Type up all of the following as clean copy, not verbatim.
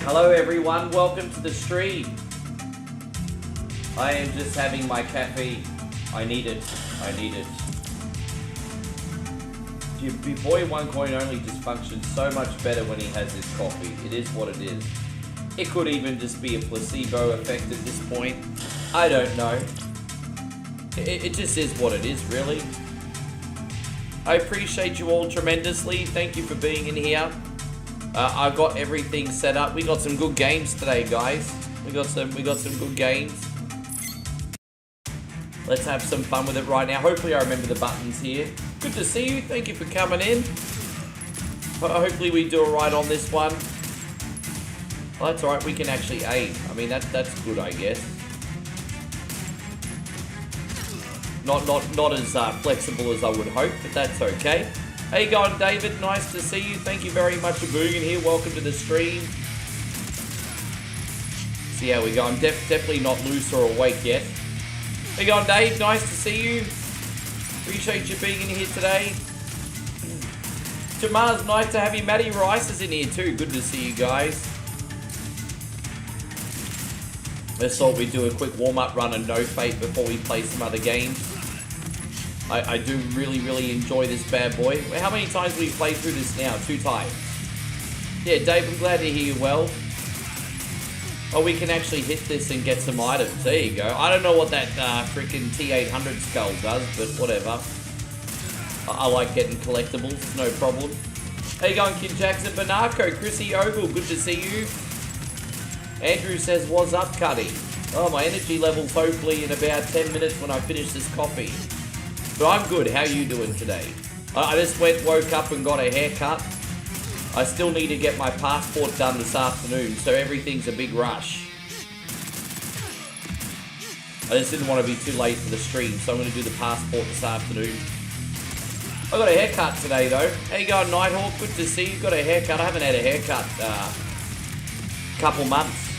Hello everyone, welcome to the stream. I am just having my caffeine. I need it. Your boy One Coin Only just functions so much better when he has his coffee. It is what it is. It could even just be a placebo effect at this point. I don't know. It just is what it is, really. I appreciate you all tremendously. Thank you for being in here. I've got everything set up. We got some good games today, guys. We got some good games. Let's have some fun with it right now. Hopefully I remember the buttons here. Good to see you. Thank you for coming in. Hopefully we do it right on this one. Well, that's alright. We can actually aim. I mean, that's good, I guess. Not as flexible as I would hope, but that's okay. How you going, David? Nice to see you. Thank you very much for being here. Welcome to the stream. See how we go. I'm definitely not loose or awake yet. How you going, Dave? Nice to see you. Appreciate you being in here today. Jamar's nice to have you. Matty Rice is in here too. Good to see you guys. Let's thought we'd do a quick warm-up run and no fate before we play some other games. I do really enjoy this bad boy. How many times have we played through this now? 2 times. Yeah, Dave, I'm glad to hear you well. Oh, we can actually hit this and get some items. There you go. I don't know what that freaking T800 skull does, but whatever. I like getting collectibles, no problem. How you going, Kid Jackson? Banarco, Chrissy Ogle, good to see you. Andrew says, what's up, Cuddy? Oh, my energy level's hopefully in about 10 minutes when I finish this coffee. But I'm good. How you doing today? I just woke up and got a haircut. I still need to get my passport done this afternoon, so everything's a big rush. I just didn't want to be too late for the stream, so I'm going to do the passport this afternoon. I got a haircut today, though. How you going, Nighthawk? Good to see you. Got a haircut. I haven't had a haircut couple months,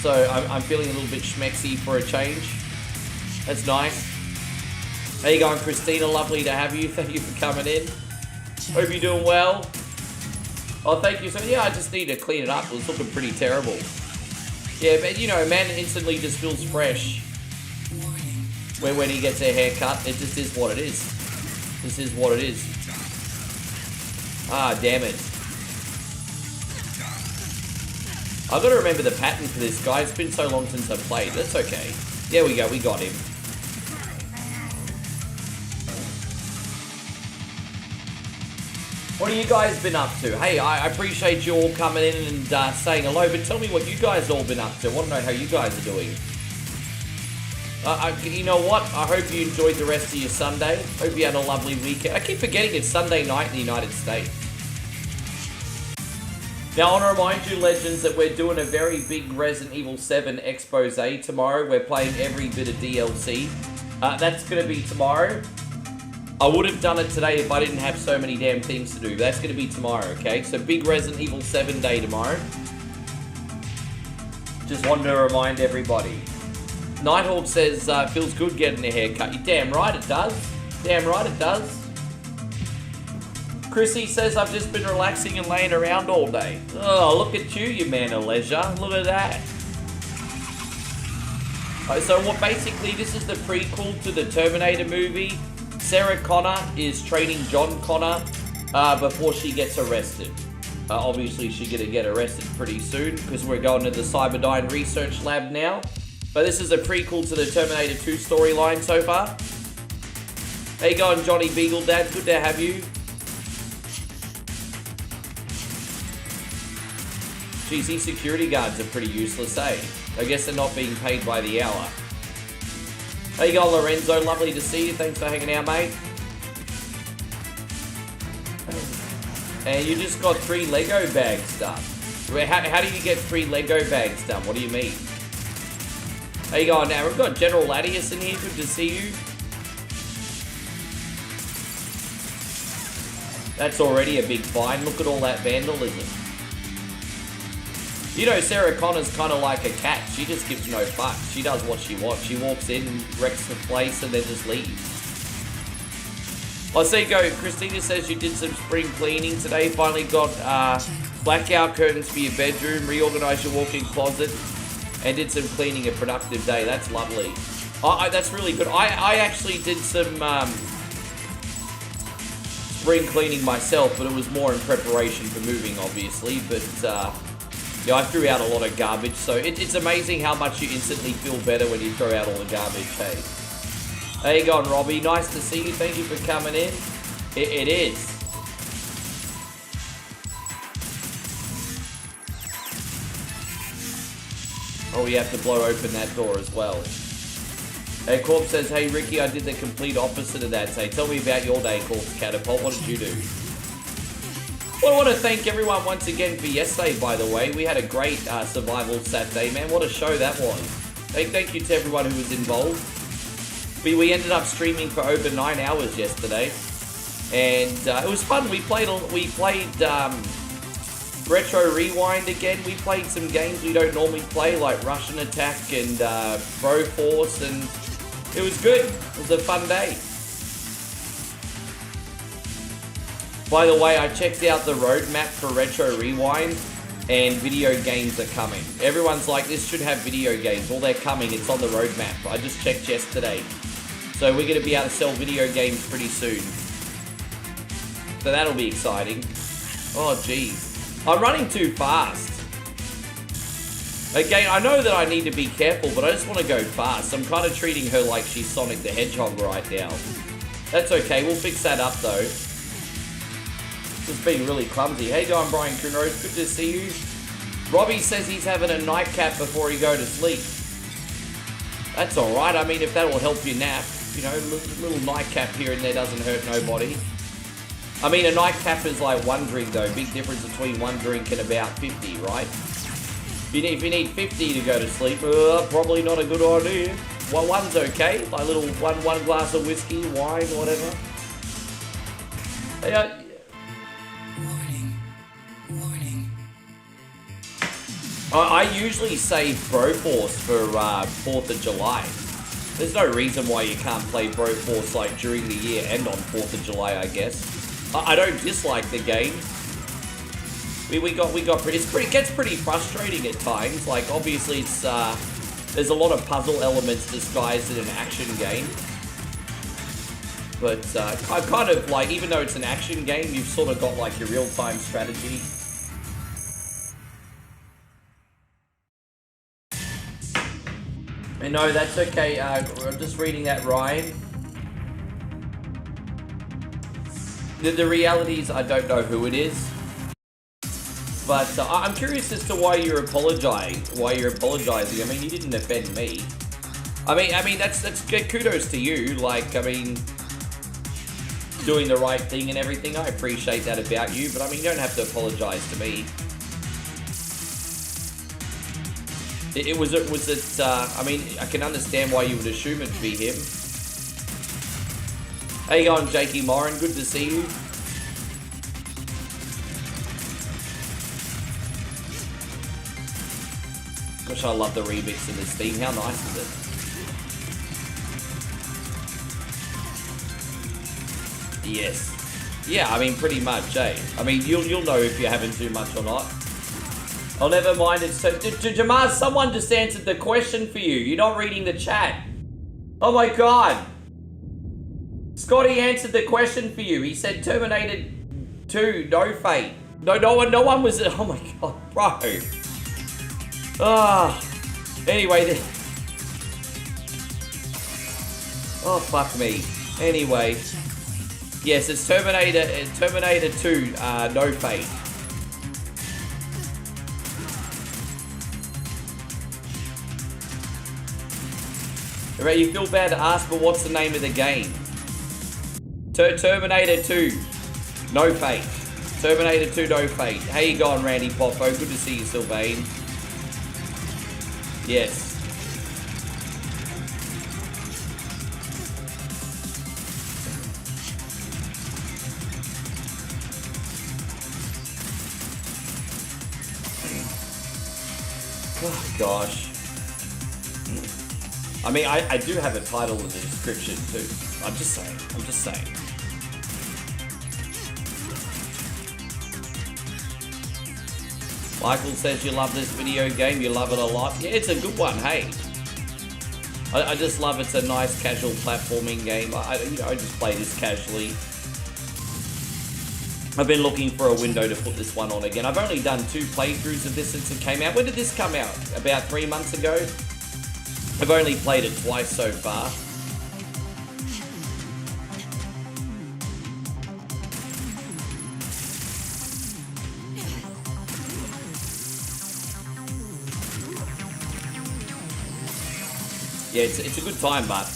so I'm feeling a little bit schmexy for a change. That's nice. How you going, Christina? Lovely to have you. Thank you for coming in. Hope you're doing well. Oh, thank you. So yeah, I just need to clean it up. It was looking pretty terrible. Yeah, but you know, man instantly just feels fresh when he gets a haircut. It just is what it is. This is what it is. Ah, damn it. I've got to remember the pattern for this guy. It's been so long since I've played. That's okay. There we go. We got him. What have you guys been up to? Hey, I appreciate you all coming in and saying hello, but tell me what you guys all been up to. I want to know how you guys are doing. You know what? I hope you enjoyed the rest of your Sunday. Hope you had a lovely weekend. I keep forgetting it's Sunday night in the United States. Now, I want to remind you, Legends, that we're doing a very big Resident Evil 7 expose tomorrow. We're playing every bit of DLC. That's going to be tomorrow. I would have done it today if I didn't have so many damn things to do. That's going to be tomorrow, okay? So, big Resident Evil 7 day tomorrow. Just wanted to remind everybody. Nighthawk says, feels good getting a haircut. You're damn right it does. Damn right it does. Chrissy says, I've just been relaxing and laying around all day. Oh, look at you, you man of leisure. Look at that. So, basically, this is the prequel to the Terminator movie. Sarah Connor is training John Connor before she gets arrested. Obviously, she's going to get arrested pretty soon because we're going to the Cyberdyne Research Lab now. But this is a prequel to the Terminator 2 storyline so far. How you going, Johnny Beagle Dad? Good to have you. Geez, these security guards are pretty useless, eh? I guess they're not being paid by the hour. How you going, Lorenzo? Lovely to see you. Thanks for hanging out, mate. And you just got 3 Lego bags done. How do you get 3 Lego bags done? What do you mean? How you going now? We've got General Latius in here. Good to see you. That's already a big find. Look at all that vandalism. You know, Sarah Connor's kind of like a cat. She just gives no fucks. She does what she wants. She walks in, wrecks the place, and then just leaves. I see, Christina says you did some spring cleaning today. Finally got Blackout curtains for your bedroom, reorganize your walk-in closet, and did some cleaning, a productive day. That's lovely. That's really good. I actually did some spring cleaning myself, but it was more in preparation for moving, obviously. But yeah, I threw out a lot of garbage, so it's amazing how much you instantly feel better when you throw out all the garbage, hey? How you going, Robbie? Nice to see you. Thank you for coming in. It is. Oh, we have to blow open that door as well. Hey, Corp says, hey, Ricky, I did the complete opposite of that. Say, tell me about your day, Corp's Catapult. What did you do? Well, I want to thank everyone once again for yesterday, by the way. We had a great survival Saturday, man. What a show that was. Thank you to everyone who was involved. We ended up streaming for over 9 hours yesterday. And it was fun. We played Retro Rewind again. We played some games we don't normally play, like Russian Attack and Bro Force, and it was good. It was a fun day. By the way, I checked out the roadmap for Retro Rewind, and video games are coming. Everyone's like, this should have video games. Well, they're coming. It's on the roadmap. I just checked yesterday. So we're going to be able to sell video games pretty soon. So that'll be exciting. Oh, geez. I'm running too fast. Again, I know that I need to be careful, but I just want to go fast. I'm kind of treating her like she's Sonic the Hedgehog right now. That's okay. We'll fix that up, though. Just being really clumsy. Hey, going, Brian Kunrose. Good to see you. Robbie says he's having a nightcap before he go to sleep. That's all right. I mean, if that will help you nap, you know, a little nightcap here and there doesn't hurt nobody. I mean, a nightcap is like one drink, though. Big difference between one drink and about 50, right? If you need 50 to go to sleep, probably not a good idea. Well, one's okay. Like a little one glass of whiskey, wine, whatever. Warning. I usually save Broforce for 4th of July. There's no reason why you can't play Broforce like during the year and on 4th of July, I guess. I don't dislike the game. We got pretty. It gets pretty frustrating at times. Like obviously, it's there's a lot of puzzle elements disguised in an action game. But I kind of like, even though it's an action game, you've sort of got like your real-time strategy. And no, that's okay. I'm just reading that, Ryan. The reality is I don't know who it is, but I'm curious as to why you're apologizing. I mean, you didn't offend me. I mean that's kudos to you. Like, I mean, doing the right thing and everything. I appreciate that about you, but I mean, you don't have to apologize to me. I mean, I can understand why you would assume it to be him. How you going, Jakey Moran? Good to see you. Gosh, I love the remix of this theme. How nice is it? Yes. Yeah, I mean, pretty much, eh? I mean, you'll know if you're having too much or not. Oh, never mind. It's so... Jamar, someone just answered the question for you. You're not reading the chat. Oh my god. Scotty answered the question for you. He said Terminator 2, no fate. No one was... Oh my god, bro. Anyway. Oh, fuck me. Anyway. Yes, it's Terminator 2, no fate. Alright, you feel bad to ask, but what's the name of the game? Terminator 2, no fate. Terminator 2, no fate. How you going, Randy Popo? Good to see you, Sylvain. Yes. Oh, gosh. I mean, I do have a title in the description too. I'm just saying. Michael says you love this video game, you love it a lot. Yeah, it's a good one, hey. I just love it's a nice casual platforming game. I just play this casually. I've been looking for a window to put this one on again. I've only done 2 playthroughs of this since it came out. When did this come out? About 3 months ago? I've only played it twice so far. Yeah, it's a good time, but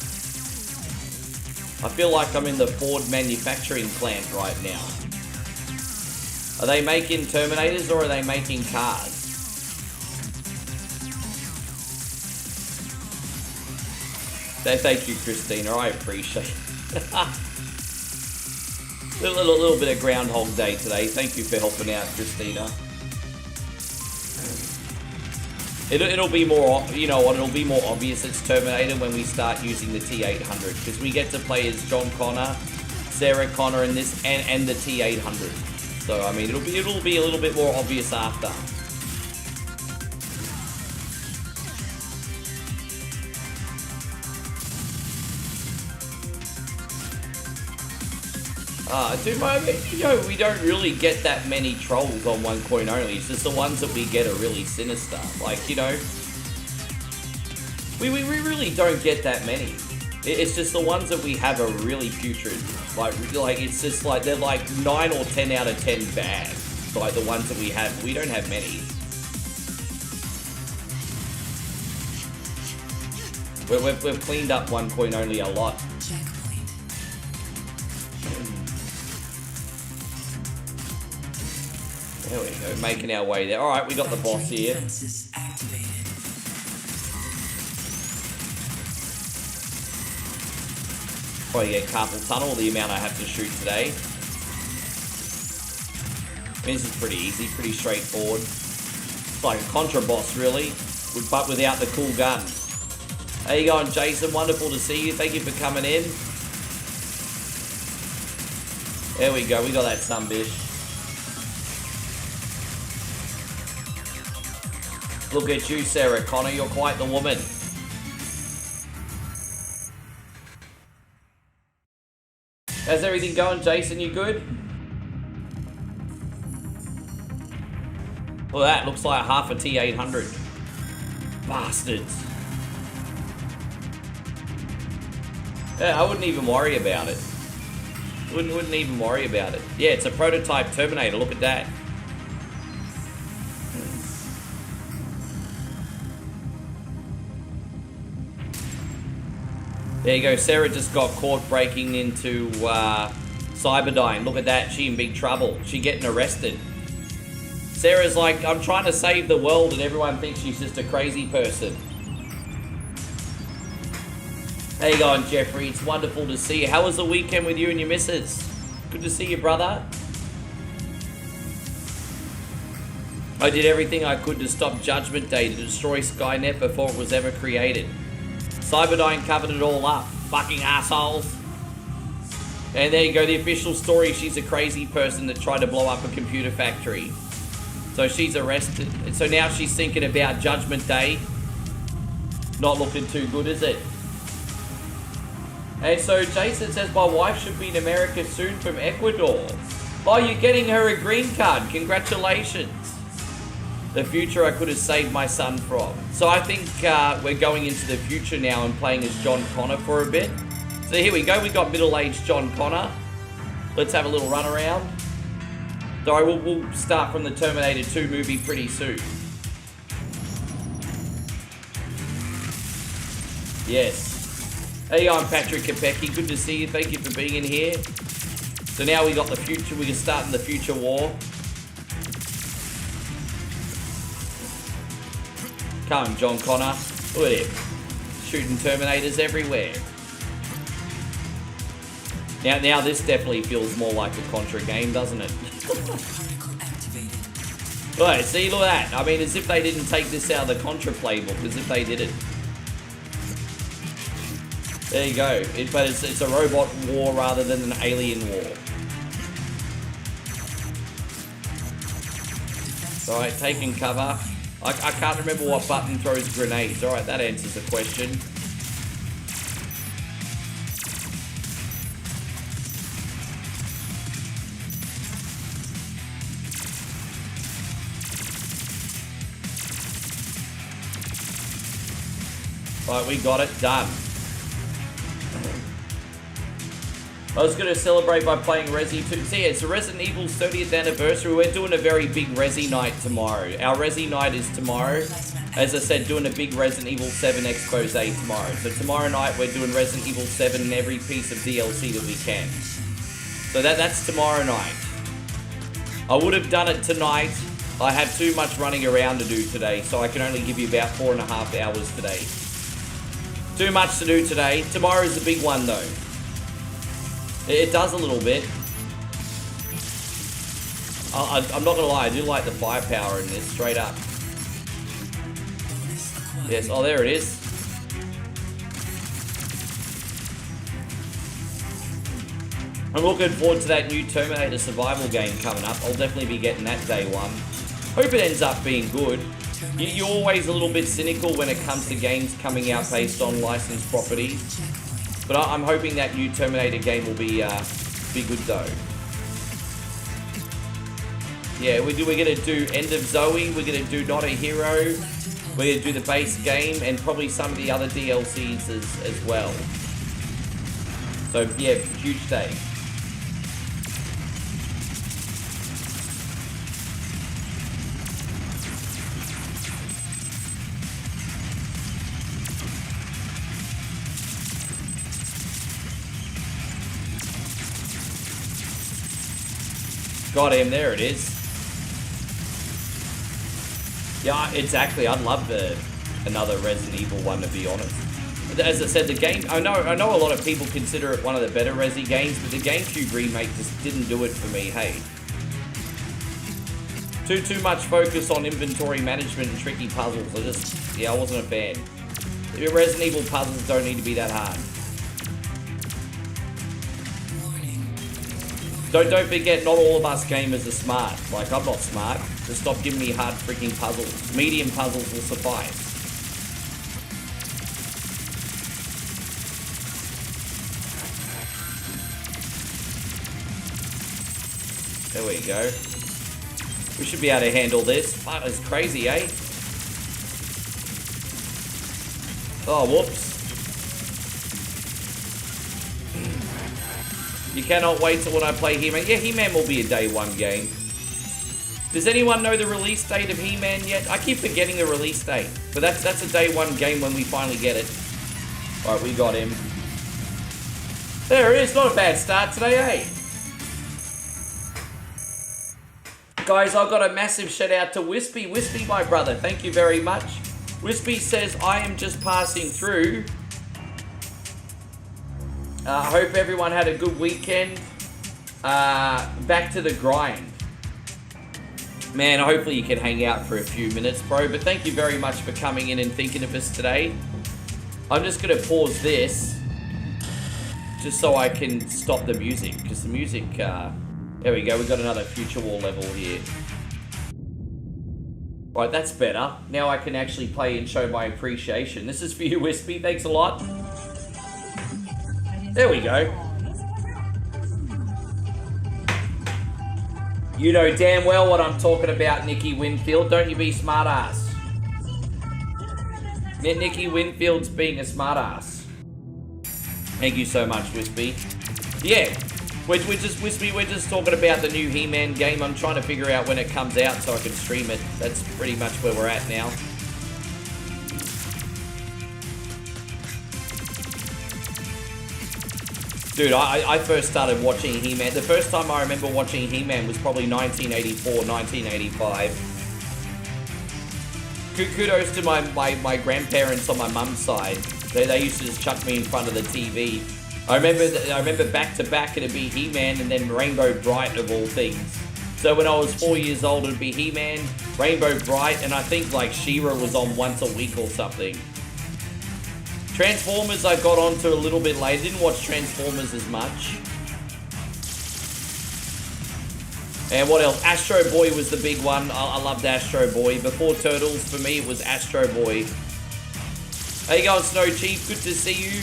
I feel like I'm in the Ford manufacturing plant right now. Are they making Terminators or are they making cars? Thank you, Christina. I appreciate it. a little bit of Groundhog Day today. Thank you for helping out, Christina. It'll be more, you know what, it'll be more obvious it's Terminator when we start using the T800, because we get to play as John Connor, Sarah Connor in this, and the T800. So I mean, it'll be a little bit more obvious after. Dude, we don't really get that many trolls on one coin only. It's just the ones that we get are really sinister. Like, you know, we really don't get that many. It's just the ones that we have are really putrid. Like it's just like they're like 9 or 10 out of 10 bad. Like the ones that we have, we don't have many. We've cleaned up one coin only a lot. There we go, making our way there. Alright, we got the boss here. Probably get carpal tunnel, the amount I have to shoot today. I mean, this is pretty easy, pretty straightforward. It's like a Contra boss, really, but without the cool gun. How you going, Jason? Wonderful to see you. Thank you for coming in. There we go, we got that sunbish. Look at you, Sarah Connor. You're quite the woman. How's everything going, Jason? You good? Well, that looks like half a T800. Bastards. Yeah, I wouldn't even worry about it. Wouldn't even worry about it. Yeah, it's a prototype Terminator. Look at that. There you go, Sarah just got caught breaking into Cyberdyne. Look at that, she in big trouble. She getting arrested. Sarah's like, I'm trying to save the world and everyone thinks she's just a crazy person. How you going, Jeffrey? It's wonderful to see you. How was the weekend with you and your missus? Good to see you, brother. I did everything I could to stop Judgment Day, to destroy Skynet before it was ever created. Cyberdyne covered it all up. Fucking assholes. And there you go, the official story. She's a crazy person that tried to blow up a computer factory. So she's arrested. And so now she's thinking about Judgment Day. Not looking too good, is it? And so Jason says, my wife should be in America soon from Ecuador. Oh, you're getting her a green card. Congratulations. The future I could have saved my son from. So I think we're going into the future now and playing as John Connor for a bit. So here we go. We got middle-aged John Connor. Let's have a little run around. So we'll start from the Terminator 2 movie pretty soon. Yes. Hey, I'm Patrick Kopecki. Good to see you. Thank you for being in here. So now we got the future. We can start in the future war. Come on, John Connor. Look at him. Shooting Terminators everywhere. Now this definitely feels more like a Contra game, doesn't it? Right, see, look at that. I mean, as if they didn't take this out of the Contra playbook, as if they did it. There you go. But it's a robot war rather than an alien war. Alright, taking cover. I can't remember what button throws grenades. Alright, that answers the question. Alright, we got it done. I was going to celebrate by playing Resi 2. See, it's a Resident Evil's 30th anniversary. We're doing a very big Resi night tomorrow. Our Resi night is tomorrow. As I said, doing a big Resident Evil 7 expose tomorrow. So tomorrow night we're doing Resident Evil 7 and every piece of DLC that we can. So that's tomorrow night. I would have done it tonight. I have too much running around to do today, so I can only give you about 4.5 hours today. Too much to do today. Tomorrow's the big one though. It does a little bit. I'm not gonna lie, I do like the firepower in this, straight up. Yes, oh there it is. I'm looking forward to that new Terminator survival game coming up. I'll definitely be getting that day one. Hope it ends up being good. You're always a little bit cynical when it comes to games coming out based on licensed properties. But I'm hoping that new Terminator game will be good though. Yeah, we're gonna do End of Zoe, we're gonna do Not a Hero, we're gonna do the base game, and probably some of the other DLCs as well. So yeah, huge day. Got him, there it is. Yeah, exactly. I'd love another Resident Evil one, to be honest. As I said, the game, I know a lot of people consider it one of the better Resi games, but the GameCube remake just didn't do it for me, hey. Too much focus on inventory management and tricky puzzles. I wasn't a fan. Resident Evil puzzles don't need to be that hard. Don't forget, not all of us gamers are smart. Like, I'm not smart. Just stop giving me hard freaking puzzles. Medium puzzles will suffice. There we go. We should be able to handle this. Fuck, that's crazy, eh? Oh, whoops. You cannot wait till when I play He-Man. Yeah, He-Man will be a day one game. Does anyone know the release date of He-Man yet? I keep forgetting the release date. But that's a day one game when we finally get it. Alright, we got him. There it is. Not a bad start today, eh? Guys, I've got a massive shout out to Wispy. Wispy, my brother, thank you very much. Wispy says, I am just passing through. I hope everyone had a good weekend. Back to the grind. Man, hopefully you can hang out for a few minutes, bro. But thank you very much for coming in and thinking of us today. I'm just going to pause this. Just so I can stop the music. Because the music... there we go. We've got another Future War level here. Right, that's better. Now I can actually play and show my appreciation. This is for you, Wispy. Thanks a lot. There we go. You know damn well what I'm talking about, Nikki Winfield. Don't you be smart ass. Nikki Winfield's being a smart ass. Thank you so much, Wispy. Yeah, we're just talking about the new He-Man game. I'm trying to figure out when it comes out so I can stream it. That's pretty much where we're at now. Dude, I first started watching He-Man. The first time I remember watching He-Man was probably 1984, 1985. Kudos to my grandparents on my mum's side. They used to just chuck me in front of the TV. I remember back to back it'd be He-Man and then Rainbow Bright of all things. So when I was 4 years old it'd be He-Man, Rainbow Bright, and I think like She-Ra was on once a week or something. Transformers I got onto a little bit later. Didn't watch Transformers as much. And what else? Astro Boy was the big one. I loved Astro Boy. Before Turtles, for me, it was Astro Boy. How you going, Snow Chief? Good to see you.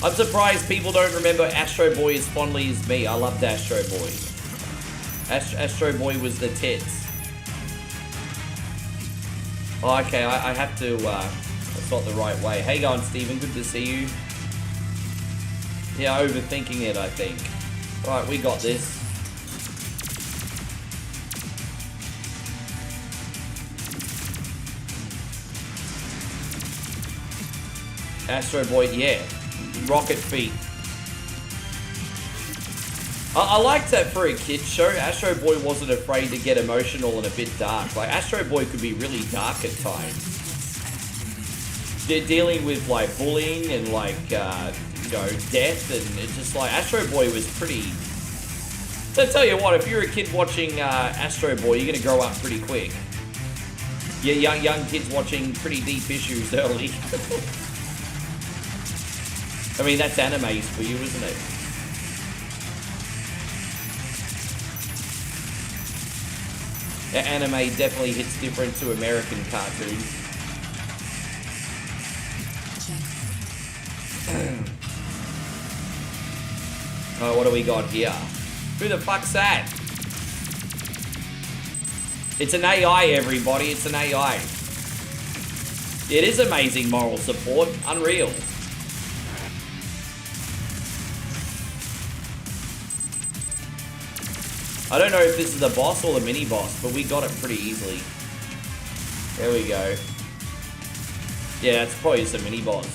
I'm surprised people don't remember Astro Boy as fondly as me. I loved Astro Boy. Astro Boy was the tits. Oh, okay, I have to, that's not the right way. How you going, Steven? Good to see you. Yeah, overthinking it, I think. Alright, we got this. Astro Boy, yeah. Rocket feet. I liked that for a kid's show. Astro Boy wasn't afraid to get emotional and a bit dark. Like, Astro Boy could be really dark at times. They're dealing with, like, bullying and, like, you know, death, and it's just like, Astro Boy was pretty... So I tell you what, if you're a kid watching Astro Boy, you're gonna grow up pretty quick. Yeah, young kids watching pretty deep issues early. I mean, that's animes for you, isn't it? Yeah, anime definitely hits different to American cartoons. Oh, what do we got here? Who the fuck's that? It's an AI, everybody. It's an AI. It is amazing moral support. Unreal. I don't know if this is the boss or the mini-boss, but we got it pretty easily. There we go. Yeah, it's probably just a mini-boss.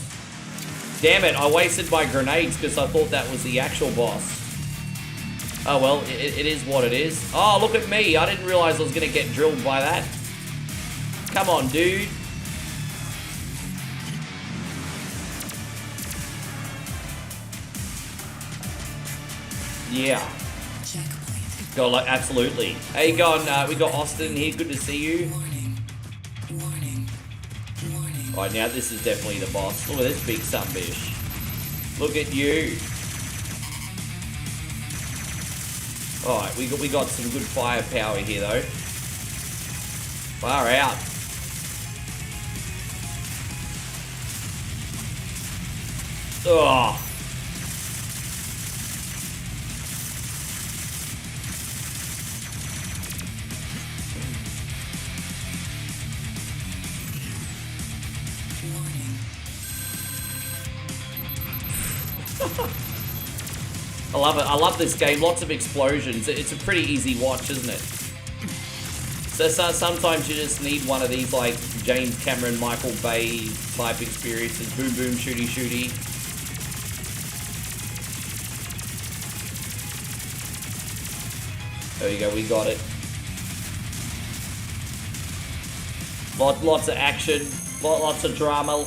Damn it, I wasted my grenades because I thought that was the actual boss. Oh well, it is what it is. Oh, look at me. I didn't realize I was going to get drilled by that. Come on, dude. Yeah. Go like absolutely. Hey, you going? We got Austin here. Good to see you. All right, now this is definitely the boss. Look at this big sunbish. Look at you. All right, we got some good firepower here though. Far out. Oh. I love it. I love this game. Lots of explosions. It's a pretty easy watch, isn't it? So sometimes you just need one of these, like, James Cameron, Michael Bay type experiences. Boom, boom, shooty, shooty. There we go. We got it. Lots of action. Lots of drama.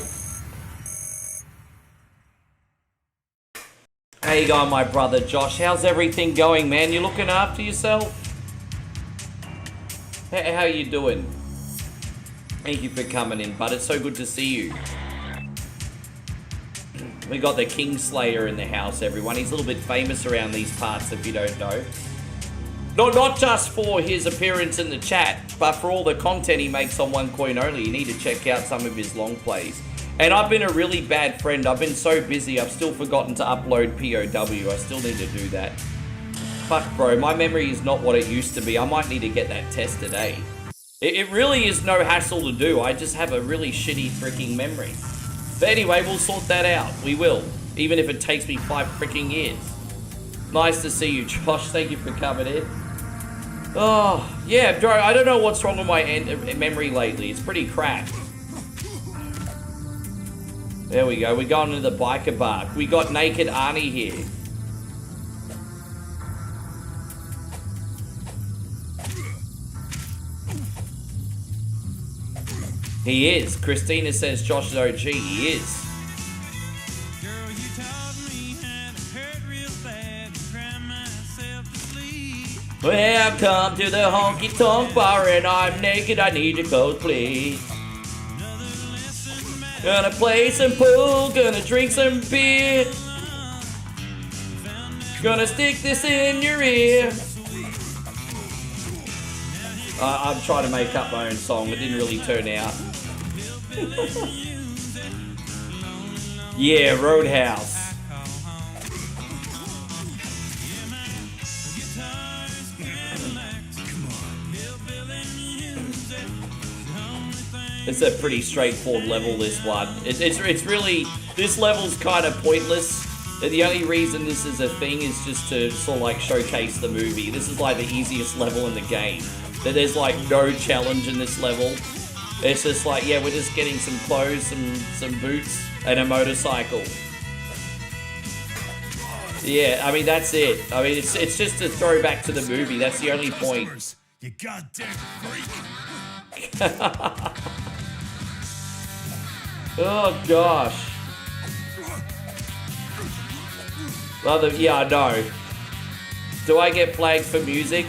How you going, my brother Josh? How's everything going, man? You looking after yourself? How you doing? Thank you for coming in, bud. It's so good to see you. We got the Kingslayer in the house, everyone. He's a little bit famous around these parts, if you don't know. Not just for his appearance in the chat, but for all the content he makes on One Coin Only. You need to check out some of his long plays. And I've been a really bad friend. I've been so busy, I've still forgotten to upload POW. I still need to do that. Fuck, bro, my memory is not what it used to be. I might need to get that test today. It really is no hassle to do. I just have a really shitty freaking memory. But anyway, we'll sort that out. We will. Even if it takes me 5 freaking years. Nice to see you, Josh. Thank you for coming in. Oh, yeah, bro, I don't know what's wrong with my memory lately. It's pretty cracked. There we go. We're going to the biker bark. We got Naked Arnie here. He is. Christina says Josh is OG. He is. Girl, you taught me how to hurt real bad and cry myself to sleep. Well, come to the honky tonk bar and I'm naked. I need your clothes, please. Gonna play some pool, gonna drink some beer. Gonna stick this in your ear. I'm trying to make up my own song. It didn't really turn out. Yeah, Roadhouse. It's a pretty straightforward level, this one. It's really, this level's kind of pointless. The only reason this is a thing is just to sort of like showcase the movie. This is like the easiest level in the game. There's like no challenge in this level. It's just like, yeah, we're just getting some clothes, some boots, and a motorcycle. Yeah, I mean, that's it. I mean, it's just a throwback to the movie. That's the only point. You goddamn freak. Oh, gosh. Well, yeah, I know. Do I get flagged for music?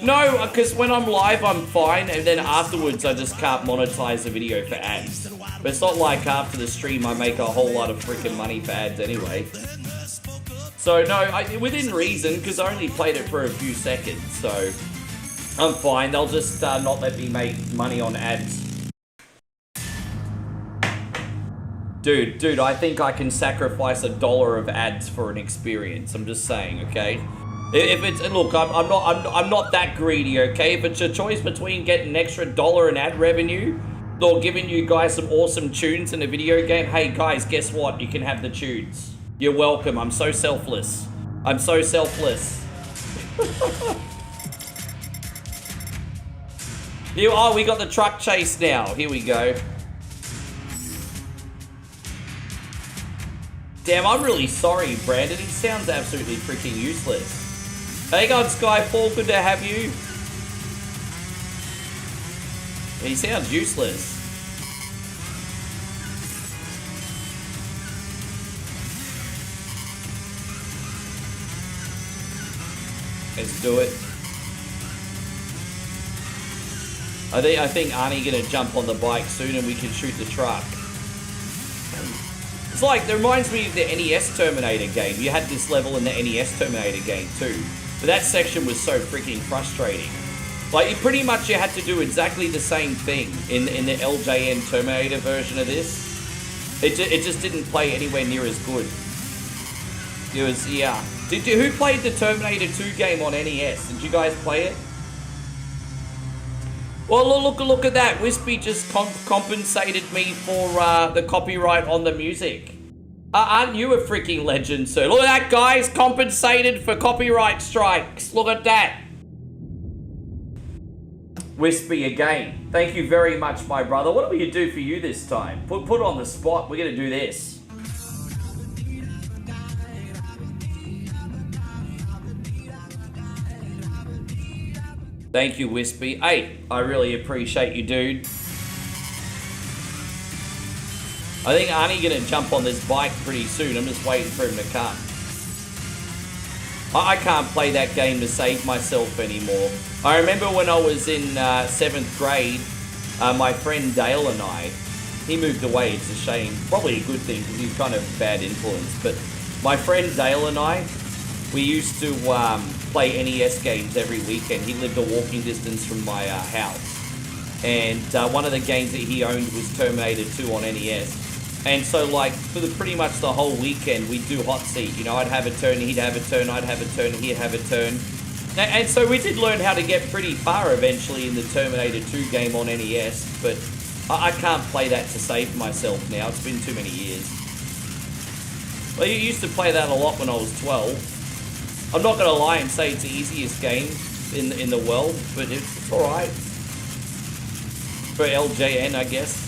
No, because when I'm live, I'm fine, and then afterwards, I just can't monetize the video for ads. But it's not like after the stream, I make a whole lot of freaking money for ads anyway. So, no, within reason, because I only played it for a few seconds, so I'm fine. They'll just not let me make money on ads. Dude, I think I can sacrifice $1 of ads for an experience. I'm just saying, okay? If it's, look, I'm not that greedy, okay? If it's a choice between getting an extra $1 in ad revenue or giving you guys some awesome tunes in a video game, hey guys, guess what? You can have the tunes. You're welcome. I'm so selfless. I'm so selfless. Here, oh, we got the truck chase now. Here we go. Damn, I'm really sorry, Brandon. He sounds absolutely freaking useless. Hey, God, Skyfall, good to have you. He sounds useless. Let's do it. I think Arnie gonna jump on the bike soon and we can shoot the truck. It's like, it reminds me of the NES Terminator game. You had this level in the NES Terminator game too. But that section was so freaking frustrating. Like, you had to do exactly the same thing in the LJN Terminator version of this. It just didn't play anywhere near as good. It was, yeah. Who played the Terminator 2 game on NES? Did you guys play it? Well, look at that. Wispy just compensated me for the copyright on the music. Aren't you a freaking legend, sir? Look at that, guys. Compensated for copyright strikes. Look at that. Wispy again. Thank you very much, my brother. What are we going to do for you this time? Put on the spot. We're going to do this. Thank you, Wispy. Hey, I really appreciate you, dude. I think Arnie's gonna jump on this bike pretty soon. I'm just waiting for him to come. I can't play that game to save myself anymore. I remember when I was in 7th grade, my friend Dale and I, he moved away, it's a shame. Probably a good thing because he's kind of a bad influence. But my friend Dale and I, we used to play NES games every weekend. He lived a walking distance from my house. And one of the games that he owned was Terminator 2 on NES. And so, like, for pretty much the whole weekend, we'd do hot seat. You know, I'd have a turn, he'd have a turn, I'd have a turn, he'd have a turn. And so we did learn how to get pretty far eventually in the Terminator 2 game on NES. But I can't play that to save myself now. It's been too many years. Well, you used to play that a lot when I was 12. I'm not going to lie and say it's the easiest game in the world, but it's alright. For LJN, I guess.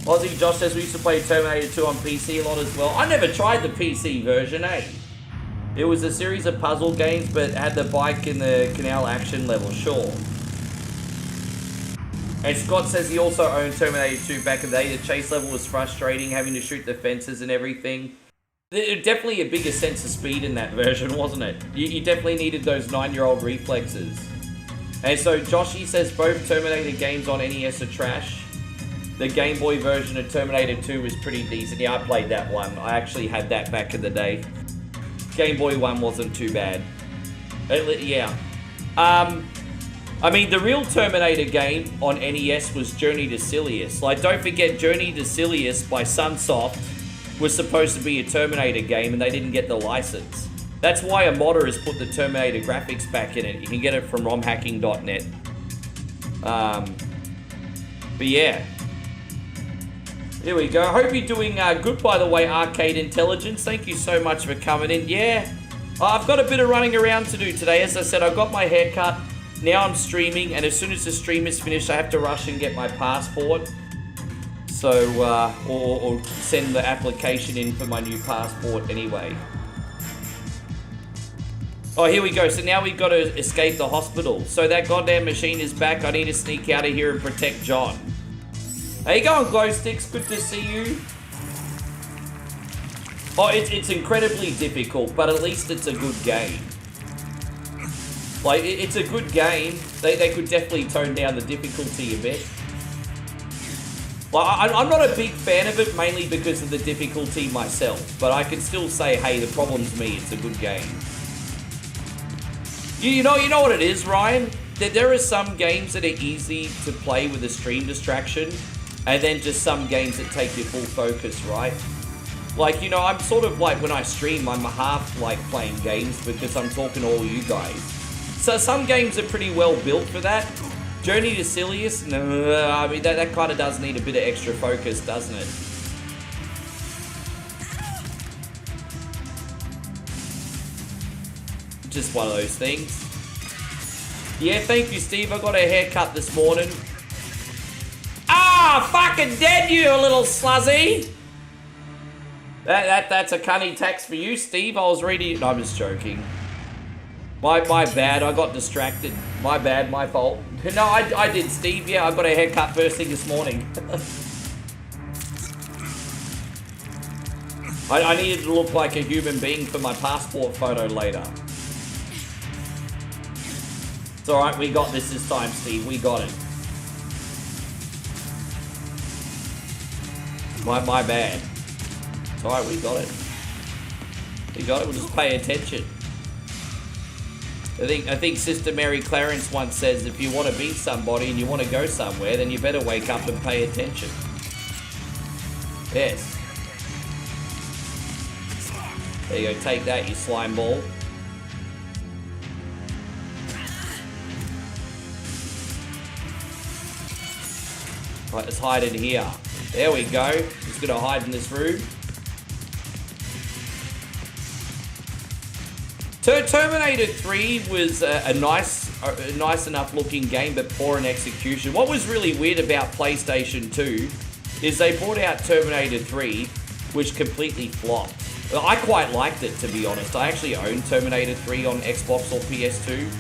Aussie Josh says we used to play Terminator 2 on PC a lot as well. I never tried the PC version, eh? It was a series of puzzle games, but had the bike in the canal action level, sure. And Scott says he also owned Terminator 2 back in the day. The chase level was frustrating, having to shoot the fences and everything. Definitely a bigger sense of speed in that version, wasn't it? You definitely needed those 9-year-old reflexes. And so Joshy says both Terminator games on NES are trash. the Game Boy version of Terminator 2 was pretty decent. Yeah, I played that one. I actually had that back in the day. Game Boy 1 wasn't too bad. Yeah. I mean, the real Terminator game on NES was Journey to Silius. Like, don't forget, Journey to Silius by Sunsoft was supposed to be a Terminator game, and they didn't get the license. That's why a modder has put the Terminator graphics back in it. You can get it from romhacking.net. But yeah. Here we go. Hope you're doing good, by the way, Arcade Intelligence. Thank you so much for coming in. Yeah, I've got a bit of running around to do today. As I said, I got my hair cut. Now I'm streaming, and as soon as the stream is finished, I have to rush and get my passport. So, or send the application in for my new passport anyway. Oh, here we go. So now we've got to escape the hospital. So that goddamn machine is back. I need to sneak out of here and protect John. How you going, Glow Sticks? Good to see you. Oh, it's incredibly difficult, but at least it's a good game. Like, it's a good game. They could definitely tone down the difficulty a bit. Well, I'm not a big fan of it, mainly because of the difficulty myself. But I can still say, hey, the problem's me. It's a good game. You know what it is, Ryan? There are some games that are easy to play with a stream distraction, and then just some games that take your full focus, right? Like, you know, I'm sort of like, when I stream, I'm half like playing games because I'm talking to all you guys. So some games are pretty well built for that. Journey to Silius, no, I mean, that kind of does need a bit of extra focus, doesn't it? Just one of those things. Yeah, thank you, Steve. I got a haircut this morning. Ah, fucking dead, you little sluzzy! That's a cunning text for you, Steve. I was reading... No, I'm just joking. My bad, I got distracted. My bad, my fault. No, I did, Steve. Yeah, I got a haircut first thing this morning. I needed to look like a human being for my passport photo later. It's alright, we got this time, Steve. We got it. My bad. It's alright, we got it. We got it, we'll just pay attention. I think Sister Mary Clarence once says, if you want to be somebody and you want to go somewhere, then you better wake up and pay attention. Yes. There you go, take that, you slime ball. Right, let's hide in here. There we go. Just gonna hide in this room. Terminator 3 was a nice enough looking game, but poor in execution. What was really weird about PlayStation 2 is they brought out Terminator 3, which completely flopped. I quite liked it, to be honest. I actually owned Terminator 3 on Xbox or PS2.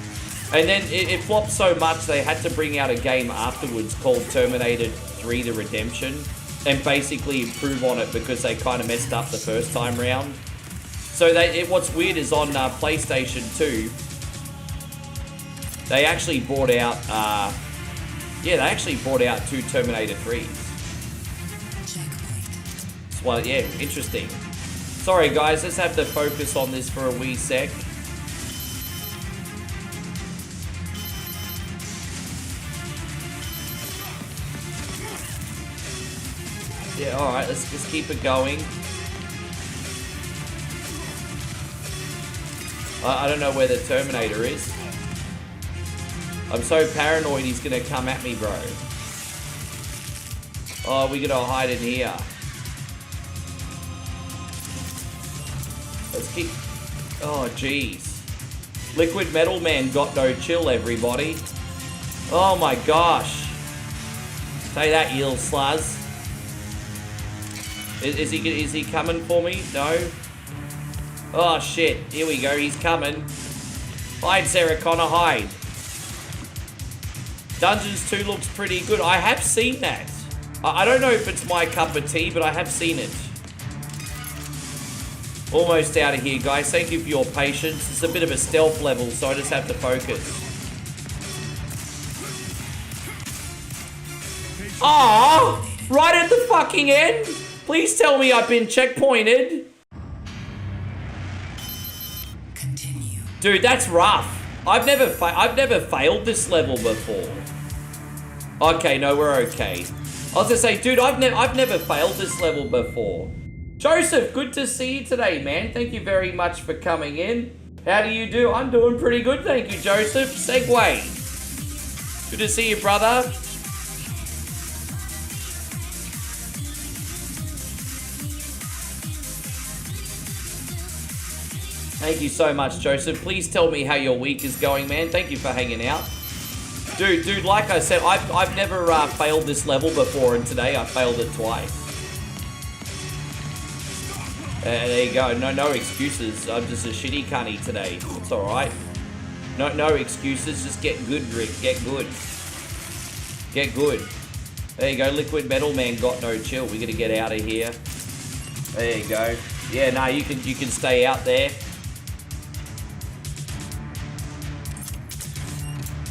And then it flopped so much they had to bring out a game afterwards called Terminator 3 The Redemption and basically improve on it because they kind of messed up the first time round. So what's weird is on PlayStation 2, they actually brought out, two Terminator 3s. Well, yeah, interesting. Sorry guys, let's have to focus on this for a wee sec. Yeah, alright, let's just keep it going. I don't know where the Terminator is. I'm so paranoid he's gonna come at me, bro. Oh, we gotta hide in here. Let's keep... Oh, jeez. Liquid Metal Man got no chill, everybody. Oh my gosh. Say that, you little sluz. Is he coming for me? No? Oh shit, here we go, he's coming. Hide, Sarah Connor, hide. Dungeons 2 looks pretty good. I have seen that. I don't know if it's my cup of tea, but I have seen it. Almost out of here, guys. Thank you for your patience. It's a bit of a stealth level, so I just have to focus. Aww! Right at the fucking end? Please tell me I've been checkpointed. Continue. Dude, that's rough. I've never failed this level before. Okay, no, we're okay. I was gonna say, dude, I've never failed this level before. Joseph, good to see you today, man. Thank you very much for coming in. How do you do? I'm doing pretty good, thank you, Joseph. Segway. Good to see you, brother. Thank you so much, Joseph. Please tell me how your week is going, man. Thank you for hanging out. Dude, like I said, I've never failed this level before, and today I failed it twice. There you go. No excuses. I'm just a shitty cunny today. It's alright. No excuses. Just get good, Rick. Get good. Get good. There you go. Liquid Metal Man got no chill. We gotta get out of here. There you go. Yeah, no, you can stay out there.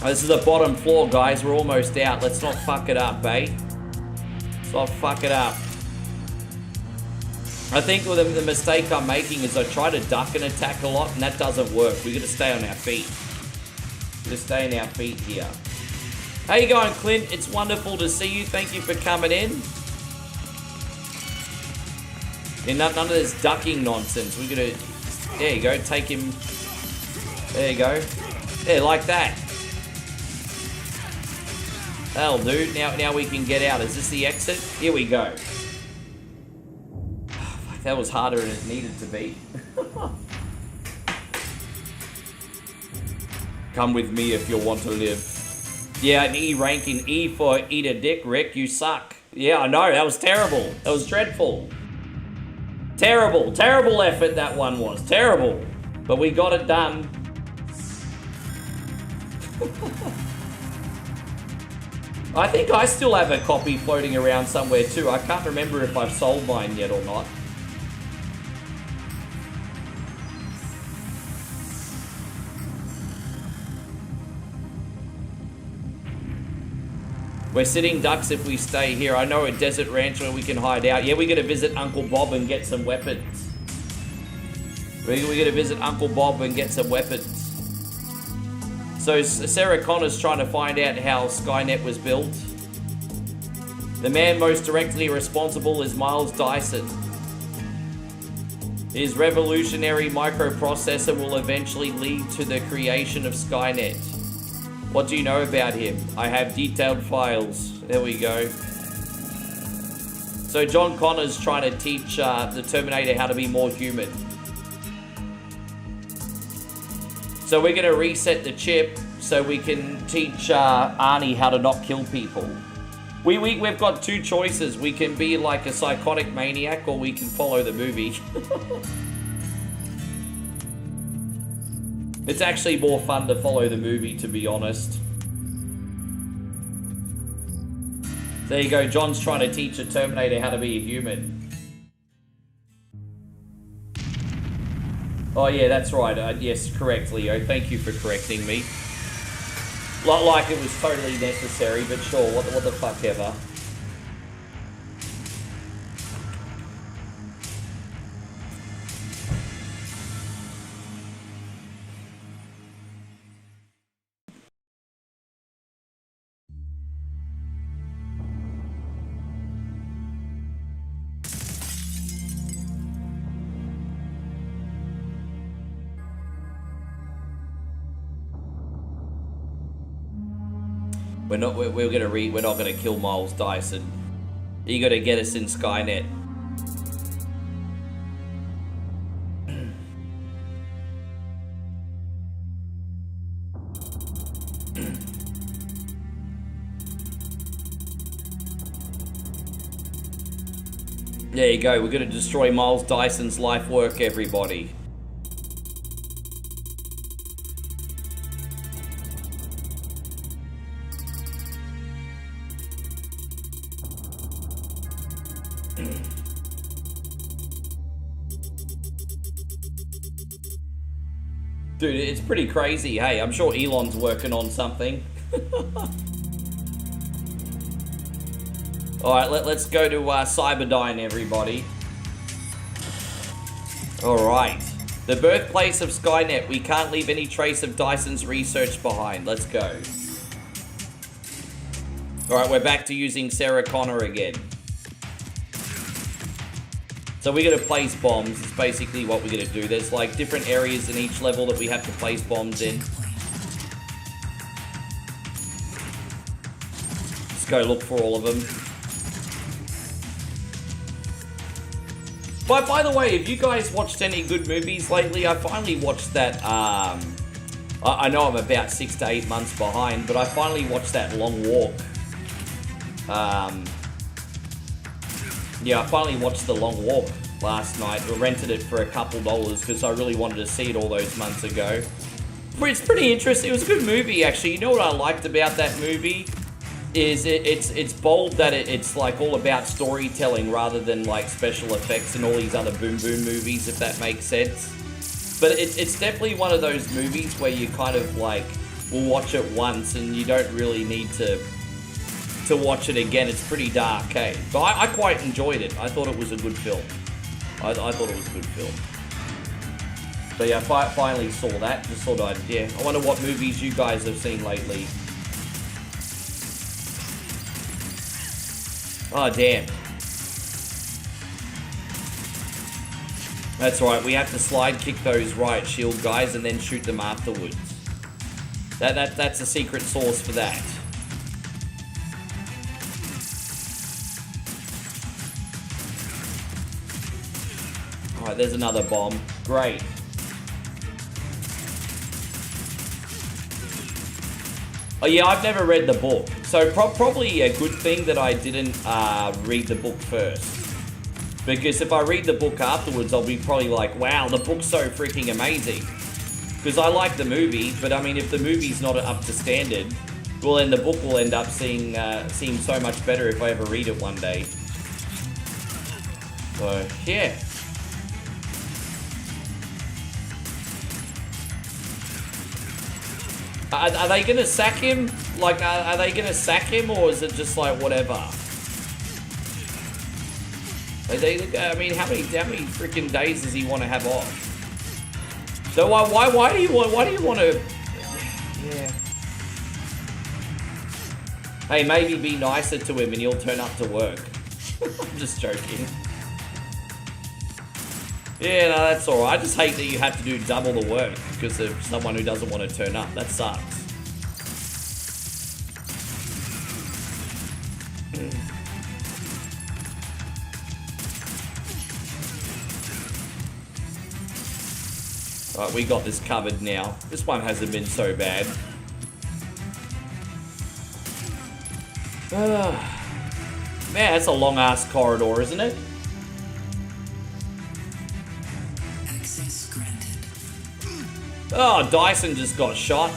Oh, this is the bottom floor, guys. We're almost out. Let's not fuck it up, eh? Let's not fuck it up. I think the mistake I'm making is I try to duck and attack a lot, and that doesn't work. We gotta stay on our feet. We gotta stay on our feet here. How you going, Clint? It's wonderful to see you. Thank you for coming in. And none of this ducking nonsense. We gotta. There you go. Take him. There you go. Yeah, like that. That'll do. Now we can get out. Is this the exit? Here we go. That was harder than it needed to be. Come with me if you want to live. Yeah, an E ranking. E for eat a dick, Rick. You suck. Yeah, I know. That was terrible. That was dreadful. Terrible. Terrible effort that one was. Terrible. But we got it done. I think I still have a copy floating around somewhere too. I can't remember if I've sold mine yet or not. We're sitting ducks if we stay here. I know a desert ranch where we can hide out. Yeah, we gotta visit Uncle Bob and get some weapons. We gotta visit Uncle Bob and get some weapons. So Sarah Connor's trying to find out how Skynet was built. The man most directly responsible is Miles Dyson. His revolutionary microprocessor will eventually lead to the creation of Skynet. What do you know about him? I have detailed files. There we go. So John Connor's trying to teach the Terminator how to be more human. So we're going to reset the chip so we can teach Arnie how to not kill people. We've got two choices. We can be like a psychotic maniac, or we can follow the movie. It's actually more fun to follow the movie, to be honest. There you go. John's trying to teach a Terminator how to be a human. Oh yeah, that's right. Yes, correct, Leo. Thank you for correcting me. Like it was totally necessary, but sure, what the fuck ever. We're not gonna kill Miles Dyson. You gotta get us in Skynet. There you go. We're gonna destroy Miles Dyson's life work, everybody. Dude, it's pretty crazy. Hey, I'm sure Elon's working on something. Alright, let's go to Cyberdyne, everybody. Alright. The birthplace of Skynet. We can't leave any trace of Dyson's research behind. Let's go. Alright, we're back to using Sarah Connor again. So we're going to place bombs. It's basically what we're going to do. There's like different areas in each level that we have to place bombs in. Let's go look for all of them. By the way, have you guys watched any good movies lately? I finally watched that, I know I'm about 6 to 8 months behind, but I finally watched that Long Walk. Yeah, I finally watched The Long Walk last night. I rented it for a couple dollars because I really wanted to see it all those months ago. But it's pretty interesting. It was a good movie, actually. You know what I liked about that movie? Is it's bold that it's like all about storytelling rather than like special effects and all these other boom boom movies, if that makes sense. But it's definitely one of those movies where you kind of like will watch it once and you don't really need to watch it again. It's pretty dark, eh? But I quite enjoyed it. I thought it was a good film. I thought it was a good film. So yeah, I finally saw that. Just thought I'd, yeah. I wonder what movies you guys have seen lately. Oh, damn. That's right, we have to slide kick those riot shield guys and then shoot them afterwards. That's a secret sauce for that. Alright, there's another bomb. Great. Oh yeah, I've never read the book. So probably a good thing that I didn't read the book first. Because if I read the book afterwards, I'll be probably like, wow, the book's so freaking amazing. Because I like the movie, but I mean, if the movie's not up to standard, well then the book will end up seem so much better if I ever read it one day. So, yeah. Are they gonna sack him? Like, are they gonna sack him, or is it just like whatever? I mean, how many freaking days does he want to have off? So why do you want to? Yeah. Hey, maybe be nicer to him and he'll turn up to work. I'm just joking. Yeah, no, that's alright. I just hate that you have to do double the work because of someone who doesn't want to turn up. That sucks. Alright, we got this covered now. This one hasn't been so bad. Man, that's a long-ass corridor, isn't it? Oh, Dyson just got shot.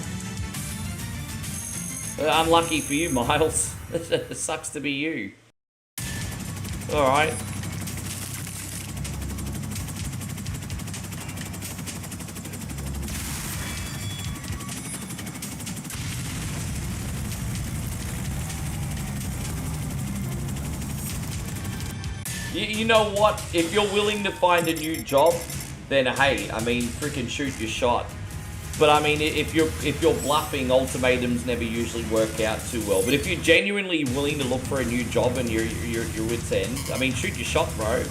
Unlucky for you, Miles. It sucks to be you. Alright. You know what? If you're willing to find a new job, then hey, I mean, freaking shoot your shot. But I mean, if you're bluffing, ultimatums never usually work out too well. But if you're genuinely willing to look for a new job and you're wit's end, I mean, shoot your shot, bro.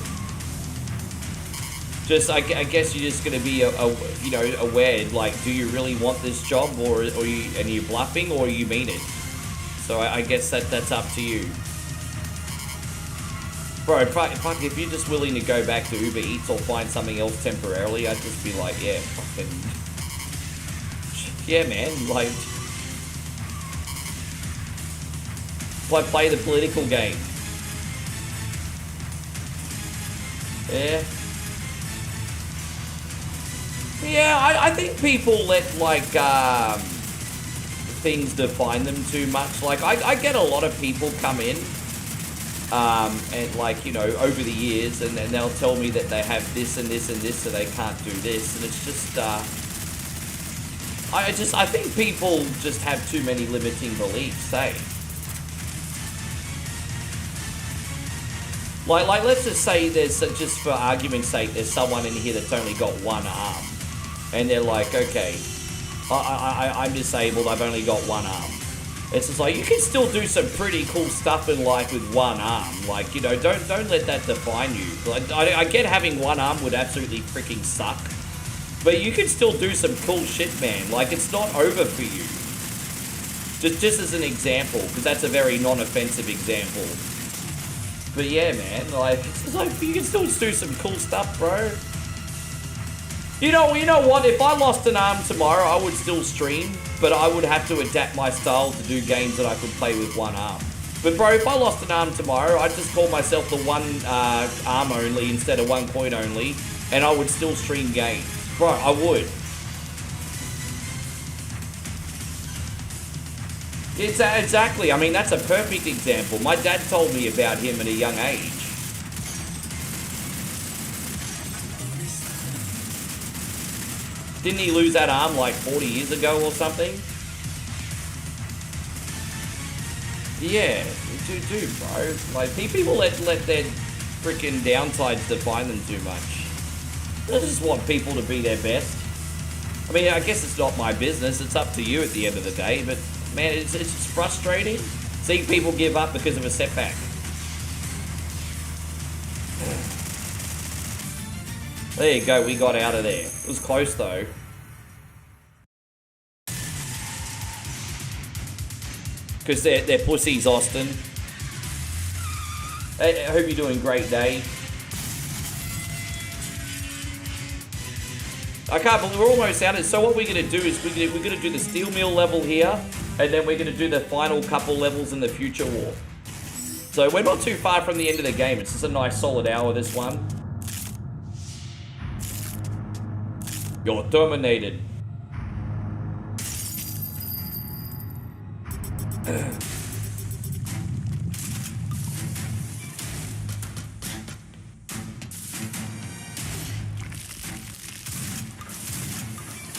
Just I guess you're just gonna be aware, like, do you really want this job, or you bluffing, or you mean it? So I guess that's up to you. Bro, fuck, if you're just willing to go back to Uber Eats or find something else temporarily, I'd just be like, yeah, fucking... Yeah, man, like... Play the political game. Yeah. Yeah, I think people let, like, things define them too much. Like, I get a lot of people come in, and like, you know, over the years, and then they'll tell me that they have this and this and this, so they can't do this, and it's just, I think people just have too many limiting beliefs, eh? Like, let's just say there's, just for argument's sake, there's someone in here that's only got one arm. And they're like, okay, I'm disabled, I've only got one arm. It's just like, you can still do some pretty cool stuff in life with one arm. Like, you know, don't let that define you. Like, I get having one arm would absolutely freaking suck. But you can still do some cool shit, man. Like, it's not over for you. Just as an example, because that's a very non-offensive example. But yeah, man, like, it's like, you can still do some cool stuff, bro. You know what? If I lost an arm tomorrow, I would still stream, but I would have to adapt my style to do games that I could play with one arm. But bro, if I lost an arm tomorrow, I'd just call myself the one arm only instead of 1 coin only, and I would still stream games. Bro, I would. Exactly. I mean, that's a perfect example. My dad told me about him at a young age. Didn't he lose that arm like 40 years ago or something? Yeah, do, bro. Like, people let their freaking downsides define them too much. I just want people to be their best. I mean, I guess it's not my business. It's up to you at the end of the day, but man, it's just frustrating seeing people give up because of a setback. There you go, we got out of there. It was close though. Because they're pussies, Austin. I hope you're doing a great day. I can't believe we're almost out of it. So what we're going to do is we're going to do the steel mill level here, and then we're going to do the final couple levels in the future war. So we're not too far from the end of the game. It's just a nice solid hour, this one. You're terminated.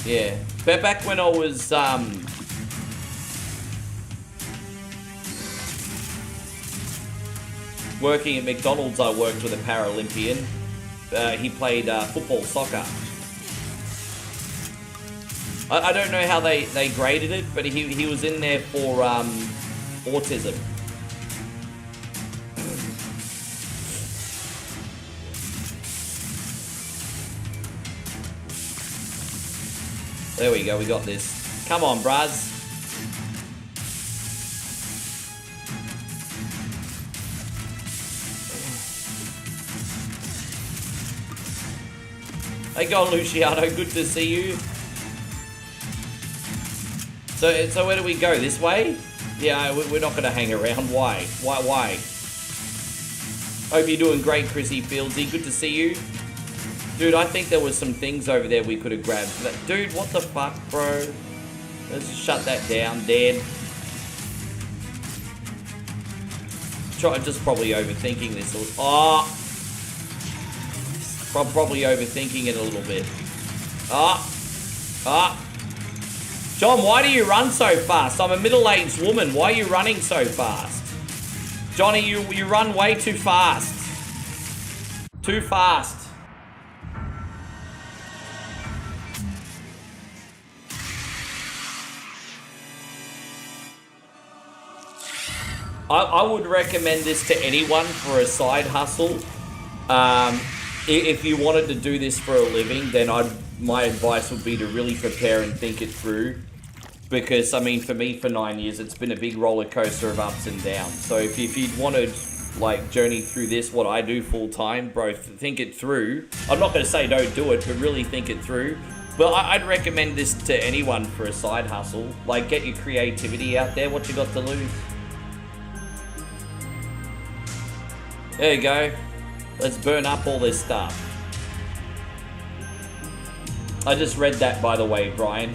Yeah, but back when I was working at McDonald's, I worked with a Paralympian. He played football, soccer. I don't know how they graded it, but he was in there for autism. There we go, we got this. Come on, bruz. Hey, go on, Luciano, good to see you. So where do we go? This way? Yeah, we're not going to hang around. Why? Why? Hope you're doing great, Chrissy Fieldsy. Good to see you. Dude, I think there was some things over there we could have grabbed. Dude, what the fuck, bro? Let's just shut that down. Dead. Just probably overthinking this. Oh! Probably overthinking it a little bit. John, why do you run so fast? I'm a middle-aged woman. Why are you running so fast? Johnny, you run way too fast. Too fast. I would recommend this to anyone for a side hustle. If you wanted to do this for a living, then my advice would be to really prepare and think it through. Because, I mean, for me, for 9 years, it's been a big roller coaster of ups and downs. So if you'd want to, like, journey through this, what I do full time, bro, think it through. I'm not going to say don't do it, but really think it through. But I'd recommend this to anyone for a side hustle. Like, get your creativity out there. What you got to lose? There you go. Let's burn up all this stuff. I just read that, by the way, Brian.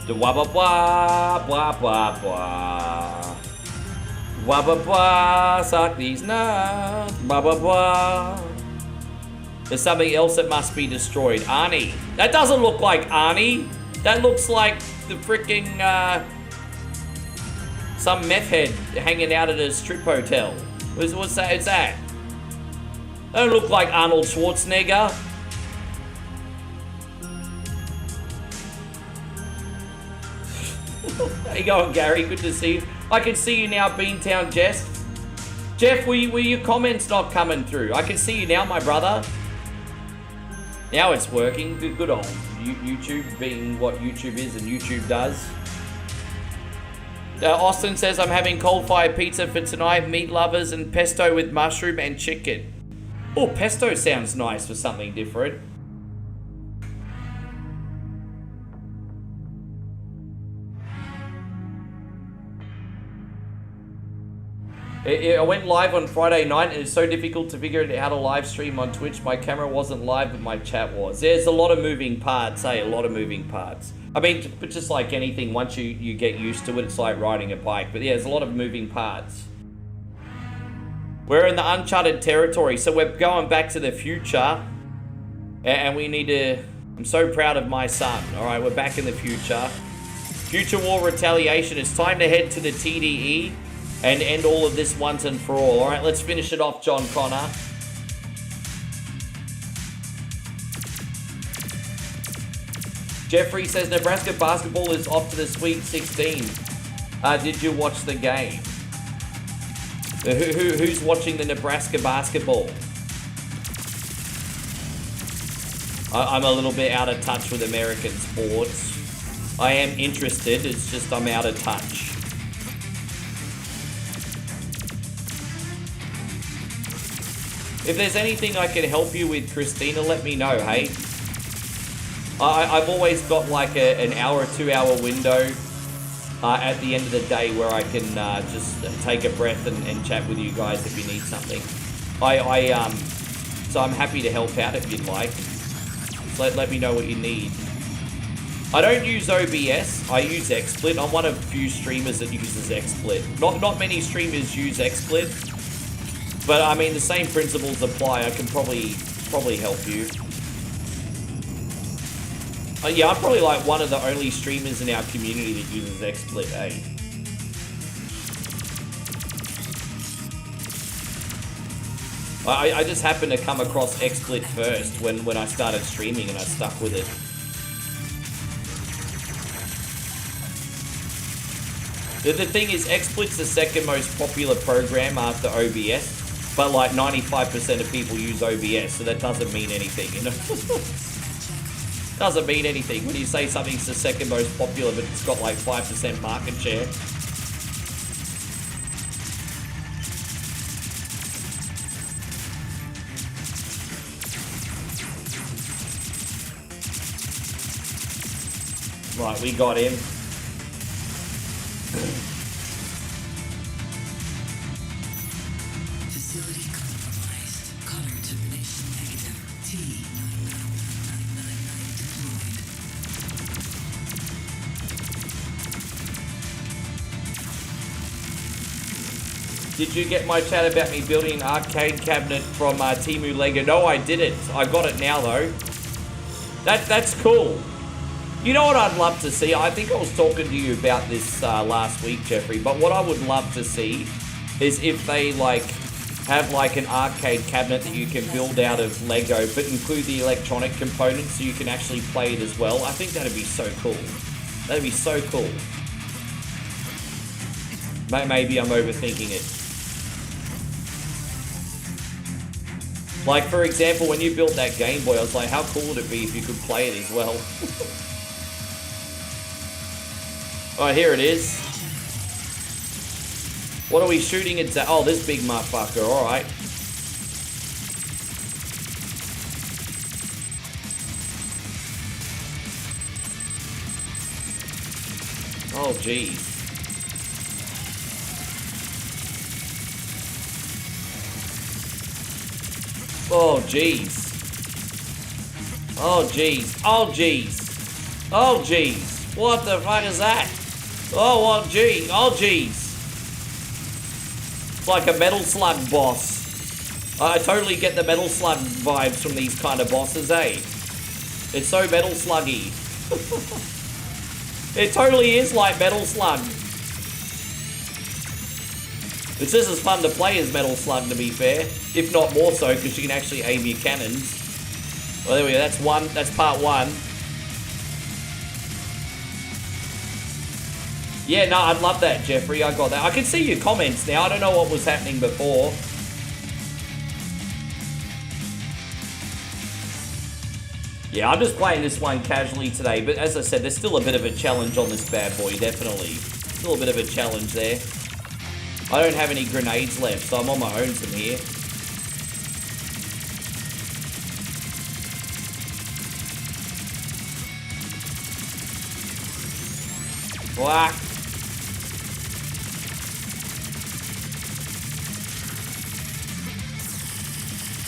The wah blah blah blah blah blah. Wah blah blah, suck these nuts. Blah blah blah. There's something else that must be destroyed. Arnie. That doesn't look like Arnie. That looks like the freaking Some meth head hanging out at a strip hotel. What's that? Is that? Don't look like Arnold Schwarzenegger. How you going, Gary? Good to see you. I can see you now, Beantown Jess. Jeff, were your comments not coming through? I can see you now, my brother. Now it's working. Good on YouTube, being what YouTube is and YouTube does. Austin says, I'm having coal-fired pizza for tonight, meat lovers, and pesto with mushroom and chicken. Oh, pesto sounds nice for something different. I went live on Friday night, and it's so difficult to figure out how to live stream on Twitch. My camera wasn't live, but my chat was. There's a lot of moving parts, a lot of moving parts. I mean, but just like anything, once you get used to it, it's like riding a bike. But yeah, there's a lot of moving parts. We're in the uncharted territory, so we're going back to the future. And we need to... I'm so proud of my son. All right, we're back in the future. Future War Retaliation. It's time to head to the TDE and end all of this once and for all. All right, let's finish it off, John Connor. Jeffrey says Nebraska basketball is off to the Sweet 16. Did you watch the game? Who's watching the Nebraska basketball? I'm a little bit out of touch with American sports. I am interested, it's just I'm out of touch. If there's anything I can help you with, Christina, let me know, hey? I've always got like an hour, 2 hour window at the end of the day where I can just take a breath and chat with you guys if you need something. So I'm happy to help out if you'd like. So let me know what you need. I don't use OBS, I use XSplit. I'm one of few streamers that uses XSplit. Not many streamers use XSplit. But I mean, the same principles apply. I can probably help you. Yeah, I'm probably like one of the only streamers in our community that uses XSplit, eh? I just happened to come across XSplit first when I started streaming, and I stuck with it. The thing is, XSplit's the second most popular program after OBS. But like 95% of people use OBS, so that doesn't mean anything, you know? Doesn't mean anything when you say something's the second most popular, but it's got like 5% market share. Right, we got him. Did you get my chat about me building an arcade cabinet from Temu Lego? No, I didn't. I got it now, though. That's cool. You know what I'd love to see? I think I was talking to you about this last week, Jeffrey, but what I would love to see is if they, like, have, like, an arcade cabinet that you can build out of Lego, but include the electronic components so you can actually play it as well. I think that'd be so cool. That'd be so cool. Maybe I'm overthinking it. Like, for example, when you built that Game Boy, I was like, how cool would it be if you could play it as well? Alright, here it is. What are we shooting at? Oh, this big motherfucker, alright. Oh, jeez. Oh, jeez. Oh, jeez. Oh, jeez. Oh, jeez. What the fuck is that? Oh, what, jeez. Oh, jeez. It's like a Metal Slug boss. I totally get the Metal Slug vibes from these kind of bosses, eh? It's so Metal Sluggy. It totally is like Metal Slug. It's just as fun to play as Metal Slug, to be fair. If not more so, because you can actually aim your cannons. Well, there we go. That's one. That's part one. Yeah, no, I'd love that, Jeffrey. I got that. I can see your comments now. I don't know what was happening before. Yeah, I'm just playing this one casually today, but as I said, there's still a bit of a challenge on this bad boy, definitely. Still a bit of a challenge there. I don't have any grenades left, so I'm on my own from here. Black.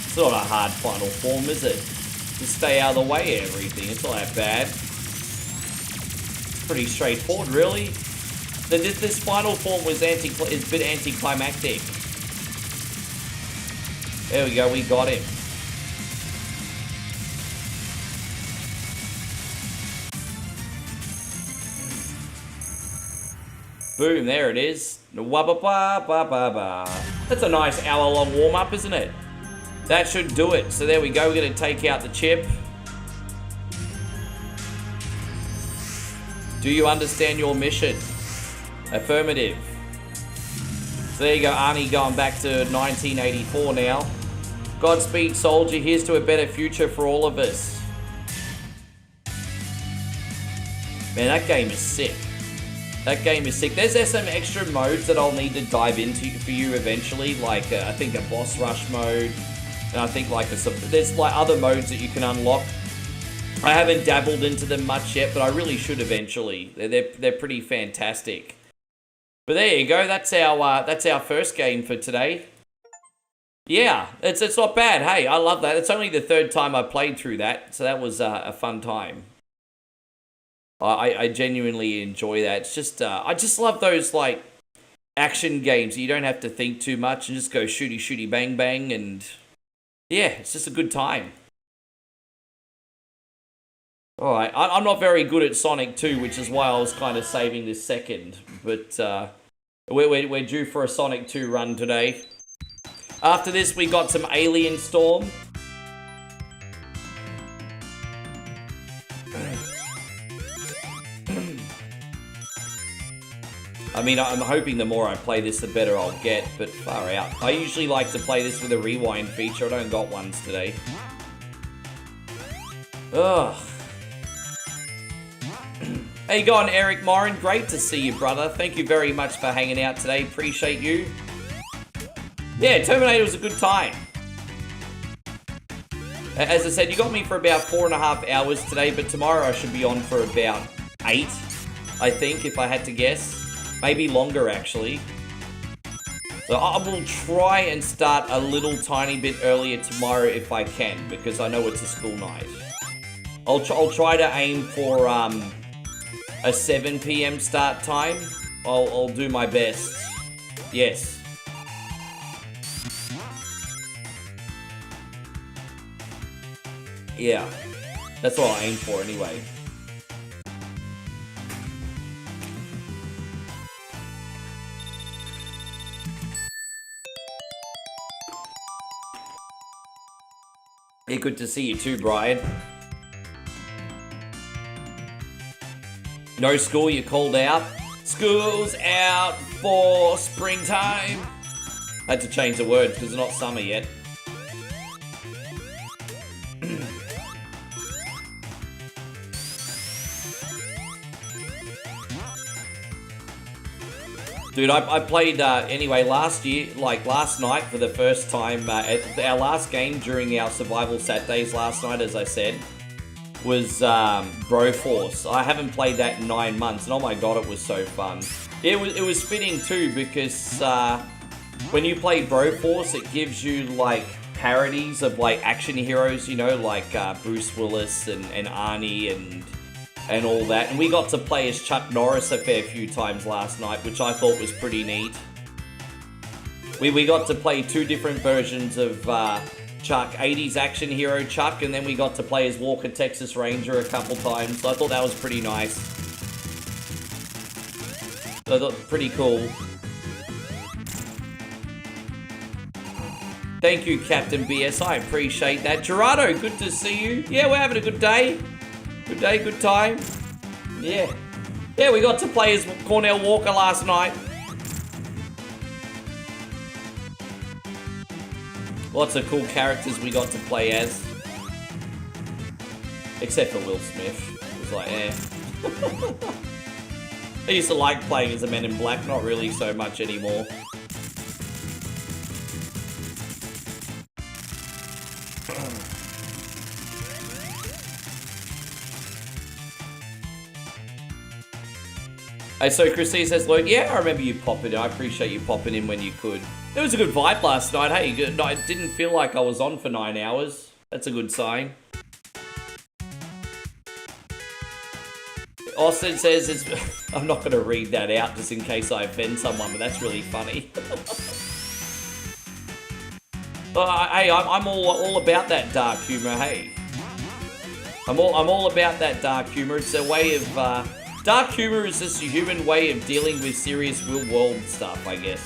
It's not a hard final form, is it? Just stay out of the way of everything. It's not that bad. Pretty straightforward, really. This final form was is a bit anticlimactic. There we go, we got him. Boom, there it is. That's a nice hour-long warm-up, isn't it? That should do it. So there we go, we're going to take out the chip. Do you understand your mission? Affirmative. So there you go, Arnie going back to 1984 now. Godspeed, soldier. Here's to a better future for all of us. Man, that game is sick. That game is sick. There's some extra modes that I'll need to dive into for you eventually, like I think a boss rush mode, and I think like there's like other modes that you can unlock. I haven't dabbled into them much yet, but I really should eventually. They're pretty fantastic. But there you go. That's our first game for today. Yeah, it's not bad. Hey, I love that. It's only the third time I played through that, so that was a fun time. I genuinely enjoy that. It's just I just love those like action games. You don't have to think too much and just go shooty shooty bang bang, and yeah, it's just a good time. All right, I'm not very good at Sonic 2, which is why I was kind of saving this second. But we're due for a Sonic 2 run today. After this, we got some Alien Storm. I mean, I'm hoping the more I play this, the better I'll get, but far out. I usually like to play this with a rewind feature. I don't got ones today. Ugh. How you going, Eric Morin? Great to see you, brother. Thank you very much for hanging out today. Appreciate you. Yeah, Terminator was a good time. As I said, you got me for about 4.5 hours today, but tomorrow I should be on for about 8, I think, if I had to guess. Maybe longer, actually. So I will try and start a little tiny bit earlier tomorrow if I can, because I know it's a school night. I'll try to aim for a 7 PM start time. I'll do my best. Yes. Yeah. That's what I'll aim for anyway. Yeah, good to see you too, Brian. No school, you called out. School's out for springtime. I had to change the words because it's not summer yet. Dude, I played, anyway, last night for the first time, at our last game during our Survival Saturdays last night, as I said, was Broforce. I haven't played that in 9 months, and oh my god, it was so fun. It was fitting too, because when you play Broforce, it gives you, like, parodies of, like, action heroes, you know, like Bruce Willis and Arnie and all that. And we got to play as Chuck Norris a fair few times last night, which I thought was pretty neat. We got to play 2 different versions of Chuck, 80s action hero Chuck, and then we got to play as Walker Texas Ranger a couple times. So I thought that was pretty nice. So I thought pretty cool. Thank you, Captain BS. I appreciate that. Gerardo, good to see you. Yeah, we're having a good day. Good day, good time. Yeah. Yeah, we got to play as Cornell Walker last night. Lots of cool characters we got to play as. Except for Will Smith. It was like, eh. I used to like playing as a Men in Black, not really so much anymore. Hey, so Christine says, look, yeah, I remember you popping in. I appreciate you popping in when you could. It was a good vibe last night, hey? I didn't feel like I was on for 9 hours. That's a good sign. Austin says, I'm not going to read that out just in case I offend someone, but that's really funny. Hey, I'm all about that dark humor, hey. I'm all about that dark humor. It's a way of... dark humor is just a human way of dealing with serious real-world stuff, I guess.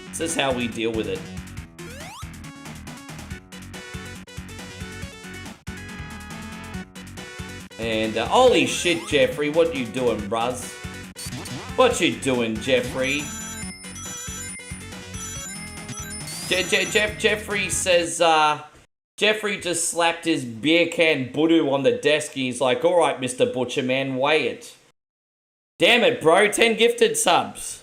It's just how we deal with it. And, holy shit, Jeffrey, what you doing, bruz? What you doing, Jeffrey? Jeffrey says, Jeffrey just slapped his beer can Budu on the desk. He's like, alright, Mr. Butcherman, weigh it. Damn it, bro, 10 gifted subs.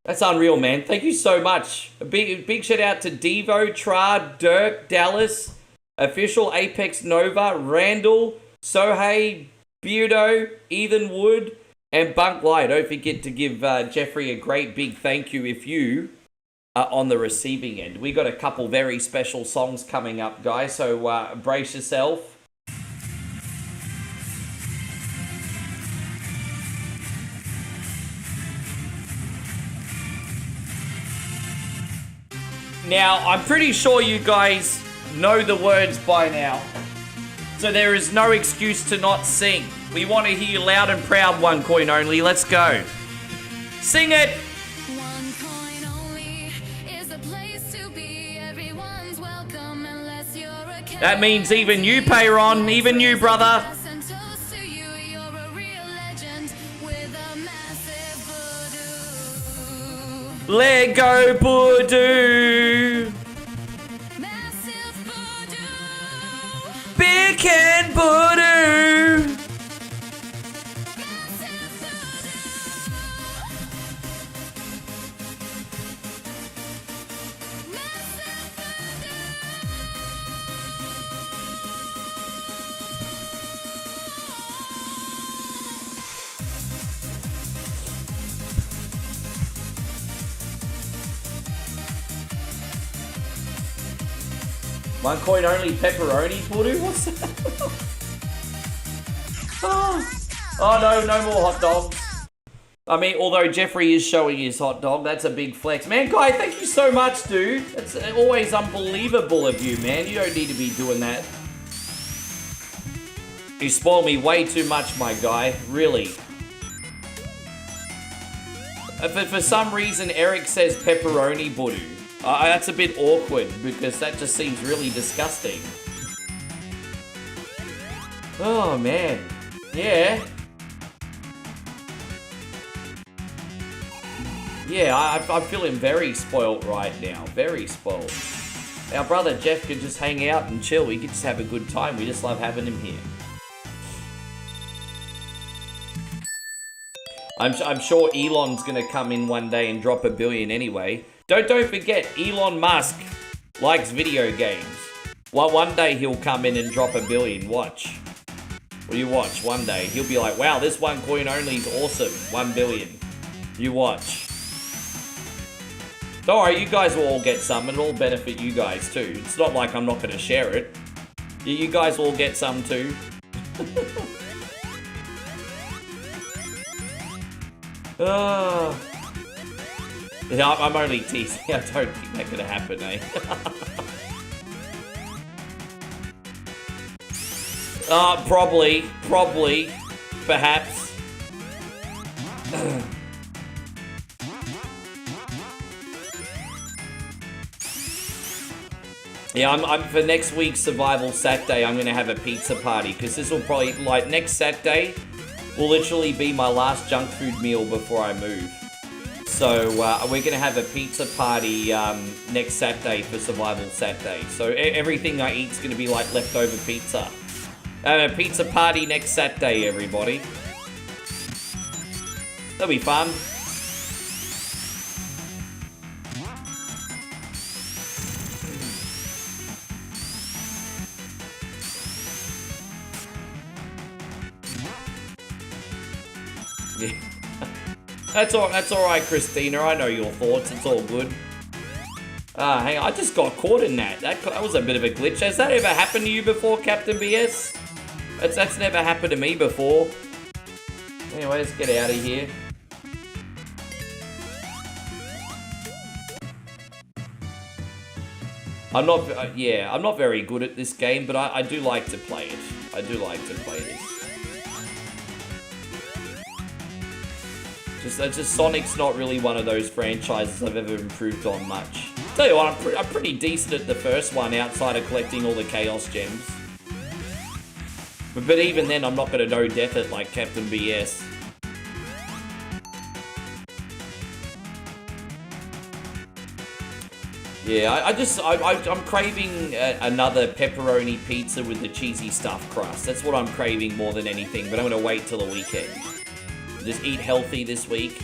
That's unreal, man. Thank you so much. A big shout out to Devo, Tra, Dirk, Dallas, Official, Apex Nova, Randall, Sohei, Beardo, Ethan Wood, and Bunk Light. Don't forget to give Jeffrey a great big thank you if you are on the receiving end. We got a couple very special songs coming up, guys, so brace yourself. Now, I'm pretty sure you guys know the words by now, so there is no excuse to not sing. We want to hear you loud and proud, One Coin Only. Let's go. Sing it! One coin only is a place to be. Everyone's welcome unless you're a cat. That means even you, Payron, even you, brother. And toast to you, you're a real legend with a massive voodoo. Let go, Budu. Massive voodoo. Big can Budu. Massive voodoo. Massive One coin only pepperoni, Budu? What's that? Oh no, no more hot dogs. I mean, although Jeffrey is showing his hot dog, that's a big flex. Man, Guy, thank you so much, dude. That's always unbelievable of you, man. You don't need to be doing that. You spoil me way too much, my guy. Really. For some reason, Eric says pepperoni, Budu. That's a bit awkward because that just seems really disgusting. Oh, man. Yeah. Yeah, I'm feeling very spoiled right now. Very spoiled. Our brother Jeff could just hang out and chill. We could just have a good time. We just love having him here. I'm sure Elon's gonna come in one day and drop $1 billion anyway. Don't forget, Elon Musk likes video games. Well, one day he'll come in and drop $1 billion. Watch. Well, you watch one day. He'll be like, wow, this one coin only is awesome. $1 billion. You watch. Don't worry, you guys will all get some. It'll all benefit you guys too. It's not like I'm not going to share it. You guys will all get some too. I'm only teasing. I don't think that's gonna happen, eh? Probably, perhaps. Yeah, I'm for next week's Survival Saturday, I'm going to have a pizza party, because this will probably, like, next Saturday will literally be my last junk food meal before I move. So, we're going to have a pizza party next Saturday for Survival Saturday. So, everything I eat is going to be, like, leftover pizza. A pizza party next Saturday, everybody. That'll be fun. Yeah. That's all right, Christina. I know your thoughts. It's all good. Hang on. I just got caught in that. That was a bit of a glitch. Has that ever happened to you before, Captain BS? That's never happened to me before. Anyway, let's get out of here. I'm not very good at this game, but I do like to play it. I do like to play this. Just Sonic's not really one of those franchises I've ever improved on much. Tell you what, I'm pretty decent at the first one outside of collecting all the Chaos Gems. But even then, I'm not going to know death it like Captain BS. Yeah, I'm craving another pepperoni pizza with the cheesy stuffed crust. That's what I'm craving more than anything, but I'm going to wait till the weekend. Just eat healthy this week.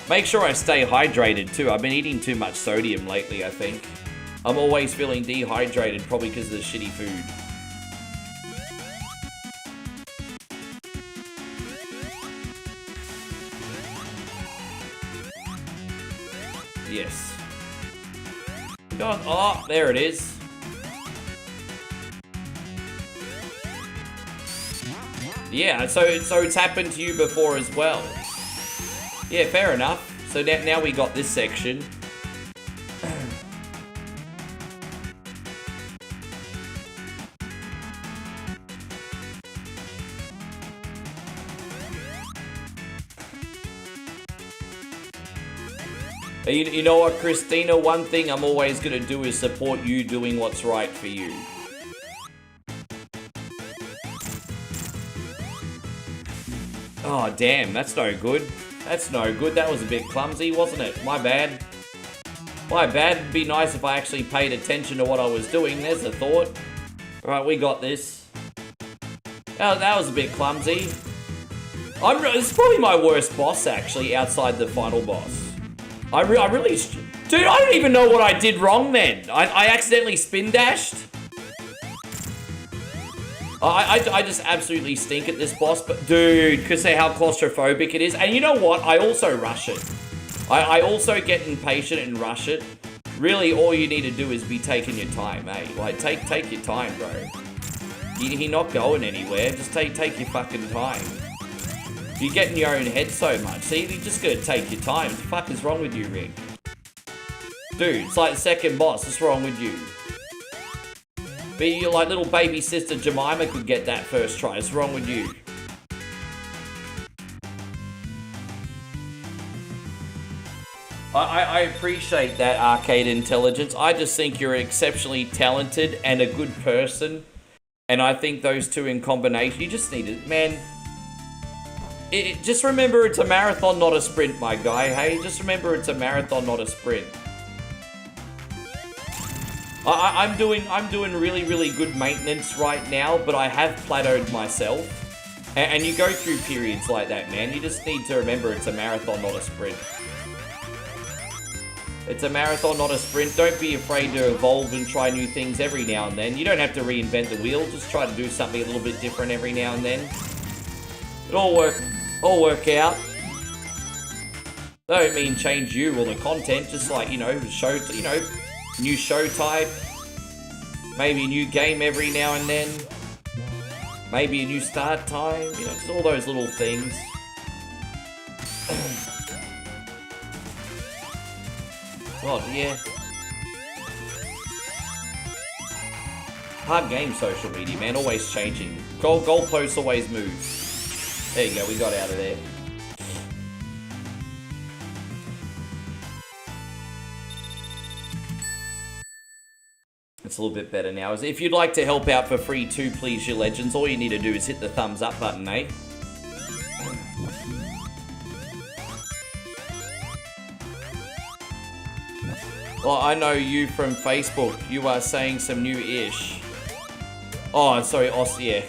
Make sure I stay hydrated too. I've been eating too much sodium lately, I think. I'm always feeling dehydrated, probably because of the shitty food. Yes. God, oh, there it is. Yeah, so it's happened to you before as well. Yeah, fair enough. So now we got this section. You know what, Christina? One thing I'm always going to do is support you doing what's right for you. Oh, damn, that's no good. That's no good. That was a bit clumsy, wasn't it? My bad. My bad. It'd be nice if I actually paid attention to what I was doing. There's a thought. Alright, we got this. That was a bit clumsy. It's probably my worst boss, actually, outside the final boss. I really... Dude, I don't even know what I did wrong then. I accidentally spin dashed. I just absolutely stink at this boss, but dude, because of how claustrophobic it is. And you know what? I also rush it. I also get impatient and rush it. Really, all you need to do is be taking your time, eh? Like, take your time, bro. You're not going anywhere. Just take your fucking time. You get in your own head so much. See, you just gotta take your time. What the fuck is wrong with you, Rick? Dude, it's like the second boss. What's wrong with you? But you're like little baby sister Jemima could get that first try. What's wrong with you? I appreciate that, Arcade Intelligence. I just think you're exceptionally talented and a good person. And I think those two in combination, you just need it, man. Just remember it's a marathon, not a sprint, my guy, hey? Just remember it's a marathon, not a sprint. I'm doing really, really good maintenance right now, but I have plateaued myself. And you go through periods like that, man. You just need to remember it's a marathon, not a sprint. It's a marathon, not a sprint. Don't be afraid to evolve and try new things every now and then. You don't have to reinvent the wheel. Just try to do something a little bit different every now and then. It'll all work out. Don't mean change you or the content. Just like, new show type. Maybe a new game every now and then. Maybe a new start time. Just all those little things. God, yeah. Hard game, social media, man. Always changing. Goalposts always move. There you go. We got out of there. It's a little bit better now. If you'd like to help out for free too, please, your legends, all you need to do is hit the thumbs up button, eh? Well, I know you from Facebook. You are saying some new-ish. Oh, sorry, yeah.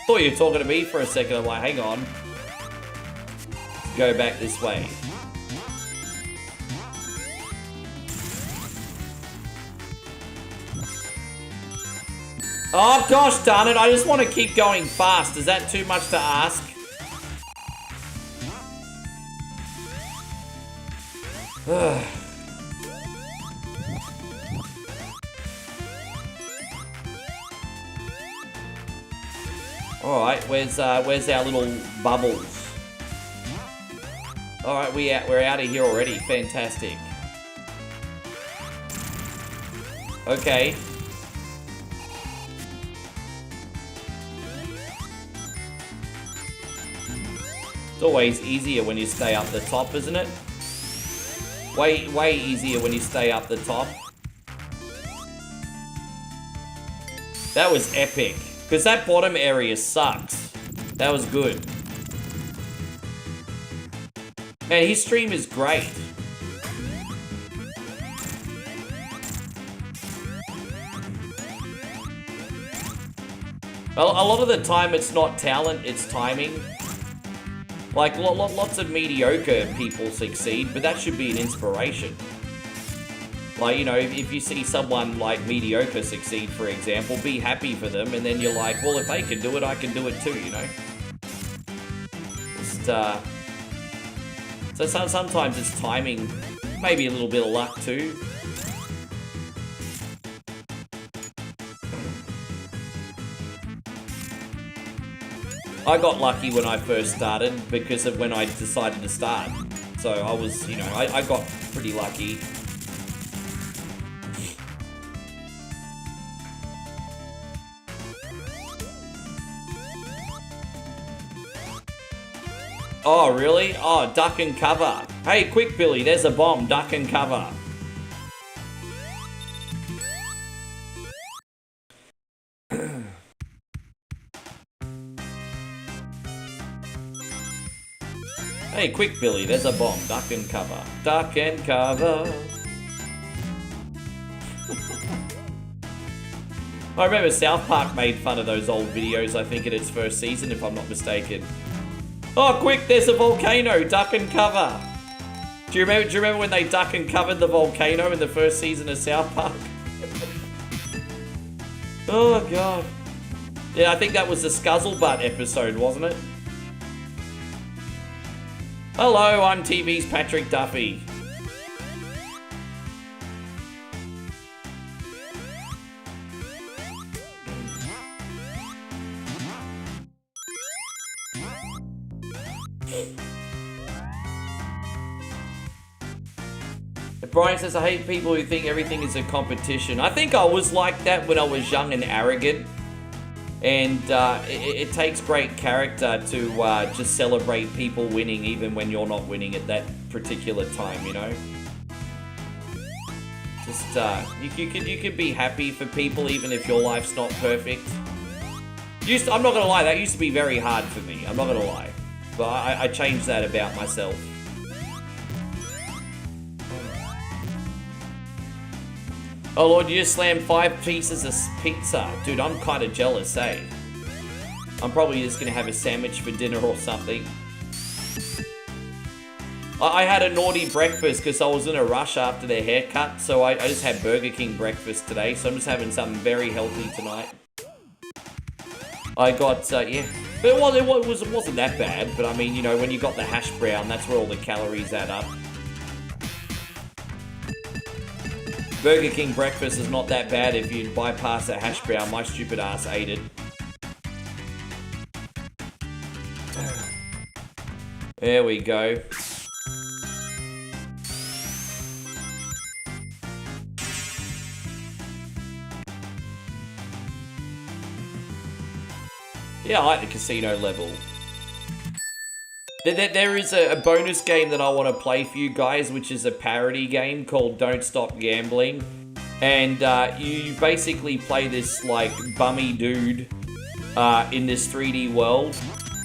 Thought you were talking to me for a second. I'm like, hang on. Go back this way. Oh gosh darn it, I just want to keep going fast. Is that too much to ask? Alright, where's our little bubbles? Alright, we're out of here already. Fantastic. Okay. It's always easier when you stay up the top, isn't it? Way easier when you stay up the top. That was epic. Because that bottom area sucks. That was good. Man, his stream is great. A lot of the time it's not talent, it's timing. Like, lots of mediocre people succeed, but that should be an inspiration. Like, you know, if you see someone, like, mediocre succeed, for example, be happy for them, and then you're like, well, if they can do it, I can do it too, you know? Just, so sometimes it's timing, maybe a little bit of luck too. I got lucky when I first started because of when I decided to start. So I was, you know, I got pretty lucky. Oh, really? Oh, duck and cover. Hey, quick, Billy, there's a bomb. Duck and cover. Hey, quick, Billy, there's a bomb. Duck and cover. Duck and cover. I remember South Park made fun of those old videos, I think, in its first season, if I'm not mistaken. Oh, quick, there's a volcano. Duck and cover. Do you remember when they duck and covered the volcano in the first season of South Park? Oh, God. Yeah, I think that was the Scuzzlebutt episode, wasn't it? Hello, I'm TV's Patrick Duffy. Brian says, I hate people who think everything is a competition. I think I was like that when I was young and arrogant. And it takes great character to just celebrate people winning even when you're not winning at that particular time, you know? Just, you can be happy for people even if your life's not perfect. I'm not gonna lie, that used to be very hard for me. I'm not gonna lie. But I changed that about myself. Oh Lord, you just slammed 5 pieces of pizza. Dude, I'm kind of jealous, eh? I'm probably just gonna have a sandwich for dinner or something. I had a naughty breakfast because I was in a rush after their haircut, so I just had Burger King breakfast today, so I'm just having something very healthy tonight. I got, yeah. But it wasn't that bad, but I mean, you know, when you got the hash brown, that's where all the calories add up. Burger King breakfast is not that bad if you bypass a hash brown. My stupid ass ate it. There we go. Yeah, I like the casino level. There is a bonus game that I want to play for you guys, which is a parody game called Don't Stop Gambling. And you basically play this like bummy dude in this 3D world,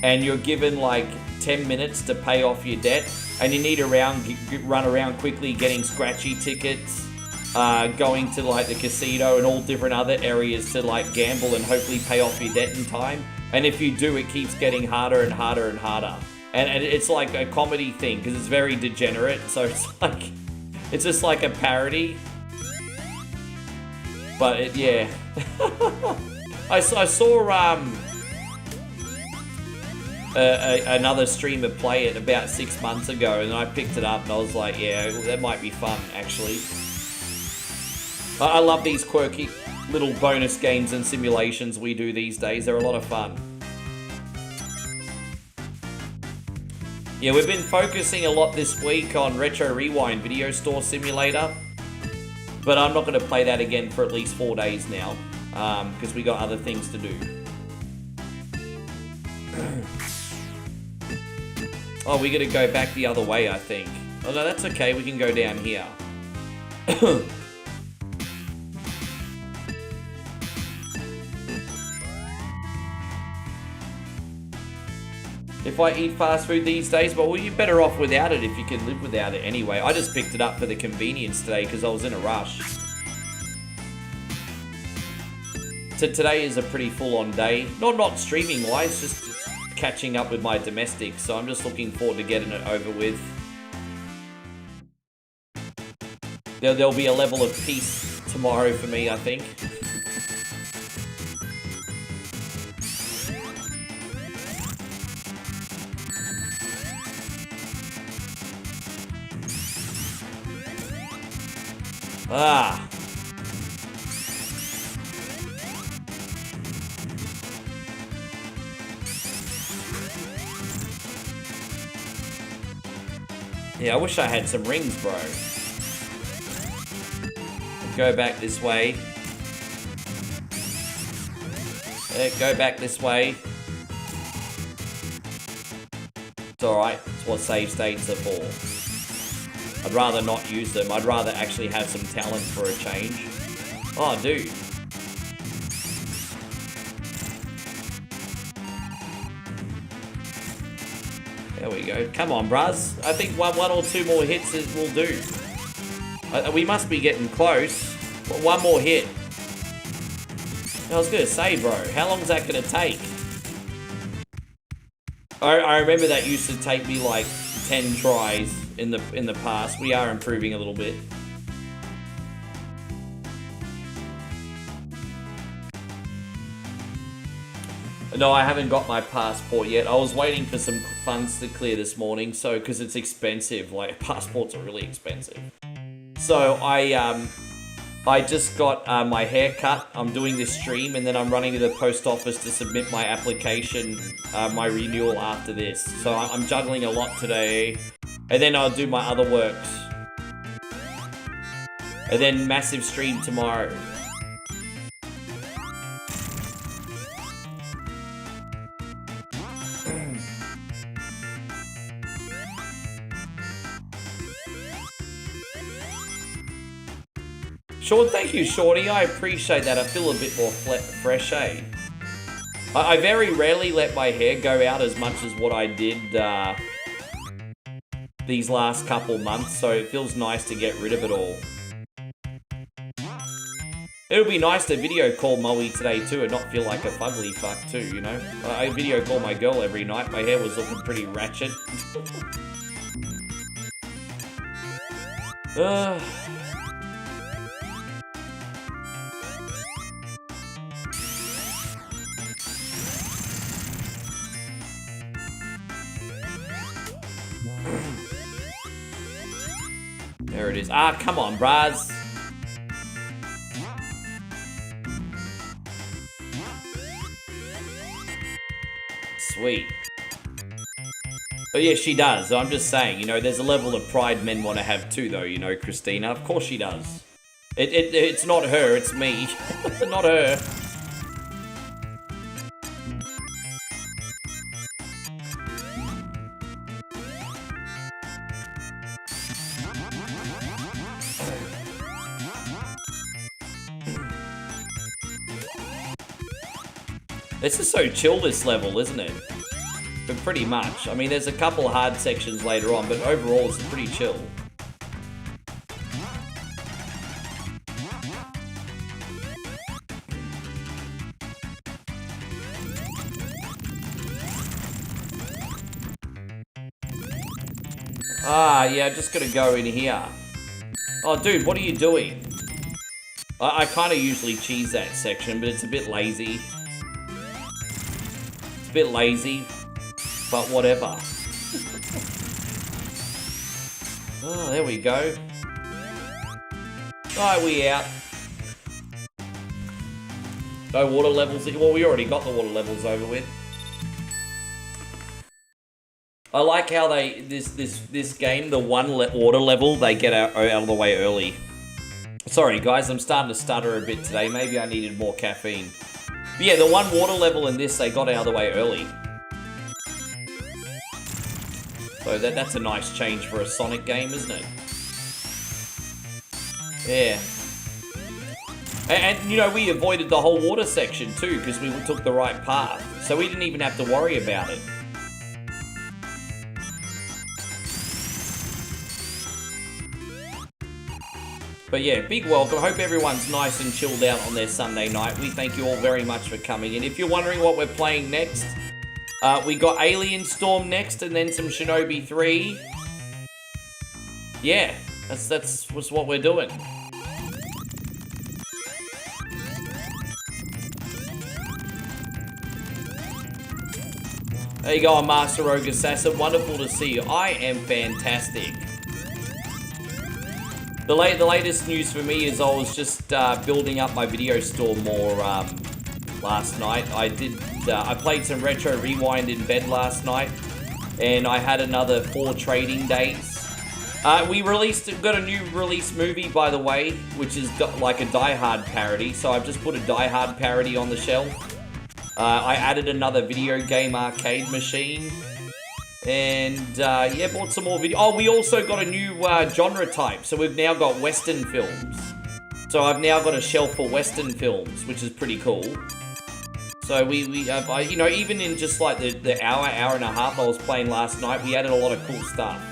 and you're given like 10 minutes to pay off your debt, and you need to run around quickly getting scratchy tickets, going to like the casino and all different other areas to like gamble and hopefully pay off your debt in time. And if you do, it keeps getting harder and harder and harder. And it's like a comedy thing because it's very degenerate, so it's just like a parody. But yeah, I saw another streamer play it about 6 months ago, and I picked it up and I was like, yeah, that might be fun actually. I love these quirky little bonus games and simulations we do these days. They're a lot of fun. Yeah, we've been focusing a lot this week on Retro Rewind Video Store Simulator. But I'm not going to play that again for at least 4 days now, because we got other things to do. Oh, we got to go back the other way, I think. Oh no, that's okay. We can go down here. If I eat fast food these days, well, you're better off without it if you can live without it anyway. I just picked it up for the convenience today because I was in a rush. So today is a pretty full-on day. Not streaming-wise, just catching up with my domestics. So I'm just looking forward to getting it over with. There'll be a level of peace tomorrow for me, I think. Ah. Yeah, I wish I had some rings, bro. Go back this way. Go back this way. It's alright. It's what save states are for. I'd rather not use them. I'd rather actually have some talent for a change. Oh, dude. There we go. Come on, bruz. I think one or two more hits will do. We must be getting close. One more hit. I was going to say, bro, how long is that going to take? I remember that used to take me like 10 tries in the past. We are improving a little bit. No, I haven't got my passport yet. I was waiting for some funds to clear this morning, so because it's expensive. Like, passports are really expensive. So I just got my hair cut. I'm doing this stream, and then I'm running to the post office to submit my application, my renewal after this. So I'm juggling a lot today. And then I'll do my other works. And then massive stream tomorrow. Sean, thank you, Shorty. I appreciate that. I feel a bit more fresh, eh? I very rarely let my hair go out as much as what I did these last couple months, so it feels nice to get rid of it all. It would be nice to video call Moe today too and not feel like a fugly fuck too, you know? I video call my girl every night. My hair was looking pretty ratchet. There it is. Ah, come on, braz. Sweet. But yeah, she does. I'm just saying, you know, there's a level of pride men want to have too, though, you know, Christina. Of course she does. It's not her, it's me. Not her. This is so chill, this level, isn't it? But pretty much. I mean, there's a couple hard sections later on, but overall it's pretty chill. Ah, yeah, I'm just gonna go in here. Oh, dude, what are you doing? I kind of usually cheese that section, but it's a bit lazy. It's a bit lazy, but whatever. Oh, there we go. Alright, we out. No water levels. Well, we already got the water levels over with. I like how they this game, the one water level, they get out of the way early. Sorry guys, I'm starting to stutter a bit today. Maybe I needed more caffeine. But yeah, the one water level in this, they got out of the way early. So that's a nice change for a Sonic game, isn't it? Yeah. And you know, we avoided the whole water section too, because we took the right path. So we didn't even have to worry about it. But yeah, big welcome. Hope everyone's nice and chilled out on their Sunday night. We thank you all very much for coming in. If you're wondering what we're playing next, we got Alien Storm next, and then some Shinobi 3. Yeah, that's what we're doing. There you go, Master Rogue Assassin. Wonderful to see you. I am fantastic. The latest news for me is I was just building up my video store more last night. I played some Retro Rewind in bed last night, and I had another 4 trading days. We got a new release movie, by the way, which is like a Die Hard parody. So I've just put a Die Hard parody on the shelf. I added another video game arcade machine. And, yeah, bought some more video. Oh, we also got a new genre type. So we've now got Western films. So I've now got a shelf for Western films, which is pretty cool. So we have, you know, even in just like the hour and a half I was playing last night, we added a lot of cool stuff.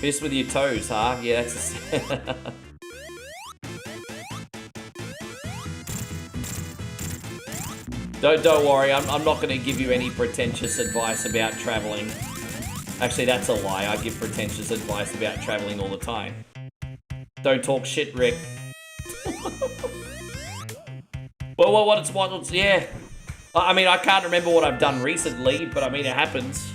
Fist with your toes, huh? Yeah, that's Don't worry, I'm not going to give you any pretentious advice about traveling. Actually, that's a lie. I give pretentious advice about traveling all the time. Don't talk shit, Rick. Well, what's yeah. I mean, I can't remember what I've done recently, but I mean, it happens.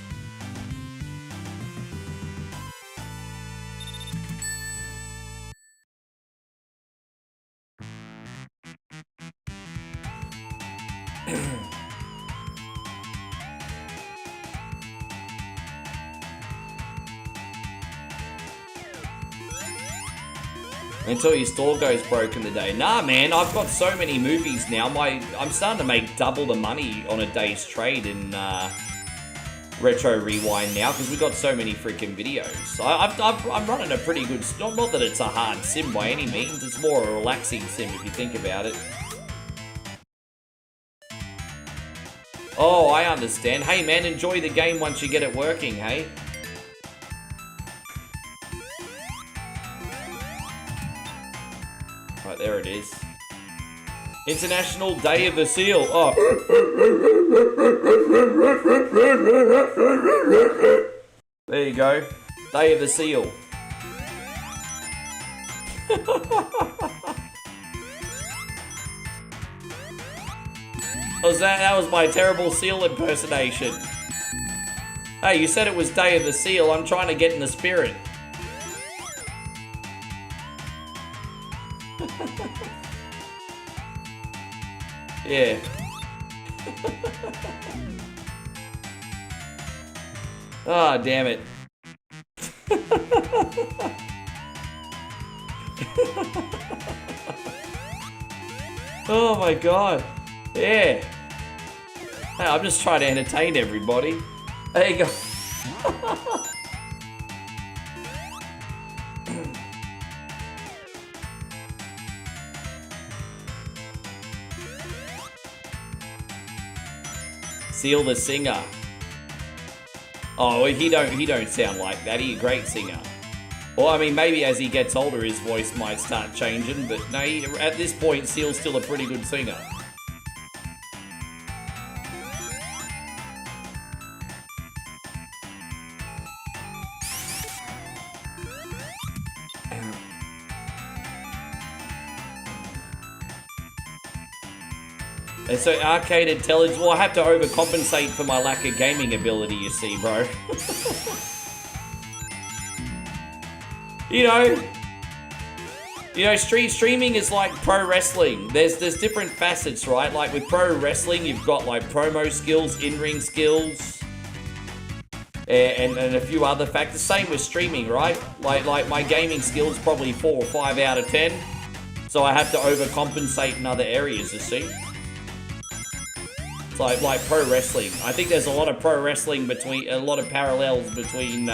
Until your store goes broke in the day. Nah, man, I've got so many movies now. I'm starting to make double the money on a day's trade in Retro Rewind now because we've got so many freaking videos. I'm running a pretty good... Not that it's a hard sim by any means. It's more a relaxing sim if you think about it. Oh, I understand. Hey, man, enjoy the game once you get it working, hey? Right, there it is. International Day of the Seal. Oh. There you go. Day of the Seal. That was my terrible seal impersonation. Hey, you said it was Day of the Seal. I'm trying to get in the spirit. Yeah. Oh, damn it. Oh my god. Yeah. Hey, I'm just trying to entertain everybody. There you go. Seal the singer. Oh, well, he don't sound like that. He's a great singer. Well, I mean, maybe as he gets older, his voice might start changing, but no, at this point, Seal's still a pretty good singer. And so arcade intelligence, well, I have to overcompensate for my lack of gaming ability, you see, bro. You know, streaming is like pro wrestling. There's different facets, right? Like with pro wrestling, you've got like promo skills, in-ring skills, and a few other factors. Same with streaming, right? Like my gaming skills probably 4 or 5 out of 10. So I have to overcompensate in other areas, you see. It's like pro wrestling. I think there's a lot of pro wrestling between, a lot of parallels between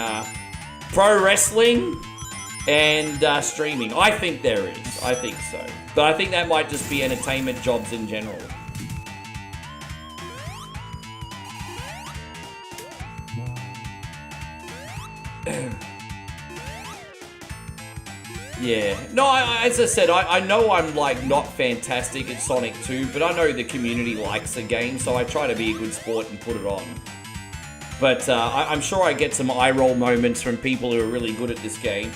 pro wrestling and streaming. I think there is. I think so. But I think that might just be entertainment jobs in general. Yeah. No, as I said, I know I'm like not fantastic at Sonic 2, but I know the community likes the game, so I try to be a good sport and put it on. But I'm sure I get some eye roll moments from people who are really good at this game.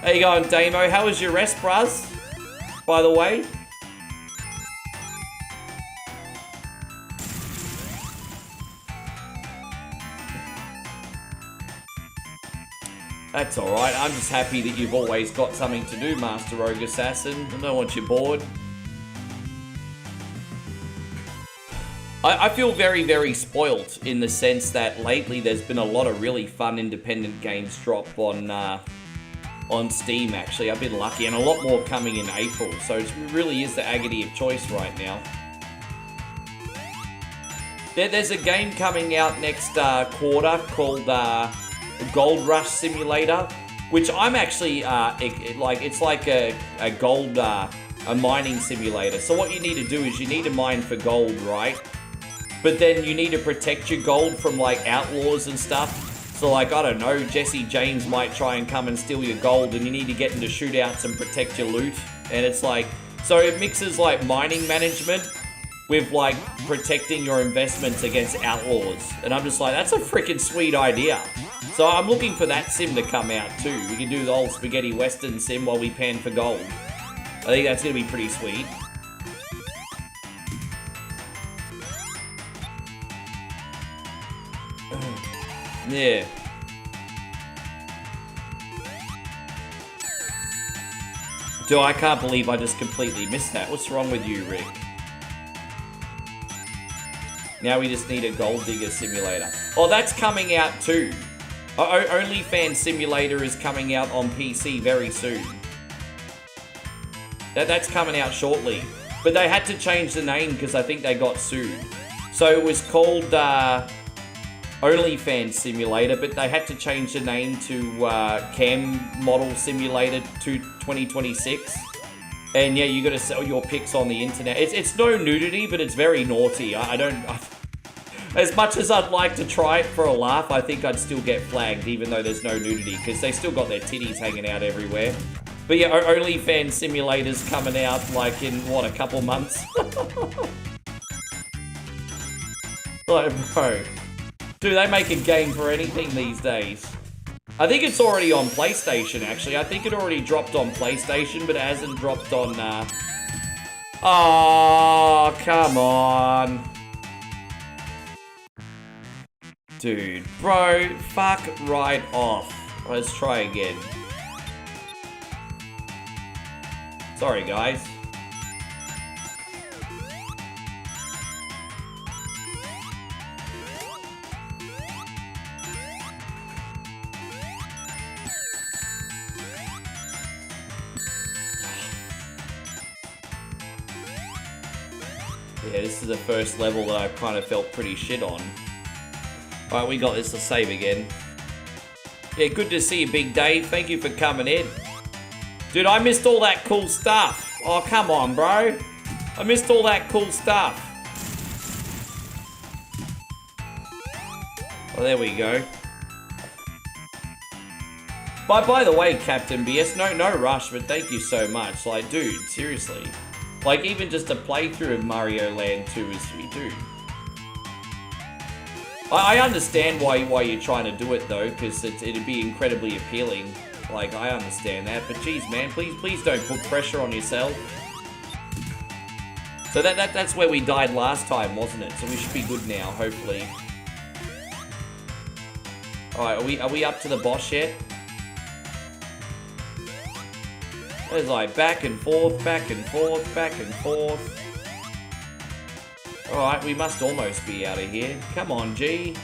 How you going, Damo? How was your rest, bruz? By the way. That's alright, I'm just happy that you've always got something to do, Master Rogue Assassin. I don't want you bored. I feel very, very spoilt in the sense that lately there's been a lot of really fun independent games drop on Steam, actually. I've been lucky, and a lot more coming in April, so it really is the agony of choice right now. There's a game coming out next quarter called Gold Rush Simulator, which I'm actually it's like a gold a mining simulator. So what you need to do is you need to mine for gold, right? But then you need to protect your gold from like outlaws and stuff. So like, I don't know, Jesse James might try and come and steal your gold, and you need to get into shootouts and protect your loot. And it's like, so it mixes like mining management with like protecting your investments against outlaws. And I'm just like, that's a freaking sweet idea. So I'm looking for that sim to come out too. We can do the old spaghetti western sim while we pan for gold. I think that's going to be pretty sweet. Yeah. Dude, I can't believe I just completely missed that. What's wrong with you, Rick? Now we just need a gold digger simulator. Oh, that's coming out too. OnlyFans Simulator is coming out on PC very soon. That's coming out shortly. But they had to change the name because I think they got sued. So it was called OnlyFans Simulator, but they had to change the name to Cam Model Simulator 2026. And yeah, you got to sell your pics on the internet. It's no nudity, but it's very naughty. As much as I'd like to try it for a laugh, I think I'd still get flagged, even though there's no nudity, because they still got their titties hanging out everywhere. But yeah, OnlyFans Simulator's coming out, like, in, what, a couple months? Like, bro. Dude, they make a game for anything these days. I think it's already on PlayStation, actually. I think it already dropped on PlayStation, but it hasn't dropped on, Oh, come on. Dude, bro, fuck right off. Let's try again. Sorry, guys. Yeah, this is the first level that I've kind of felt pretty shit on. Alright, we got this. Let's save again. Yeah, good to see you, Big Dave. Thank you for coming in. Dude, I missed all that cool stuff. Oh, come on, bro. I missed all that cool stuff. Oh, there we go. By the way, Captain BS, no rush, but thank you so much. Like, dude, seriously. Like, even just a playthrough of Mario Land 2 is, dude. I understand why you're trying to do it, though, because it'd be incredibly appealing. Like, I understand that, but geez, man, please don't put pressure on yourself. So that's where we died last time, wasn't it? So we should be good now, hopefully. Alright, are we up to the boss yet? There's like back and forth, back and forth, back and forth. Alright, we must almost be out of here. Come on, G.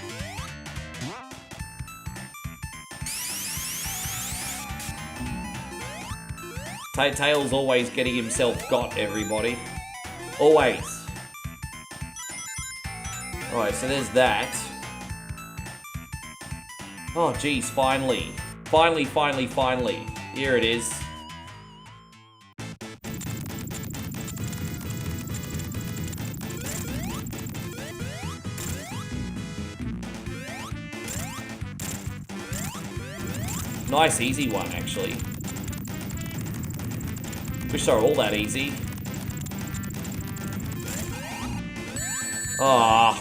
Tails always getting himself got, everybody. Always. Alright, so there's that. Oh, geez, finally. Finally. Here it is. Nice, easy one, actually. Wish they were all that easy. Ah,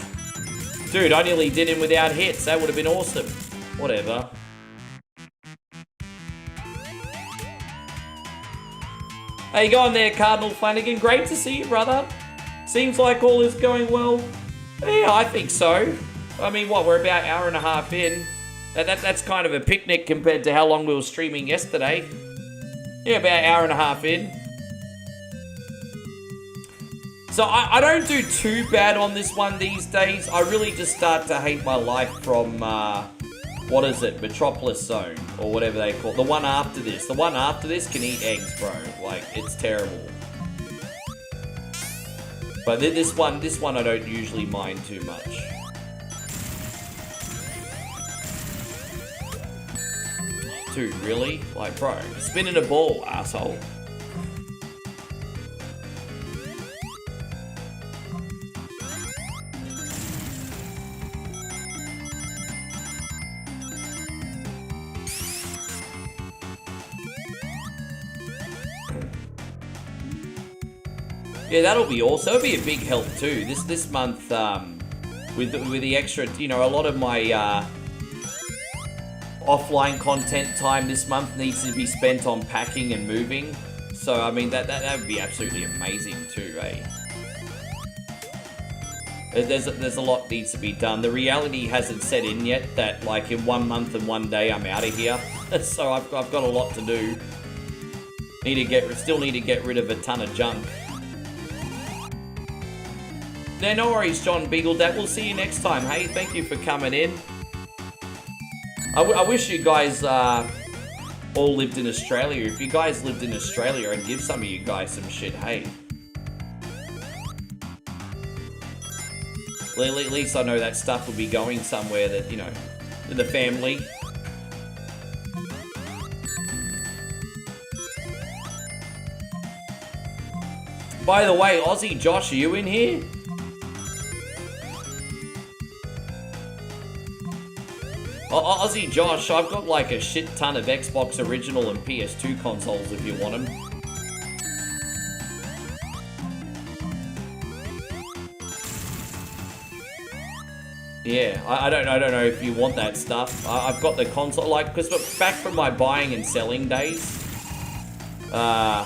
dude, I nearly did him without hits. That would have been awesome. Whatever. How you going there, Cardinal Flanagan? Great to see you, brother. Seems like all is going well. Yeah, I think so. I mean, what, we're about an hour and a half in. That's kind of a picnic compared to how long we were streaming yesterday. Yeah, about an hour and a half in. So I don't do too bad on this one these days. I really just start to hate my life from, what is it? Metropolis Zone, or whatever they call it. The one after this. The one after this can eat eggs, bro. Like, it's terrible. But this one I don't usually mind too much. Dude, really? Like, bro, spinning a ball, asshole. Yeah, that'll be awesome. It'll be a big help too. This month, with the extra, you know, a lot of my offline content time this month needs to be spent on packing and moving. So I mean that would be absolutely amazing too, eh? There's a lot needs to be done. The reality hasn't set in yet that like in 1 month and 1 day I'm out of here. So I've got a lot to do. Still need to get rid of a ton of junk. No worries, John Beagledat. We'll see you next time. Hey, thank you for coming in. I wish you guys all lived in Australia. If you guys lived in Australia, I'd give some of you guys some shit, hey. At least I know that stuff will be going somewhere that, you know, in the family. By the way, Aussie Josh, are you in here? Aussie Josh, I've got like a shit ton of Xbox Original and PS2 consoles if you want them. Yeah, I don't know if you want that stuff. I've got the console, like, because back from my buying and selling days, I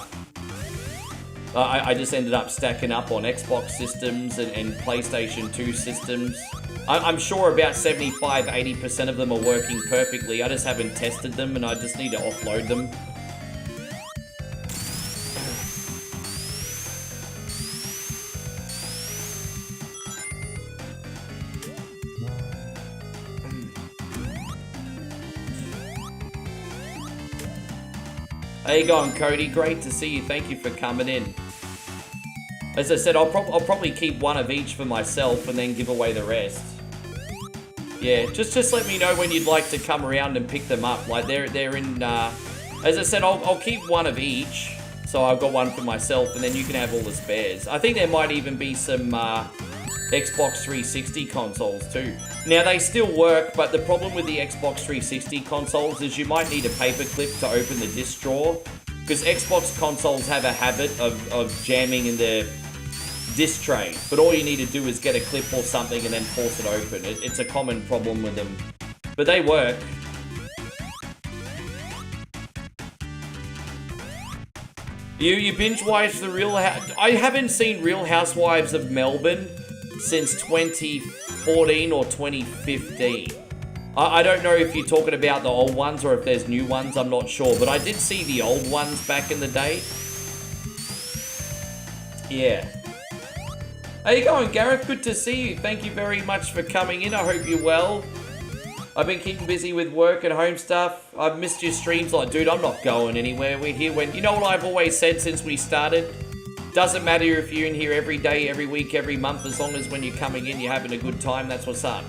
just ended up stacking up on Xbox systems and PlayStation 2 systems. I'm sure about 75-80% of them are working perfectly. I just haven't tested them and I just need to offload them. How you going, Cody? Great to see you. Thank you for coming in. As I said, I'll probably keep one of each for myself and then give away the rest. Yeah, just let me know when you'd like to come around and pick them up. Like they're in. As I said, I'll keep one of each. So I've got one for myself, and then you can have all the spares. I think there might even be some Xbox 360 consoles too. Now they still work, but the problem with the Xbox 360 consoles is you might need a paperclip to open the disc drawer, because Xbox consoles have a habit of jamming in the disc tray. But all you need to do is get a clip or something and then force it open. It's a common problem with them, but they work. You binge watch the Real I haven't seen Real Housewives of Melbourne since 2014 or 2015. I don't know if you're talking about the old ones or if there's new ones, I'm not sure. But I did see the old ones back in the day. Yeah. How you going, Gareth? Good to see you. Thank you very much for coming in. I hope you're well. I've been keeping busy with work and home stuff. I've missed your streams. Like, dude, I'm not going anywhere. We're here when... You know what I've always said since we started? Doesn't matter if you're in here every day, every week, every month. As long as when you're coming in, you're having a good time. That's what's up.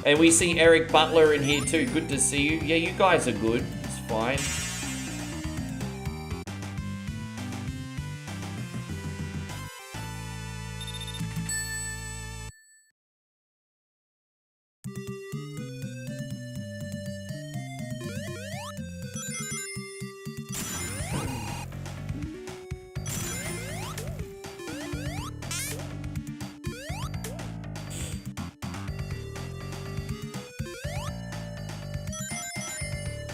And we see Eric Butler in here too. Good to see you. Yeah, you guys are good. It's fine.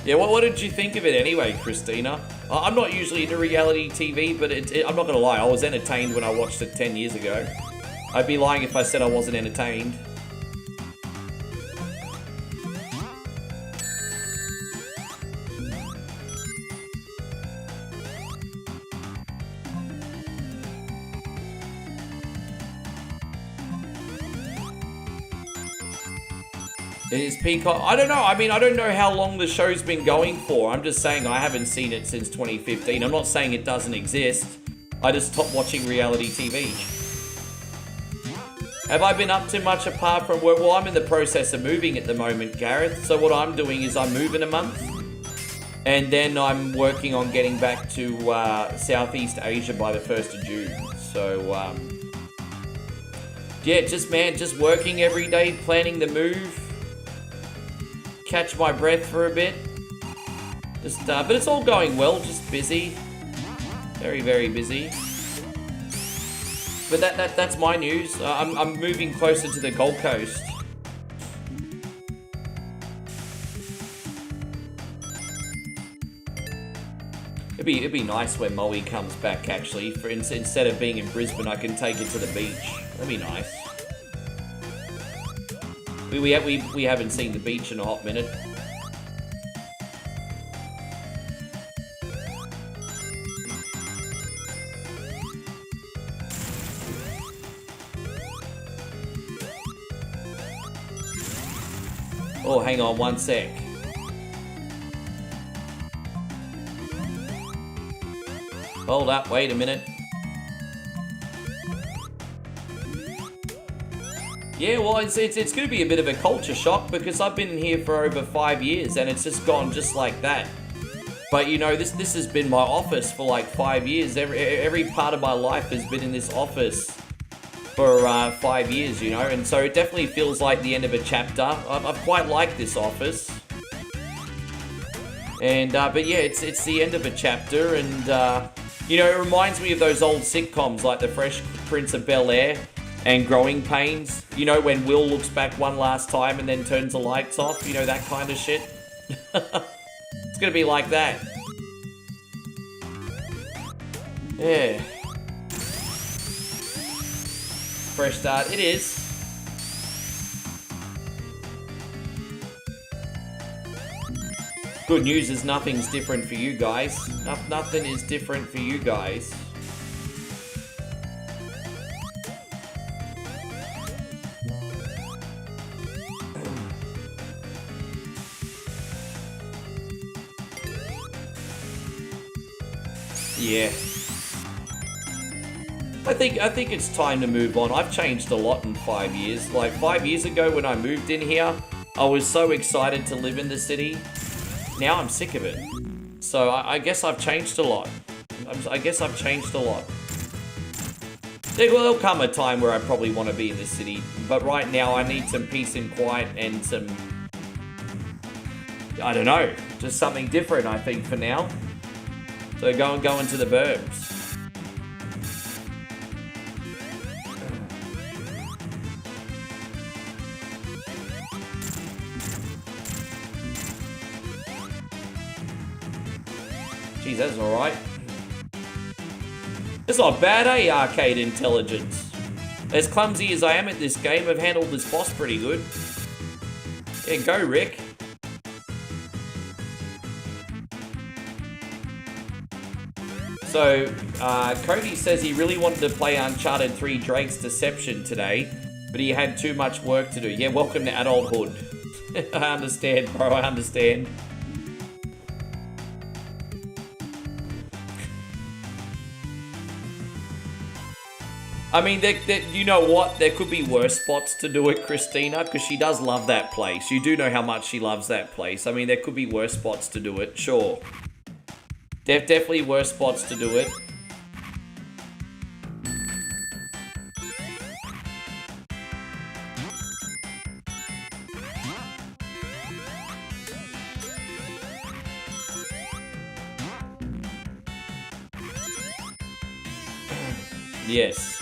Yeah, what did you think of it anyway, Christina? I'm not usually into reality TV, but I'm not going to lie, I was entertained when I watched it 10 years ago. I'd be lying if I said I wasn't entertained. It is Peacock. I don't know. I mean, I don't know how long the show's been going for. I'm just saying I haven't seen it since 2015. I'm not saying it doesn't exist. I just stopped watching reality TV. Have I been up to much apart from work? Well, I'm in the process of moving at the moment, Gareth. So what I'm doing is I'm moving a month. And then I'm working on getting back to Southeast Asia by the 1st of June. So, yeah, just working every day, planning the move. Catch my breath for a bit. Just, but it's all going well, just busy. Very, very busy. But that's my news. I'm moving closer to the Gold Coast. It'd be nice when Moe comes back, actually. For instead of being in Brisbane, I can take it to the beach. That'd be nice. We haven't seen the beach in a hot minute. Oh, hang on one sec. Hold up, wait a minute. Yeah, well, it's going to be a bit of a culture shock because I've been here for over 5 years and it's just gone just like that. But you know, this has been my office for like 5 years. Every part of my life has been in this office for 5 years, you know, and so it definitely feels like the end of a chapter. I've quite liked this office. And, but yeah, it's the end of a chapter and, you know, it reminds me of those old sitcoms like The Fresh Prince of Bel-Air and Growing Pains, you know, when Will looks back one last time and then turns the lights off, you know, that kind of shit. It's gonna be like that. Yeah. Fresh start, it is. Good news is nothing's different for you guys. Nothing is different for you guys. Yeah. I think it's time to move on. I've changed a lot in 5 years. Like 5 years ago when I moved in here, I was so excited to live in the city. Now I'm sick of it. So I guess I've changed a lot. I guess I've changed a lot. There'll come a time where I probably want to be in this city, but right now I need some peace and quiet and some, I don't know, just something different, I think, for now. So go into the burbs. Geez, that's alright. It's not bad, eh, Arcade Intelligence? As clumsy as I am at this game, I've handled this boss pretty good. Yeah, go, Rick. So, Cody says he really wanted to play Uncharted 3 Drake's Deception today, but he had too much work to do. Yeah, welcome to adulthood. I understand, bro, I understand. I mean, you know what? There could be worse spots to do it, Christina, because she does love that place. You do know how much she loves that place. I mean, there could be worse spots to do it, sure. Definitely worse spots to do it. Yes.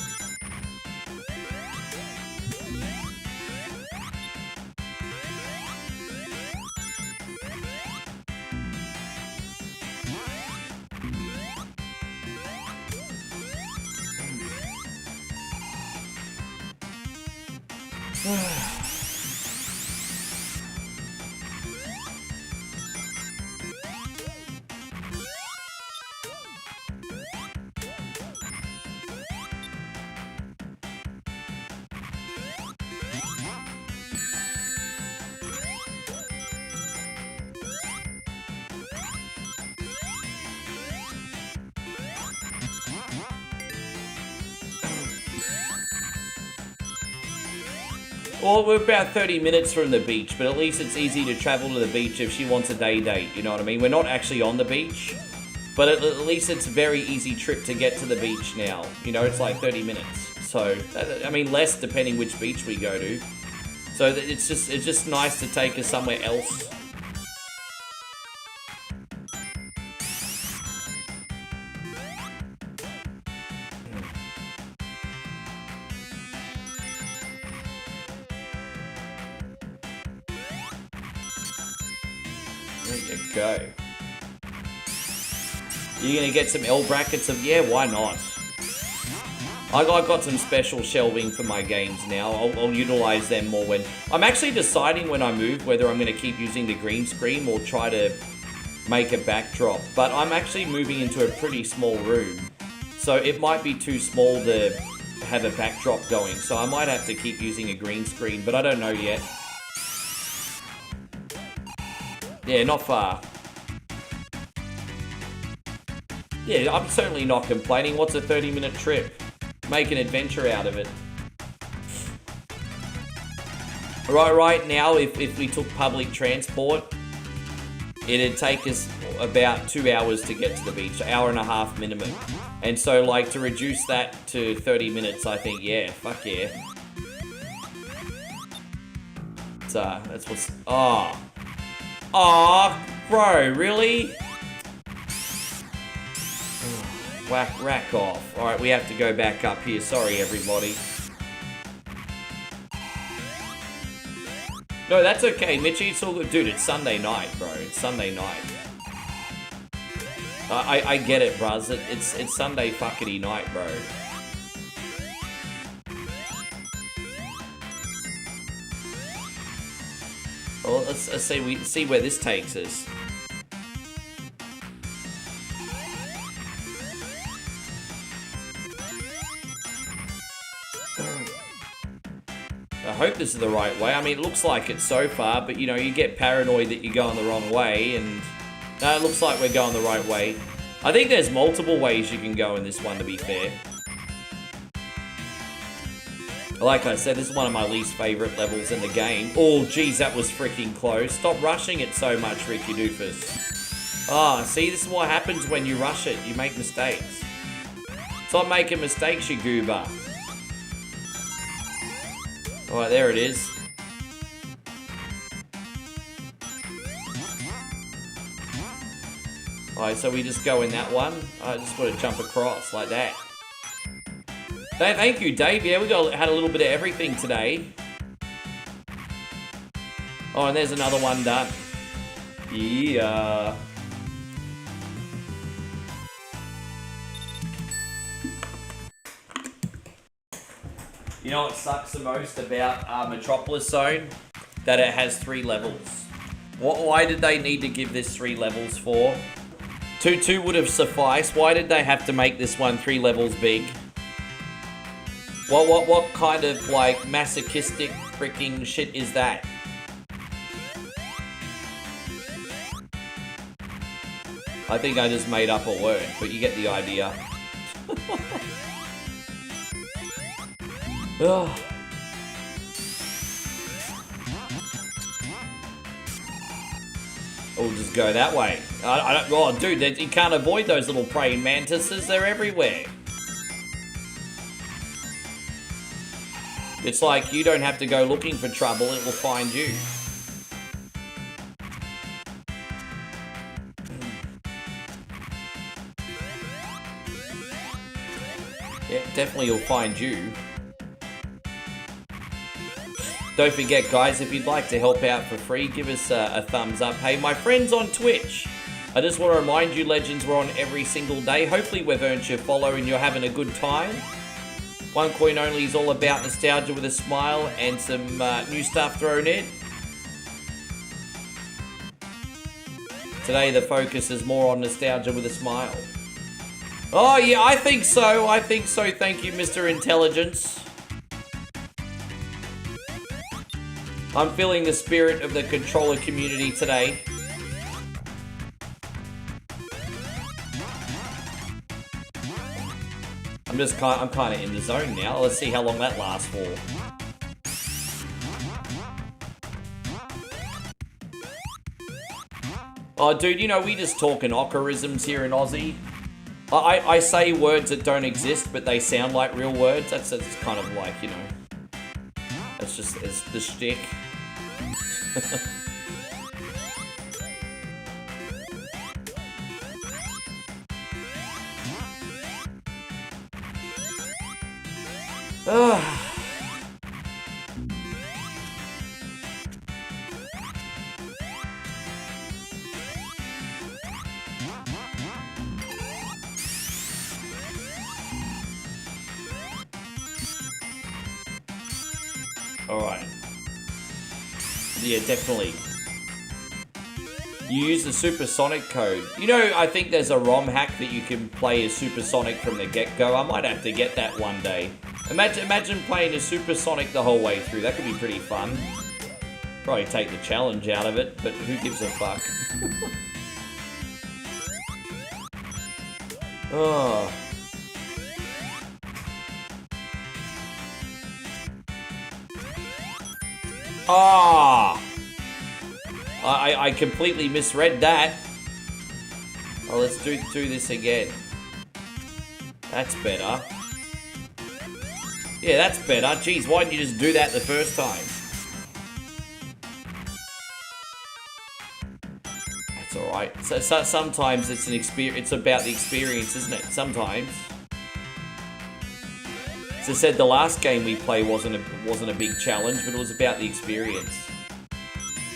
Well, we're about 30 minutes from the beach, but at least it's easy to travel to the beach if she wants a day date, you know what I mean? We're not actually on the beach, but at least it's a very easy trip to get to the beach now. You know, it's like 30 minutes. So, I mean, less depending which beach we go to. So it's just nice to take her somewhere else. Go. You're gonna get some L brackets of, yeah, why not? I got some special shelving for my games now. I'll utilize them more when... I'm actually deciding when I move whether I'm gonna keep using the green screen or try to make a backdrop. But I'm actually moving into a pretty small room, so it might be too small to have a backdrop going. So I might have to keep using a green screen, but I don't know yet. Yeah, not far. Yeah, I'm certainly not complaining. What's a 30-minute trip? Make an adventure out of it. Right now, if we took public transport, it'd take us about 2 hours to get to the beach, 1.5 hours minimum. And so, like, to reduce that to 30 minutes, I think, yeah, fuck yeah. That's what's... Oh. Aw, bro, really? Rack off. Alright, we have to go back up here. Sorry, everybody. No, that's okay, Mitchie. It's all good. Dude, it's Sunday night, bro. It's Sunday night. I get it, bruz. It's Sunday fuckity night, bro. Well, let's see where this takes us. I hope this is the right way. I mean, it looks like it so far, but you know, you get paranoid that you're going the wrong way, and no, it looks like we're going the right way. I think there's multiple ways you can go in this one, to be fair. Like I said, this is one of my least favorite levels in the game. Oh, geez, that was freaking close. Stop rushing it so much, Ricky Doofus. Ah, see, this is what happens when you rush it. You make mistakes. Stop making mistakes, you goober. Alright, there it is. Alright, so we just go in that one. I just want to jump across like that. Thank you, Dave. Yeah, had a little bit of everything today. Oh, and there's another one done. Yeah. You know what sucks the most about Metropolis Zone? That it has 3 levels. Why did they need to give this 3 levels for? Two would have sufficed. Why did they have to make this one 3 levels big? What kind of, like, masochistic freaking shit is that? I think I just made up a word, but you get the idea. Ugh. We'll just go that way. I don't, oh, dude, you can't avoid those little praying mantises. They're everywhere. It's like you don't have to go looking for trouble. It will find you. Yeah, definitely will find you. Don't forget, guys, if you'd like to help out for free, give us a thumbs up. Hey, my friends on Twitch, I just want to remind you, Legends, we're on every single day. Hopefully we've earned your follow and you're having a good time. One Coin Only is all about nostalgia with a smile and some new stuff thrown in. Today the focus is more on nostalgia with a smile. Oh yeah, I think so. I think so. Thank you, Mr. Intelligence. I'm feeling the spirit of the controller community today. I'm kind of in the zone now. Let's see how long that lasts for. Oh, dude, you know, we just talk in ockerisms here in Aussie. I say words that don't exist, but they sound like real words. That's kind of like, you know, it's the shtick. Alright. Yeah, definitely. You use the supersonic code. You know, I think there's a ROM hack that you can play as supersonic from the get-go. I might have to get that one day. Imagine playing as supersonic the whole way through. That could be pretty fun. Probably take the challenge out of it, but who gives a fuck? Oh. Ah! I completely misread that. Oh, let's do this again. That's better. Yeah, that's better. Jeez, why didn't you just do that the first time? That's alright. So sometimes it's an experience. It's about the experience, isn't it? Sometimes. As I said, the last game we played wasn't a big challenge, but it was about the experience.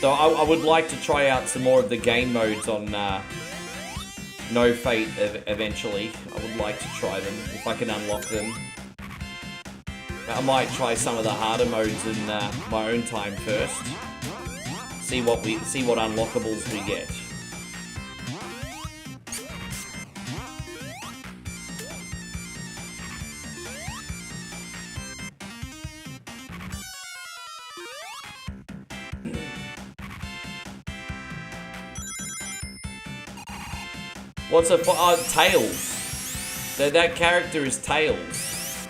So I would like to try out some more of the game modes on No Fate eventually. I would like to try them if I can unlock them. I might try some of the harder modes in my own time first. See what unlockables we get. What's a Tails? That character is Tails.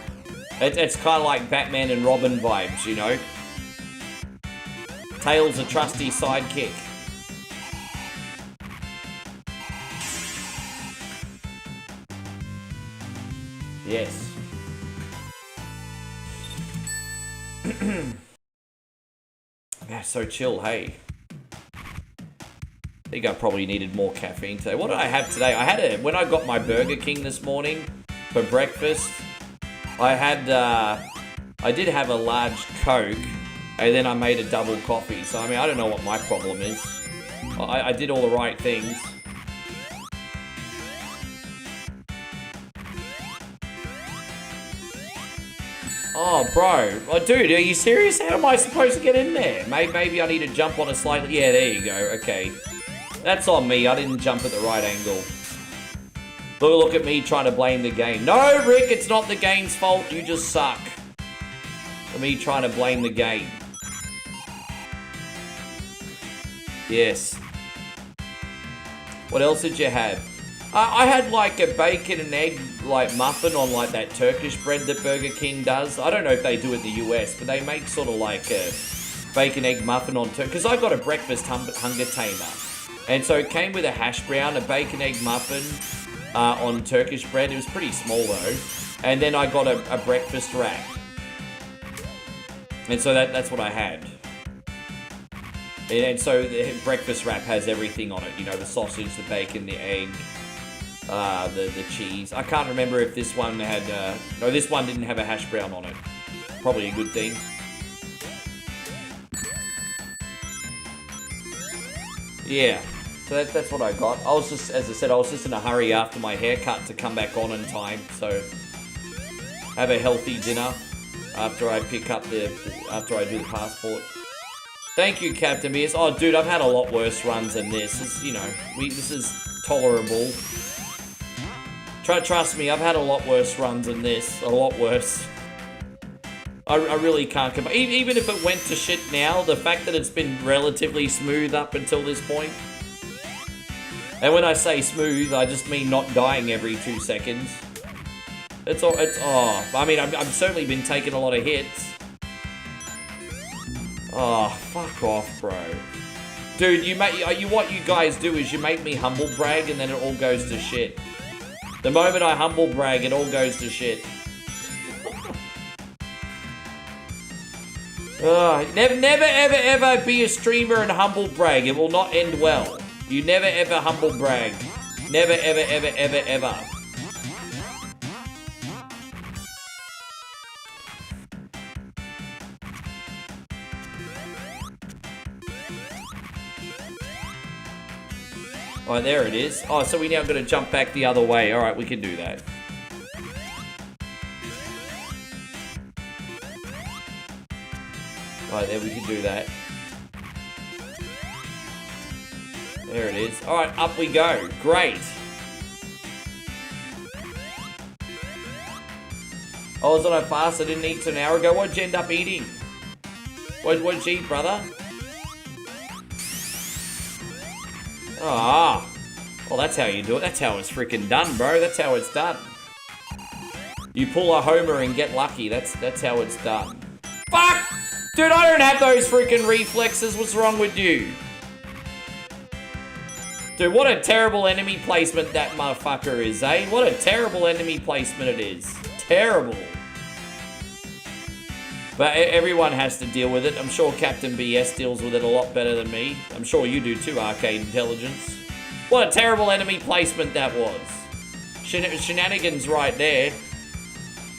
It's kind of like Batman and Robin vibes, you know? Tails a trusty sidekick. Yes. Yeah, so chill, hey. I think I probably needed more caffeine today. What did I have today? When I got my Burger King this morning for breakfast, I did have a large Coke, and then I made a double coffee. So, I mean, I don't know what my problem is. I did all the right things. Oh, bro. Oh, dude, are you serious? How am I supposed to get in there? Maybe I need to jump on a slightly... Yeah, there you go. Okay. That's on me. I didn't jump at the right angle. Look at me trying to blame the game. No, Rick, it's not the game's fault. You just suck. For me trying to blame the game. Yes. What else did you have? I had like a bacon and egg like muffin on like that Turkish bread that Burger King does. I don't know if they do it in the US, but they make sort of like a bacon egg muffin on Turkish. Because I got a breakfast hunger tamer. And so it came with a hash brown, a bacon egg muffin on Turkish bread. It was pretty small though. And then I got a breakfast wrap. And so that's what I had. And so the breakfast wrap has everything on it. You know, the sausage, the bacon, the egg, the cheese. I can't remember if this one had... no, this one didn't have a hash brown on it. Probably a good thing. Yeah. So that's what I got. I was just, as I said, I was just in a hurry after my haircut to come back on in time. So have a healthy dinner after I pick up after I do the passport. Thank you, Captain BS. Oh, dude, I've had a lot worse runs than this. This is tolerable. Trust me, I've had a lot worse runs than this. A lot worse. I really can't compare. Even if it went to shit now, the fact that it's been relatively smooth up until this point. And when I say smooth, I just mean not dying every 2 seconds. I mean, I've certainly been taking a lot of hits. Oh, fuck off, bro. Dude, what you guys do is you make me humble brag and then it all goes to shit. The moment I humble brag, it all goes to shit. Never, ever be a streamer and humble brag. It will not end well. You never, ever humble brag. Never, ever. Alright, there it is. Oh, so we now got to jump back the other way. Alright, we can do that. Alright, there we can do that. There it is. Alright, up we go. Great. I was on a fast. I didn't eat an hour ago. What'd you end up eating? What'd you eat, brother? Ah. Well, that's how you do it. That's how it's freaking done, bro. That's how it's done. You pull a homer and get lucky. That's how it's done. Fuck! Dude, I don't have those freaking reflexes. What's wrong with you? Dude, what a terrible enemy placement that motherfucker is, eh? What a terrible enemy placement it is. Terrible. But everyone has to deal with it. I'm sure Captain BS deals with it a lot better than me. I'm sure you do too, Arcade Intelligence. What a terrible enemy placement that was. Shenanigans right there.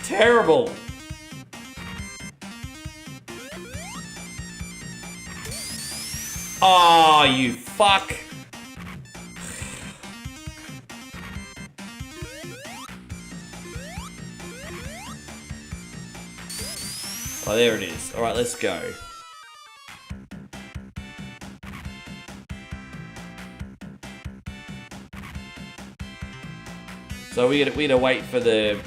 Terrible. Oh, you fuck. Oh, there it is. All right, let's go. So we had to wait for the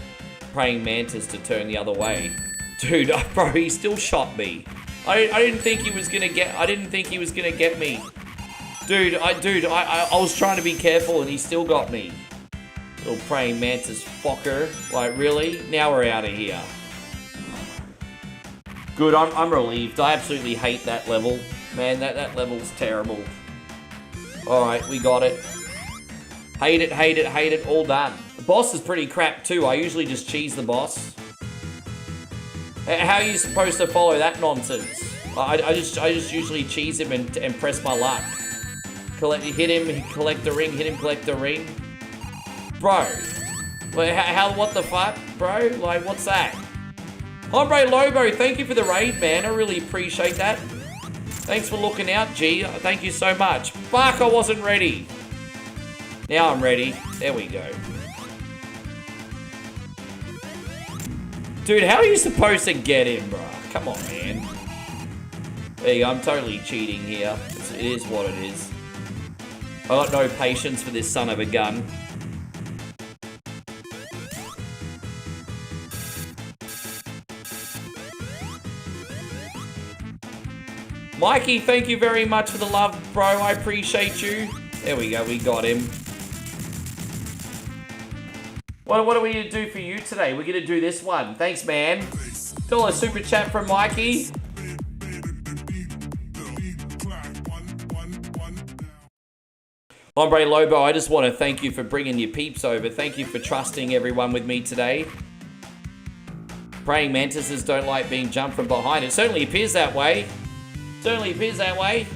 praying mantis to turn the other way. Dude, bro, he still shot me. I didn't think he was gonna get. I didn't think he was gonna get me. Dude, I was trying to be careful and he still got me. Little praying mantis fucker. Like, really? Now we're out of here. Good, I'm relieved. I absolutely hate that level. Man, that level's terrible. Alright, we got it. Hate it, all done. The boss is pretty crap too. I usually just cheese the boss. How are you supposed to follow that nonsense? I just usually cheese him and press my luck. Hit him, collect the ring, hit him, collect the ring. Bro. What the fuck, bro? Like, what's that? Hombre Lobo, thank you for the raid, man. I really appreciate that. Thanks for looking out, G. Thank you so much. Fuck, I wasn't ready. Now I'm ready. There we go. Dude, how are you supposed to get him, bro? Come on, man. There you go. I'm totally cheating here. It is what it is. I got no patience for this son of a gun. Mikey, thank you very much for the love, bro. I appreciate you. There we go, we got him. What are we gonna do for you today? We're gonna do this one. Thanks, man. $1 super chat from Mikey. Hombre Lobo, I just want to thank you for bringing your peeps over. Thank you for trusting everyone with me today. Praying mantises don't like being jumped from behind. It certainly appears that way. Certainly appears that way.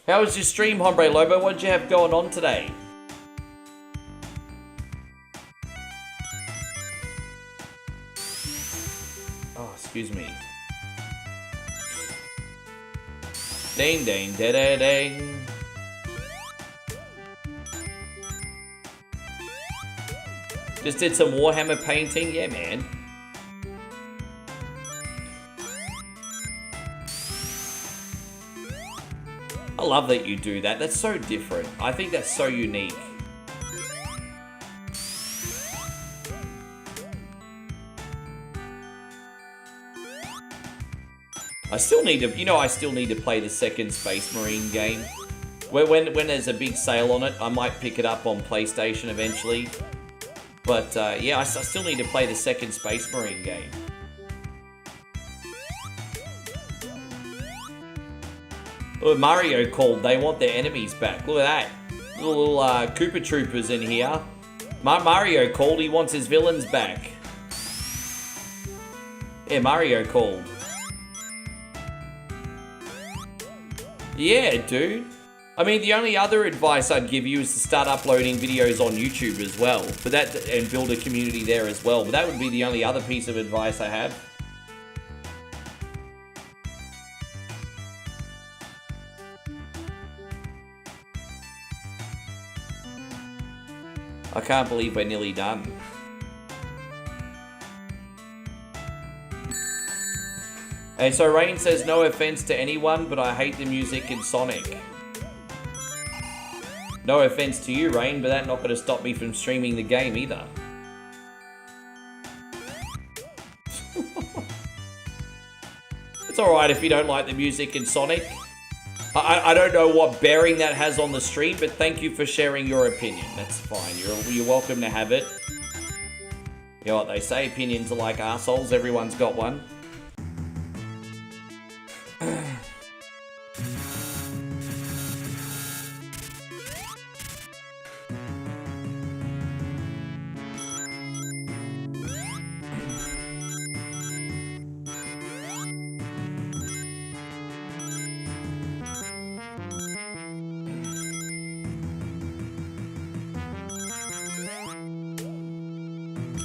How was your stream, Hombre Lobo? What did you have going on today? Oh, excuse me. Ding, ding, da da ding. Just did some Warhammer painting? Yeah, man. I love that you do that. That's so different. I think that's so unique. I still need to, I still need to play the second Space Marine game. When there's a big sale on it, I might pick it up on PlayStation eventually. But yeah, I still need to play the second Space Marine game. Look, Mario called. They want their enemies back. Look at that. Little Koopa Troopers in here. Mario called. He wants his villains back. Yeah, Mario called. Yeah, dude. I mean, the only other advice I'd give you is to start uploading videos on YouTube as well. But and build a community there as well. But that would be the only other piece of advice I have. I can't believe we're nearly done. And so Rain says, no offense to anyone, but I hate the music in Sonic. No offense to you, Rain, but that's not going to stop me from streaming the game either. It's alright if you don't like the music in Sonic. I don't know what bearing that has on the stream, but thank you for sharing your opinion. That's fine. You're welcome to have it. You know what they say, opinions are like assholes. Everyone's got one.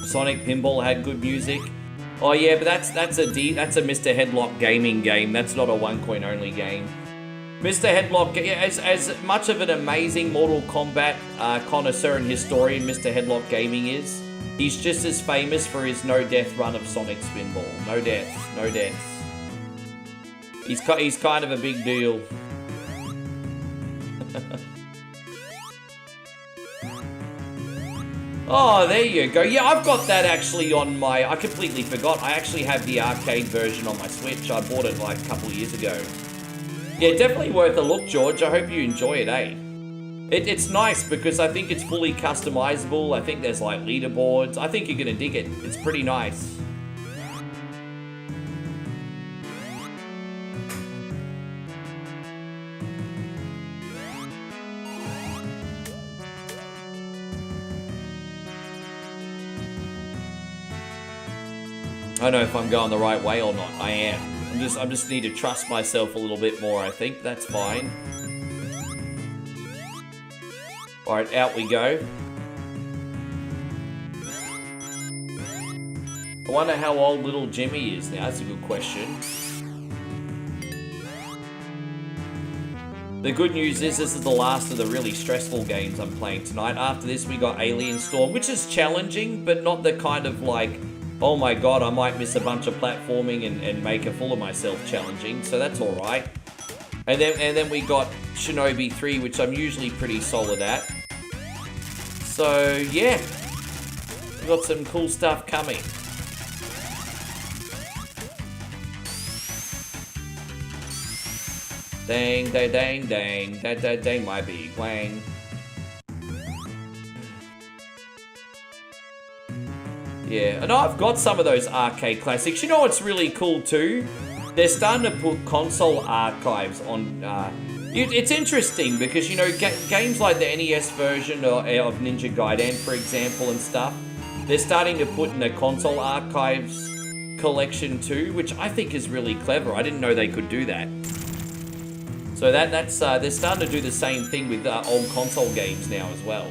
Sonic Pinball had good music. Oh yeah, but that's a Mr. Headlock gaming game. That's not a one coin only game. Mr. Headlock, as much of an amazing Mortal Kombat connoisseur and historian Mr. Headlock Gaming is, he's just as famous for his no death run of Sonic Spinball. No deaths, no deaths. He's kind of a big deal. Oh, there you go. Yeah, I've got that actually on my... I completely forgot. I actually have the arcade version on my Switch. I bought it like a couple of years ago. Yeah, definitely worth a look, George. I hope you enjoy it, eh? It's nice because I think it's fully customizable. I think there's like leaderboards. I think you're gonna dig it. It's pretty nice. I don't know if I'm going the right way or not. I am. I just need to trust myself a little bit more, I think. That's fine. Alright, out we go. I wonder how old little Jimmy is now. That's a good question. The good news is this is the last of the really stressful games I'm playing tonight. After this we got Alien Storm, which is challenging, but not the kind of like, oh my god, I might miss a bunch of platforming and make a fool of myself challenging, so that's alright. And then we got Shinobi 3, which I'm usually pretty solid at. So yeah, we've got some cool stuff coming. Dang, dang, dang, dang, dang, dang, dang, my big wang. Yeah, and I've got some of those arcade classics. You know what's really cool too? They're starting to put console archives on. It's interesting because, you know, games like the NES version of Ninja Gaiden, for example, and stuff, they're starting to put in a console archives collection too, which I think is really clever. I didn't know they could do that. So that's they're starting to do the same thing with old console games now as well.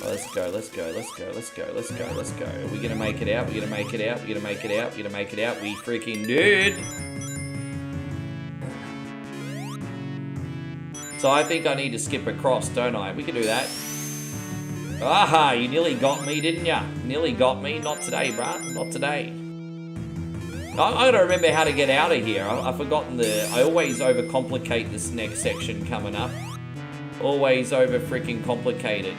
Let's go, let's go, let's go, let's go, let's go, let's go. Are we gonna make it out? We're gonna make it out, we're gonna make it out, we're gonna make it out. We freaking did! So I think I need to skip across, don't I? We can do that. Aha, you nearly got me, didn't ya? Nearly got me. Not today, bruh. Not today. I gotta remember how to get out of here. I've forgotten I always overcomplicate this next section coming up. Always over freaking complicate it.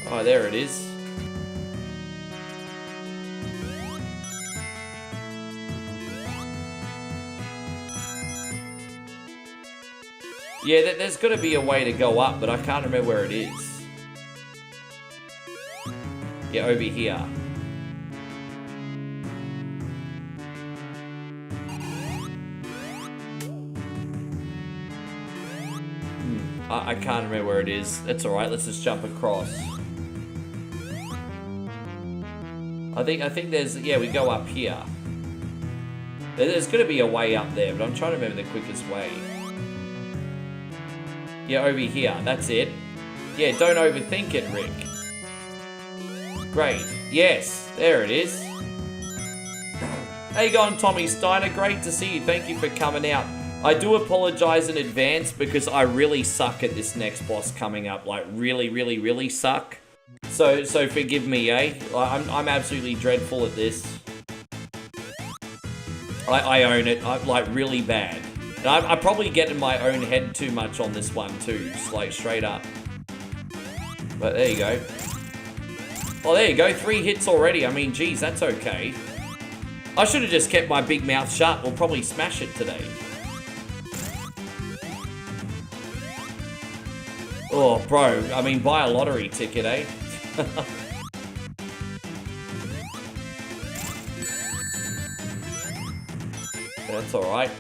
Oh, there it is. Yeah, there's got to be a way to go up, but I can't remember where it is. Yeah, over here. I can't remember where it is. That's alright, let's just jump across. I think there's, yeah, we go up here. There's got to be a way up there, but I'm trying to remember the quickest way. Yeah, over here, that's it. Yeah, don't overthink it, Rick. Great, yes, there it is. How you going, Tommy Steiner? Great to see you, thank you for coming out. I do apologize in advance because I really suck at this next boss coming up. Like, really, really, really suck. So forgive me, eh? I'm absolutely dreadful at this. I own it. I'm like really bad. And I probably get in my own head too much on this one too, just like straight up. But there you go. Oh, there you go. 3 hits already. I mean, geez, that's okay. I should have just kept my big mouth shut. We'll probably smash it today. Oh, bro. I mean, buy a lottery ticket, eh? That's alright.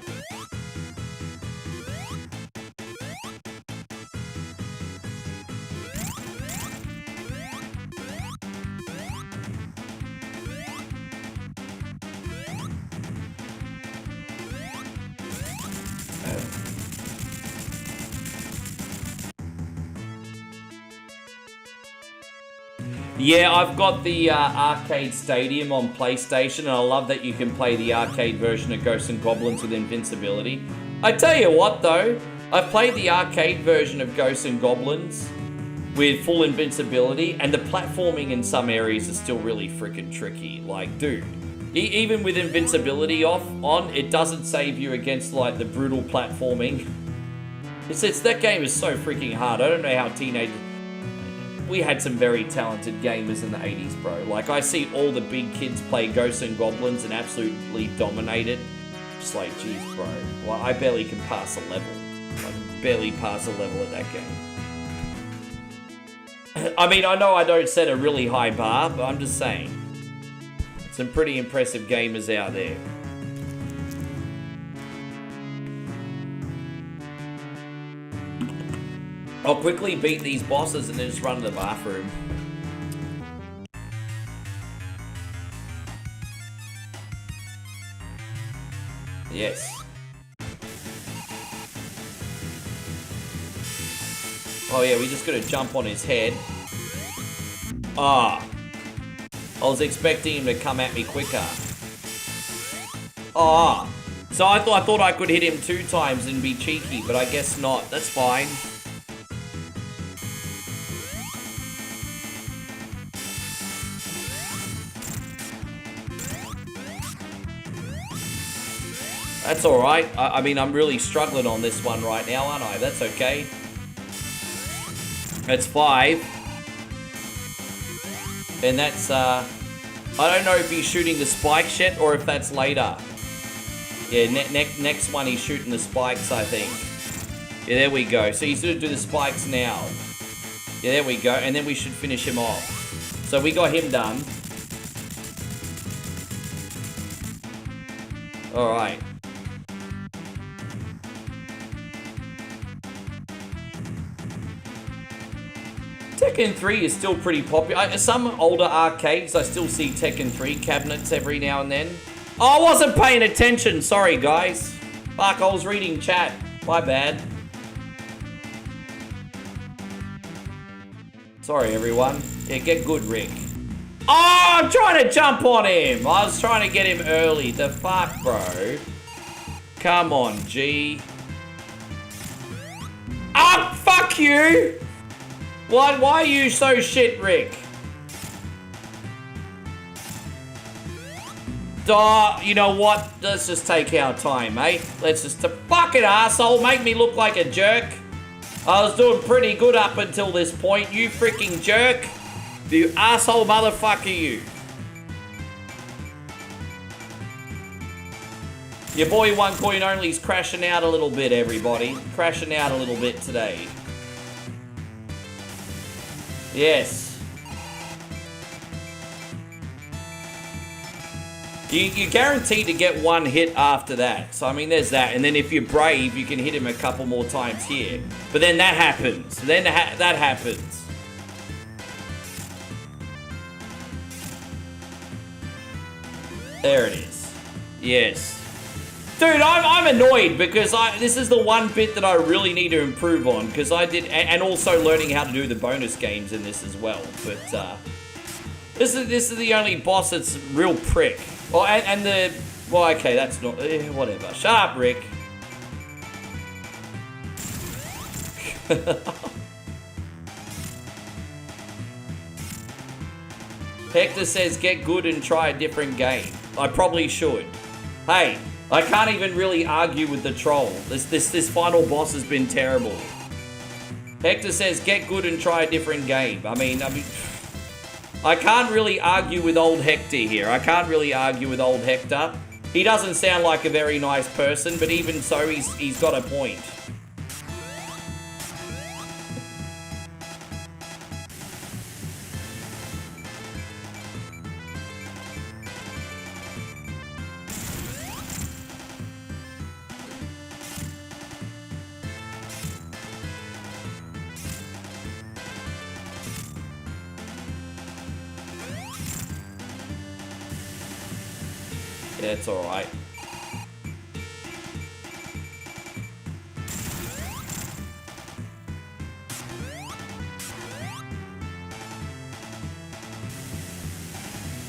Yeah, I've got the arcade stadium on PlayStation, and I love that you can play the arcade version of Ghosts and Goblins with invincibility. I tell you what, though, I've played the arcade version of Ghosts and Goblins with full invincibility, and the platforming in some areas is still really freaking tricky. Like, dude, Even with invincibility on, it doesn't save you against like the brutal platforming. It's that game is so freaking hard. I don't know how teenagers... We had some very talented gamers in the 80s, bro. Like, I see all the big kids play Ghosts and Goblins and absolutely dominate it. Just like, geez, bro. Well, I barely can pass a level. I can barely pass a level at that game. I mean, I know I don't set a really high bar, but I'm just saying. Some pretty impressive gamers out there. I'll quickly beat these bosses and then just run to the bathroom. Yes. Oh yeah, we just gotta jump on his head. Ah. I was expecting him to come at me quicker. Ah. So I thought I could hit him 2 times and be cheeky, but I guess not. That's fine. That's alright. I mean, I'm really struggling on this one right now, aren't I? That's okay. That's 5. And that's, I don't know if he's shooting the spikes yet or if that's later. Yeah, next one he's shooting the spikes, I think. Yeah, there we go. So he's gonna do the spikes now. Yeah, there we go. And then we should finish him off. So we got him done. Alright. Tekken 3 is still pretty popular. Some older arcades, I still see Tekken 3 cabinets every now and then. Oh, I wasn't paying attention. Sorry, guys. Fuck, I was reading chat. My bad. Sorry, everyone. Yeah, get good, Rick. Oh, I'm trying to jump on him. I was trying to get him early. The fuck, bro. Come on, G. Ah, fuck you. Why are you so shit, Rick? Duh, you know what? Let's just take our time, mate. Let's just... Fucking asshole, make me look like a jerk. I was doing pretty good up until this point. You freaking jerk. You asshole motherfucker, you. Your boy One Coin Only's crashing out a little bit, everybody. Crashing out a little bit today. Yes. You're guaranteed to get one hit after that. So, I mean, there's that. And then if you're brave, you can hit him a couple more times here. But then that happens. Then that happens. There it is. Yes. Dude, I'm annoyed because this is the one bit that I really need to improve on because I did, and also learning how to do the bonus games in this as well. But this is the only boss that's real prick. Oh, and the well, okay, that's not whatever. Shut up, Rick. Hector says, "Get good and try a different game." I probably should. Hey. I can't even really argue with the troll. This final boss has been terrible. Hector says, get good and try a different game. I mean, I can't really argue with old Hector here. I can't really argue with old Hector. He doesn't sound like a very nice person, but even so, he's got a point. Yeah, it's alright.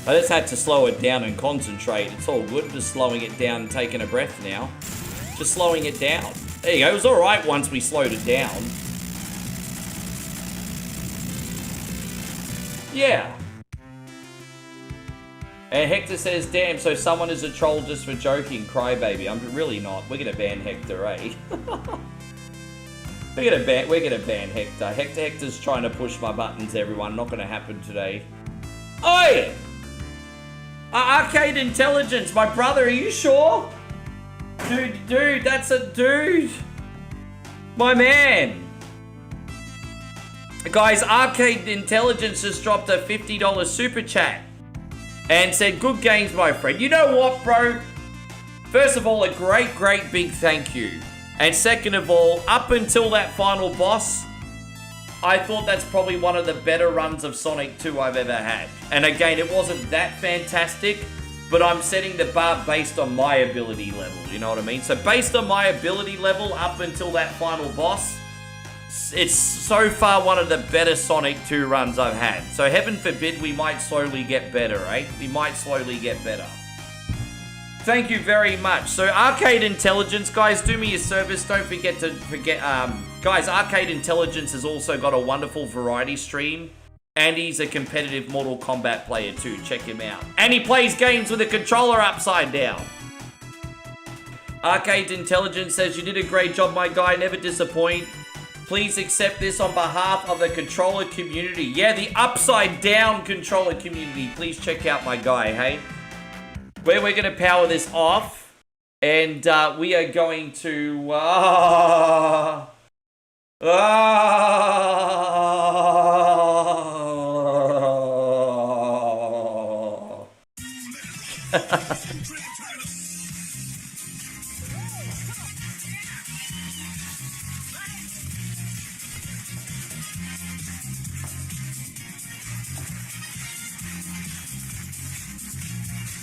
I just had to slow it down and concentrate. It's all good. Just slowing it down and taking a breath now. Just slowing it down. There you go. It was alright once we slowed it down. Yeah. And Hector says, damn, so someone is a troll just for joking. Crybaby. I'm really not. We're going to ban Hector, eh? We're gonna ban Hector. Hector's trying to push my buttons, everyone. Not gonna happen today. Oi! Arcade Intelligence, my brother, are you sure? Dude, that's a dude. My man. Guys, Arcade Intelligence just dropped a $50 super chat and said, good games, my friend. You know what, bro? First of all, a great big thank you. And second of all, up until that final boss, I thought that's probably one of the better runs of Sonic 2 I've ever had. And again, it wasn't that fantastic, but I'm setting the bar based on my ability level, you know what I mean? So based on my ability level up until that final boss, it's so far one of the better Sonic 2 runs I've had. So heaven forbid we might slowly get better, right? We might slowly get better. Thank you very much. So Arcade Intelligence, guys, do me a service. Don't forget, guys, Arcade Intelligence has also got a wonderful variety stream. And he's a competitive Mortal Kombat player too. Check him out. And he plays games with a controller upside down. Arcade Intelligence says, you did a great job, my guy. Never disappoint. Please accept this on behalf of the controller community. Yeah, the upside down controller community. Please check out my guy, hey? Where we're going to power this off, and we are going to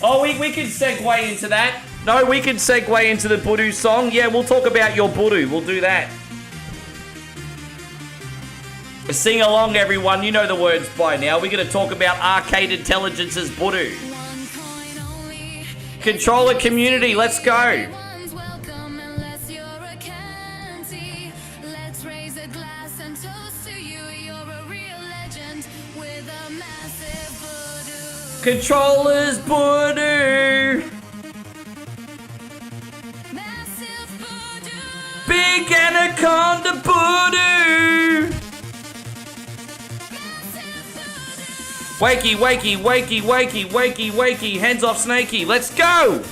oh, we can segue into that. No, we can segue into the Budu song. Yeah, we'll talk about your Budu. We'll do that. Sing along, everyone. You know the words by now. We're going to talk about Arcade Intelligence's Budu. Controller community, let's go. Controllers Budu. Big Anaconda Budu. Wakey, wakey, wakey, wakey, wakey, wakey. Hands off Snakey. Let's go.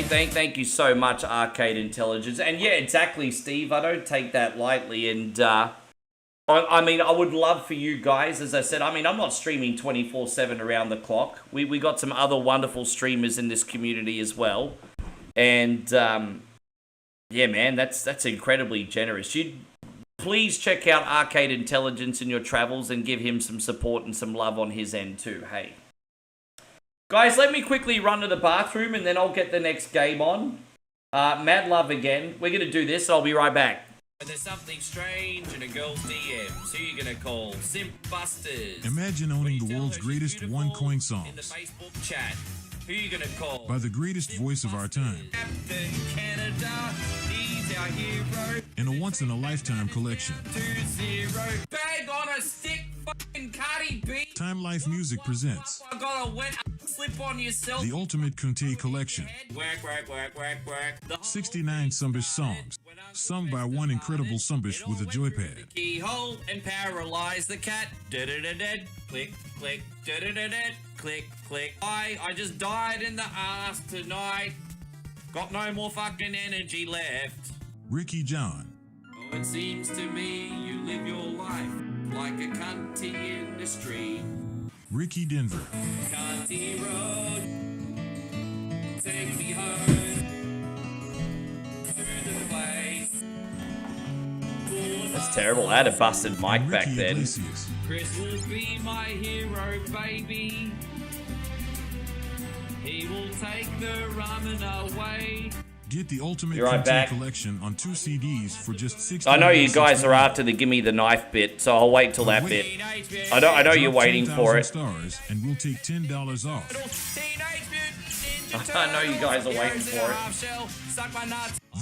Thank you so much, Arcade Intelligence. And yeah, exactly, Steve. I don't take that lightly. And I mean, I would love for you guys, as I said, I mean, I'm not streaming 24/7 around the clock. We got some other wonderful streamers in this community as well. And yeah, man, that's incredibly generous. You'd please check out Arcade Intelligence in your travels and give him some support and some love on his end too. Hey. Guys, let me quickly run to the bathroom and then I'll get the next game on. Mad love again. We're going to do this. I'll be right back. There's something strange in a girl's DMs. Who are you going to call? Simp Busters. Imagine owning the world's greatest one-coin songs. In the Facebook chat. Who are you going to call? By the greatest voice of our time. Captain Canada, he's our hero. In a once-in-a-lifetime collection. 2-0. Bag on a stick, fucking Cardi B. Time Life Music presents I got a wet slip on yourself. the Ultimate Kunte Collection. Work, work, work, work, work. 69 Sumbish songs, sung by one incredible Sumbish with a joypad. Keyhole and paralyze the cat. Da-da-da-da. Click, click, da-da-da-da. Click, click. I just died in the ass tonight. Got no more fucking energy left. Ricky John. Oh, it seems to me you live your life like a cunty in the street. Ricky Denver. Cunty road, take me home to the place. That's terrible. I had a busted mic and back Ricky then. Iglesias. Chris will be my hero, baby. He will take the ramen away. Get the Ultimate Be right Content back. Collection on 2 CDs for just $60. I know you guys are after the gimme the knife bit, so I'll wait till that bit. I know you're waiting for it. Stars and we'll take $10 off. I know you guys are waiting for it.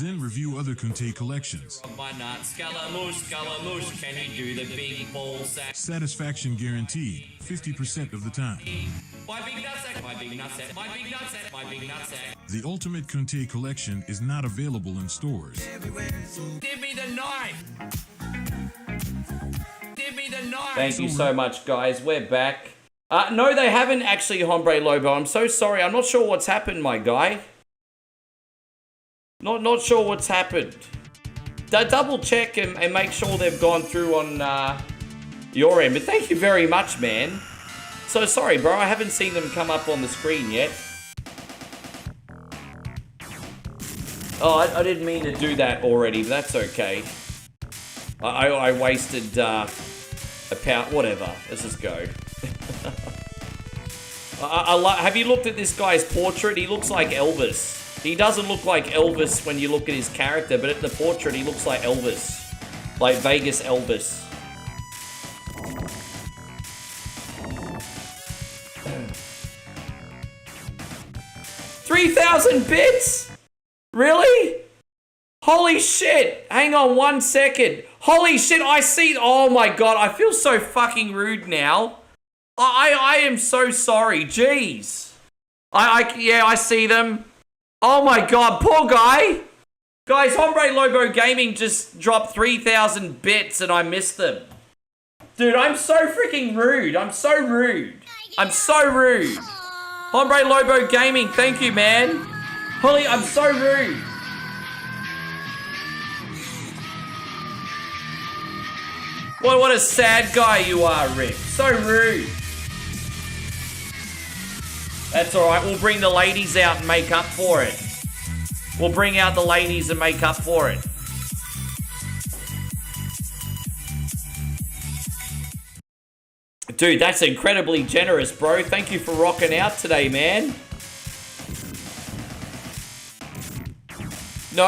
Then review other Conte collections. Can you do the big ball sack? Satisfaction guaranteed, 50% of the time. My big nutsack, my big nutsack, my big nutsack, my big nutsack. The Ultimate Conte collection is not available in stores. Give me the knife. Give me the knife. Thank you so much, guys. We're back. No, they haven't actually, Hombre Lobo. I'm so sorry. I'm not sure what's happened, my guy. Not sure what's happened. Double check and make sure they've gone through on your end. But thank you very much, man. So sorry, bro. I haven't seen them come up on the screen yet. Oh, I didn't mean to do that already, but that's okay. I wasted a pound. Whatever. Let's just go. Have you looked at this guy's portrait? He looks like Elvis. He doesn't look like Elvis when you look at his character, but at the portrait, he looks like Elvis. Like Vegas Elvis. $3,000 bits? Really? Holy shit. Hang on 1 second. Holy shit, I see. Oh my god, I feel so fucking rude now. I am so sorry. Jeez. Yeah, I see them. Oh my god, poor guy. Guys, Hombre Lobo Gaming just dropped 3,000 bits and I missed them. Dude, I'm so freaking rude. I'm so rude. I'm so rude. Hombre Lobo Gaming, thank you, man. Holy, I'm so rude. What a sad guy you are, Rick. So rude. That's alright, we'll bring the ladies out and make up for it. We'll bring out the ladies and make up for it. Dude, that's incredibly generous, bro. Thank you for rocking out today, man. No,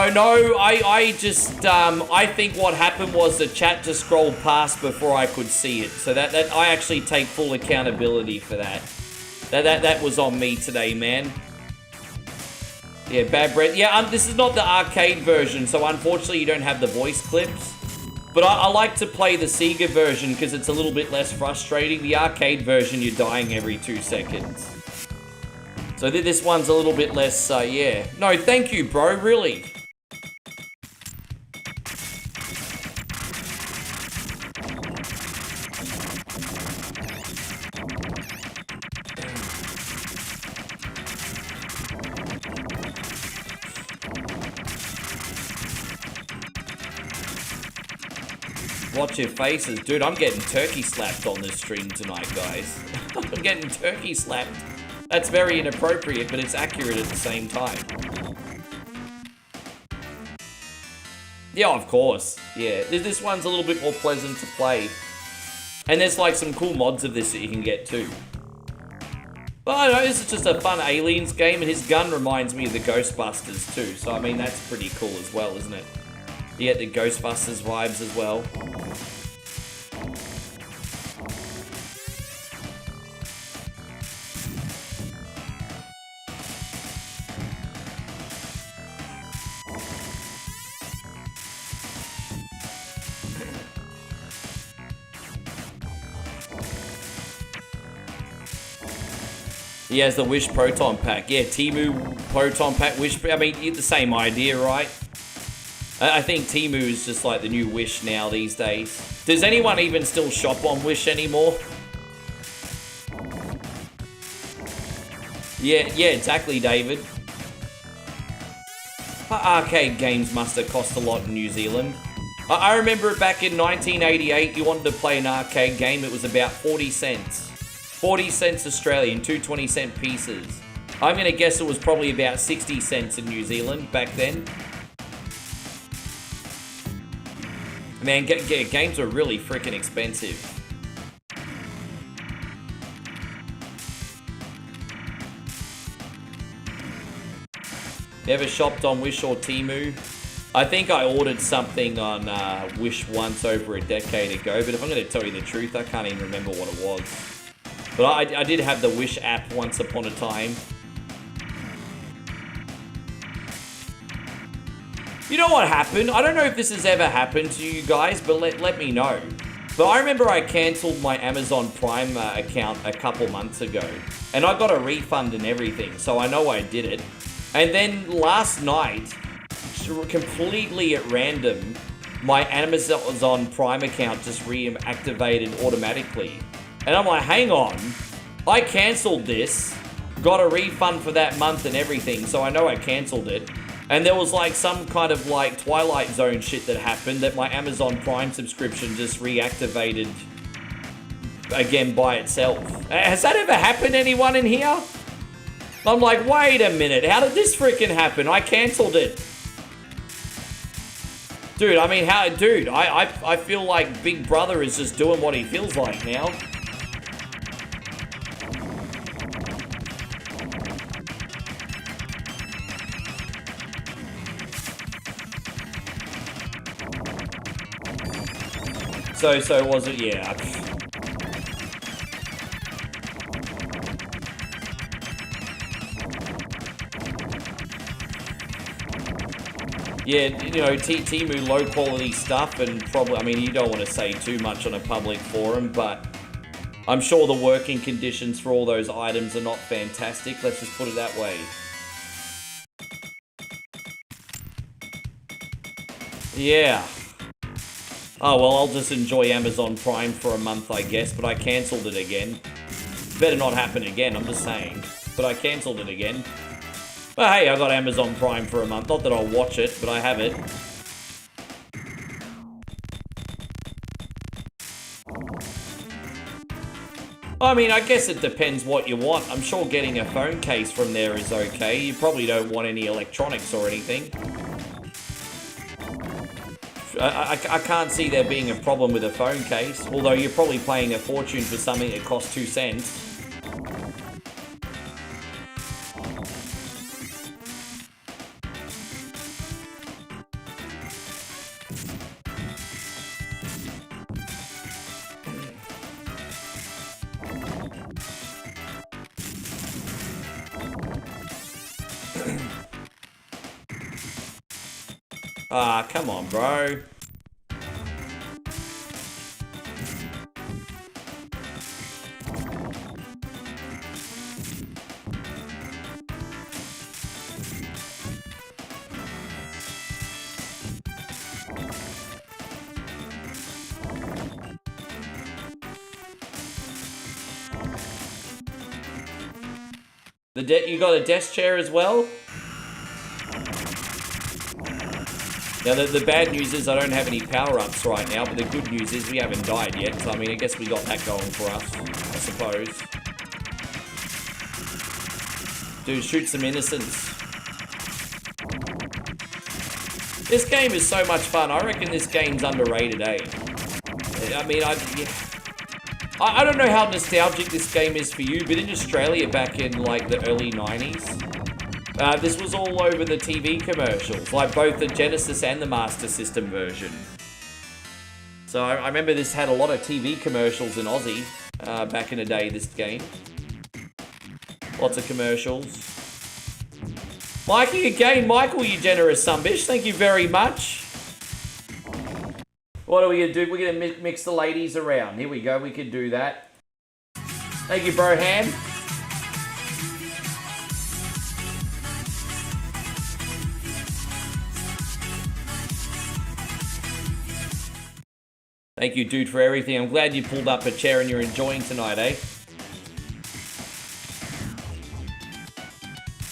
I just, I think what happened was the chat just scrolled past before I could see it. So that I actually take full accountability for that. That was on me today, man. Yeah, bad breath. Yeah, this is not the arcade version, so unfortunately you don't have the voice clips. But I like to play the SEGA version because it's a little bit less frustrating. The arcade version, you're dying every 2 seconds. So this one's a little bit less, yeah. No, thank you, bro, really. Watch your faces. Dude, I'm getting turkey slapped on this stream tonight, guys. I'm getting turkey slapped. That's very inappropriate, but it's accurate at the same time. Yeah, of course. Yeah, this one's a little bit more pleasant to play. And there's like some cool mods of this that you can get too. But I don't know, this is just a fun aliens game, and his gun reminds me of the Ghostbusters too. So, I mean, that's pretty cool as well, isn't it? You get the Ghostbusters vibes as well. He has the Wish Proton Pack. Yeah, Temu Proton Pack, Wish. I mean, the same idea, right? I think Temu is just like the new Wish now these days. Does anyone even still shop on Wish anymore? Yeah, exactly, David. Arcade games must have cost a lot in New Zealand. I remember back in 1988, you wanted to play an arcade game, it was about 40 cents. 40 cents Australian, 2 20-cent pieces. I'm going to guess it was probably about 60 cents in New Zealand back then. Man, games are really freaking expensive. You ever shopped on Wish or Temu? I think I ordered something on Wish once over a decade ago, but if I'm going to tell you the truth, I can't even remember what it was. But I did have the Wish app once upon a time. You know what happened? I don't know if this has ever happened to you guys, but let me know. But I remember I cancelled my Amazon Prime account a couple months ago. And I got a refund and everything, so I know I did it. And then last night, completely at random, my Amazon Prime account just reactivated automatically. And I'm like, hang on. I cancelled this, got a refund for that month and everything, so I know I cancelled it. And there was like some kind of like Twilight Zone shit that happened that my Amazon Prime subscription just reactivated again by itself. Has that ever happened, anyone in here? I'm like, wait a minute, how did this freaking happen? I cancelled it. Dude, I mean, I feel like Big Brother is just doing what he feels like now. So was it? Yeah. Yeah, you know, Temu low quality stuff, and probably, I mean, you don't want to say too much on a public forum, but I'm sure the working conditions for all those items are not fantastic. Let's just put it that way. Yeah. Oh, well, I'll just enjoy Amazon Prime for a month, I guess, but I cancelled it again. Better not happen again, I'm just saying. But I cancelled it again. But hey, I got Amazon Prime for a month. Not that I'll watch it, but I have it. I mean, I guess it depends what you want. I'm sure getting a phone case from there is okay. You probably don't want any electronics or anything. I can't see there being a problem with a phone case, although you're probably paying a fortune for something that costs 2 cents. Ah, come on, bro. You got a desk chair as well? Now, the bad news is I don't have any power-ups right now, but the good news is we haven't died yet. So, I mean, I guess we got that going for us, I suppose. Dude, shoot some innocents. This game is so much fun. I reckon this game's underrated, eh? I mean, I don't know how nostalgic this game is for you, but in Australia back in, like, the early 90s, this was all over the TV commercials, like both the Genesis and the Master System version. So I remember this had a lot of TV commercials in Aussie back in the day, this game. Lots of commercials. Mikey again, Michael, you generous sunbish, thank you very much. What are we going to do? We're going to mix the ladies around. Here we go, we can do that. Thank you, Brohan. Thank you, dude, for everything. I'm glad you pulled up a chair and you're enjoying tonight, eh?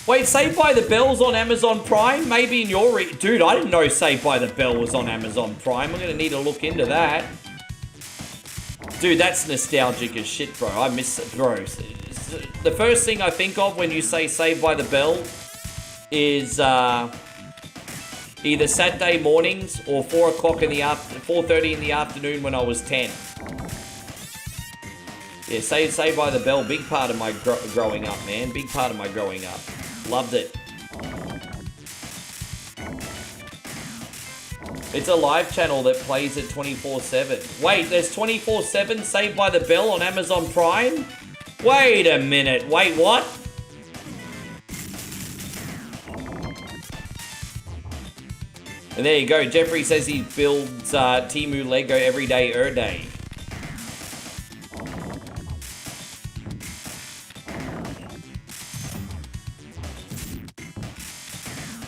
Wait, Saved by the Bell's on Amazon Prime? Maybe in your dude, I didn't know Saved by the Bell was on Amazon Prime. I'm gonna need to look into that. Dude, that's nostalgic as shit, bro. I miss it, bro. The first thing I think of when you say Saved by the Bell is either Saturday mornings or 4:30 in the afternoon when I was 10. Yeah, Saved by the Bell, big part of my growing up, man. Big part of my growing up. Loved it. It's a live channel that plays it 24/7. Wait, there's 24/7 Saved by the Bell on Amazon Prime? Wait a minute. Wait, what? And there you go. Jeffrey says he builds Temu Lego every day, day.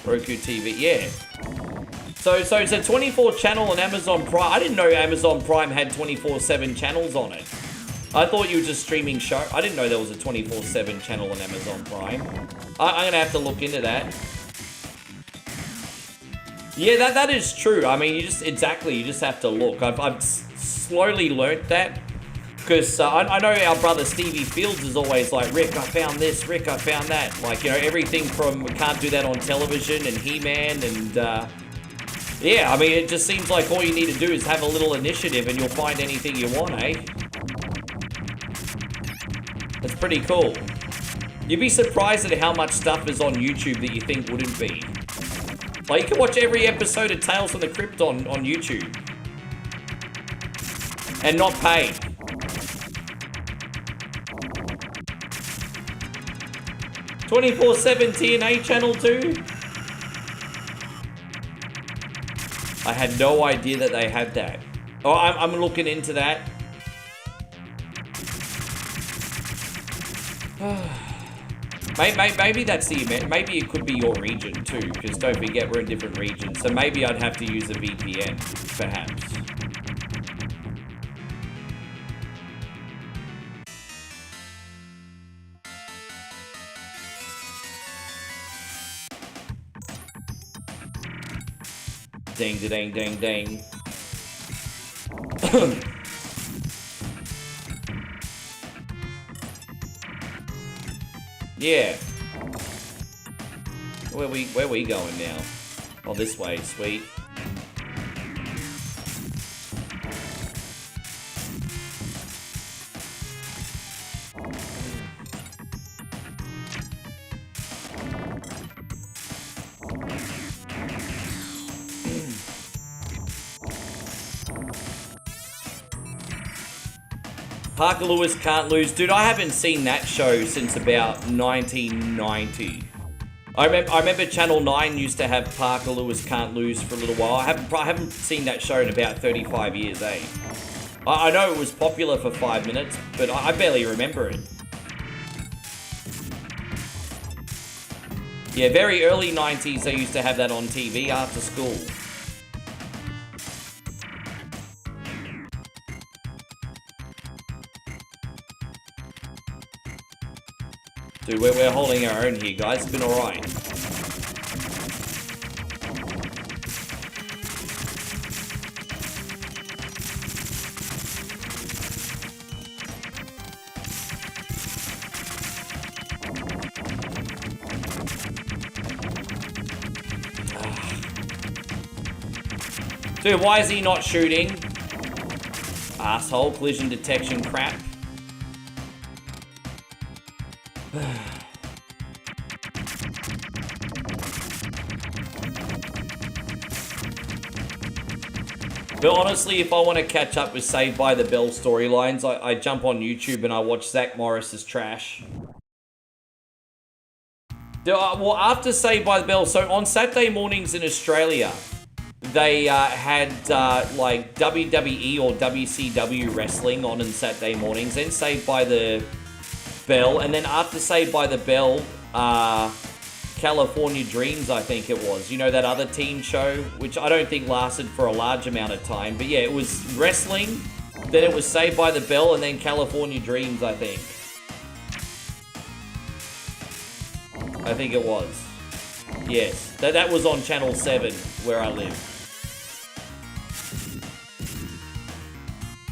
Roku TV, yeah. So it's a 24 channel on Amazon Prime. I didn't know Amazon Prime had 24/7 channels on it. I thought you were just streaming show. I didn't know there was a 24/7 channel on Amazon Prime. I'm gonna have to look into that. Yeah, that is true. I mean, you just have to look. I've slowly learnt that. Because I know our brother Stevie Fields is always like, Rick, I found this, Rick, I found that. Like, you know, everything from we can't do that on television and He-Man and, yeah, I mean, it just seems like all you need to do is have a little initiative and you'll find anything you want, eh? That's pretty cool. You'd be surprised at how much stuff is on YouTube that you think wouldn't be. Like, you can watch every episode of Tales from the Crypt on YouTube. And not pay. "24/7 TNA channel too?" I had no idea that they had that. Oh, I'm looking into that. Maybe that's the event. Maybe it could be your region too, because don't forget we're in different regions. So maybe I'd have to use a VPN, perhaps. Ding, ding, ding, ding. Yeah. Where we going now? Oh, this way, sweet. Parker Lewis Can't Lose. Dude, I haven't seen that show since about 1990. I remember Channel 9 used to have Parker Lewis Can't Lose for a little while. I haven't seen that show in about 35 years, eh? I know it was popular for 5 minutes, but I barely remember it. Yeah, very early 90s they used to have that on TV after school. Dude, we're holding our own here, guys. It's been alright. Dude, why is he not shooting? Asshole, collision detection crap. But honestly, if I want to catch up with Saved by the Bell storylines, I jump on YouTube and I watch Zach Morris's trash. Well, after Saved by the Bell, so on Saturday mornings in Australia, they had like WWE or WCW wrestling on Saturday mornings, then Saved by the Bell, and then after Saved by the Bell, California Dreams, I think it was. You know, that other teen show, which I don't think lasted for a large amount of time. But yeah, it was wrestling, then it was Saved by the Bell, and then California Dreams, I think. I think it was. Yes, that was on Channel 7, where I live.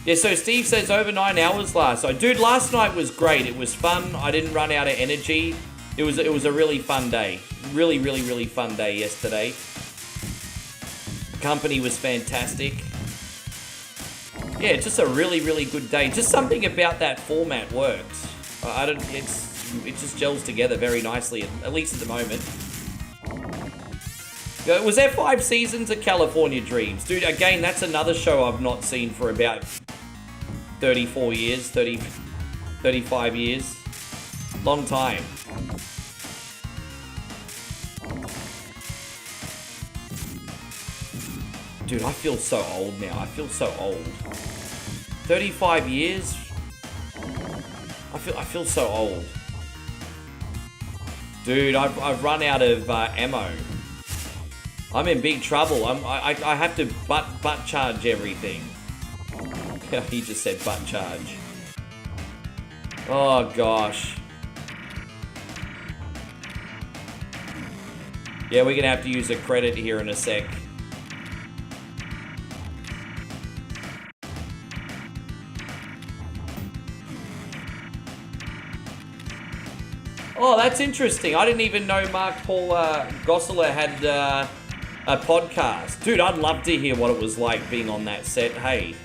Yeah, so Steve says over 9 hours last night. Dude, last night was great. It was fun. I didn't run out of energy. It was a really fun day. Really, really, really fun day yesterday. The company was fantastic. Yeah, just a really, really good day. Just something about that format works. It just gels together very nicely, at least at the moment. Was there 5 seasons of California Dreams? Dude, again, that's another show I've not seen for about 34 years, 35 years. Long time. Dude, I feel so old now. I feel so old. 35 years? I feel so old. Dude, I've run out of ammo. I'm in big trouble. I have to butt charge everything. He just said butt charge. Oh gosh. Yeah, we're gonna have to use a credit here in a sec. Oh, that's interesting. I didn't even know Mark Paul Gosselaar had a podcast. Dude, I'd love to hear what it was like being on that set. Hey.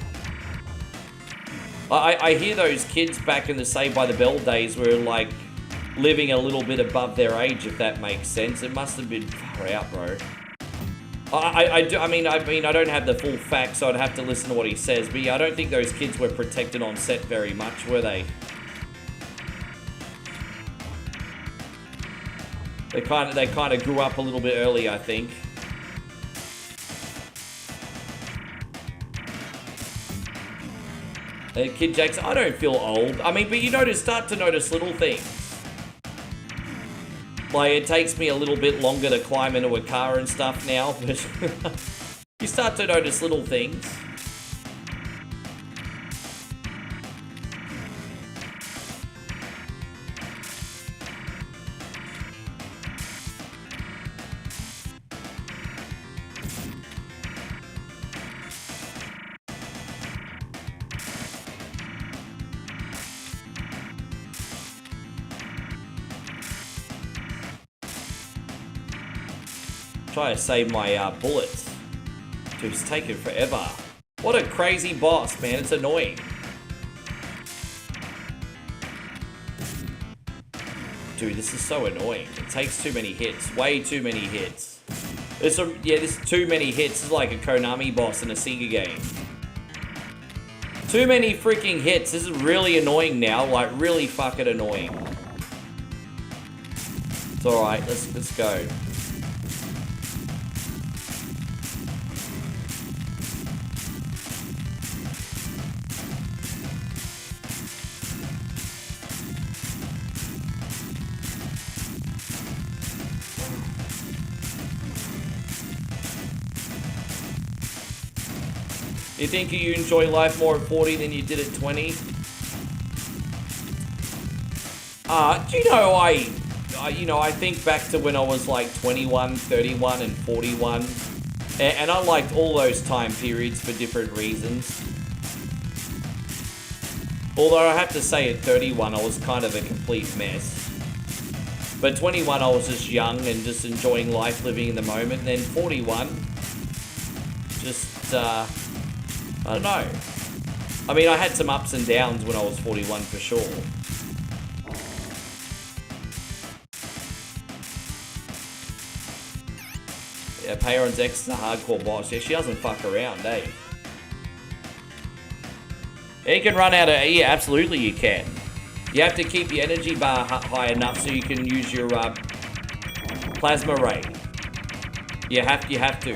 I hear those kids back in the Saved by the Bell days were like living a little bit above their age, if that makes sense. It must have been far out, bro. I don't have the full facts, so I'd have to listen to what he says. But yeah, I don't think those kids were protected on set very much, were they? They kind of grew up a little bit early, I think. Kid Jakes, I don't feel old. I mean, but you start to notice little things. Like, it takes me a little bit longer to climb into a car and stuff now, but you start to notice little things. Try to save my bullets. Dude, it's taking forever. What a crazy boss, man. It's annoying. Dude, this is so annoying. It takes too many hits. Way too many hits. This is too many hits. This is like a Konami boss in a SEGA game. Too many freaking hits. This is really annoying now. Like, really fucking annoying. It's alright. Let's go. You think you enjoy life more at 40 than you did at 20? I think back to when I was like 21, 31, and 41. And I liked all those time periods for different reasons. Although I have to say at 31 I was kind of a complete mess. But 21 I was just young and just enjoying life, living in the moment. And then 41, just, I don't know. I mean, I had some ups and downs when I was 41 for sure. Yeah, Payeron's ex is a hardcore boss. Yeah, she doesn't fuck around, eh? Yeah, you can run out of... Yeah, absolutely you can. You have to keep your energy bar high enough so you can use your plasma ray. You have to.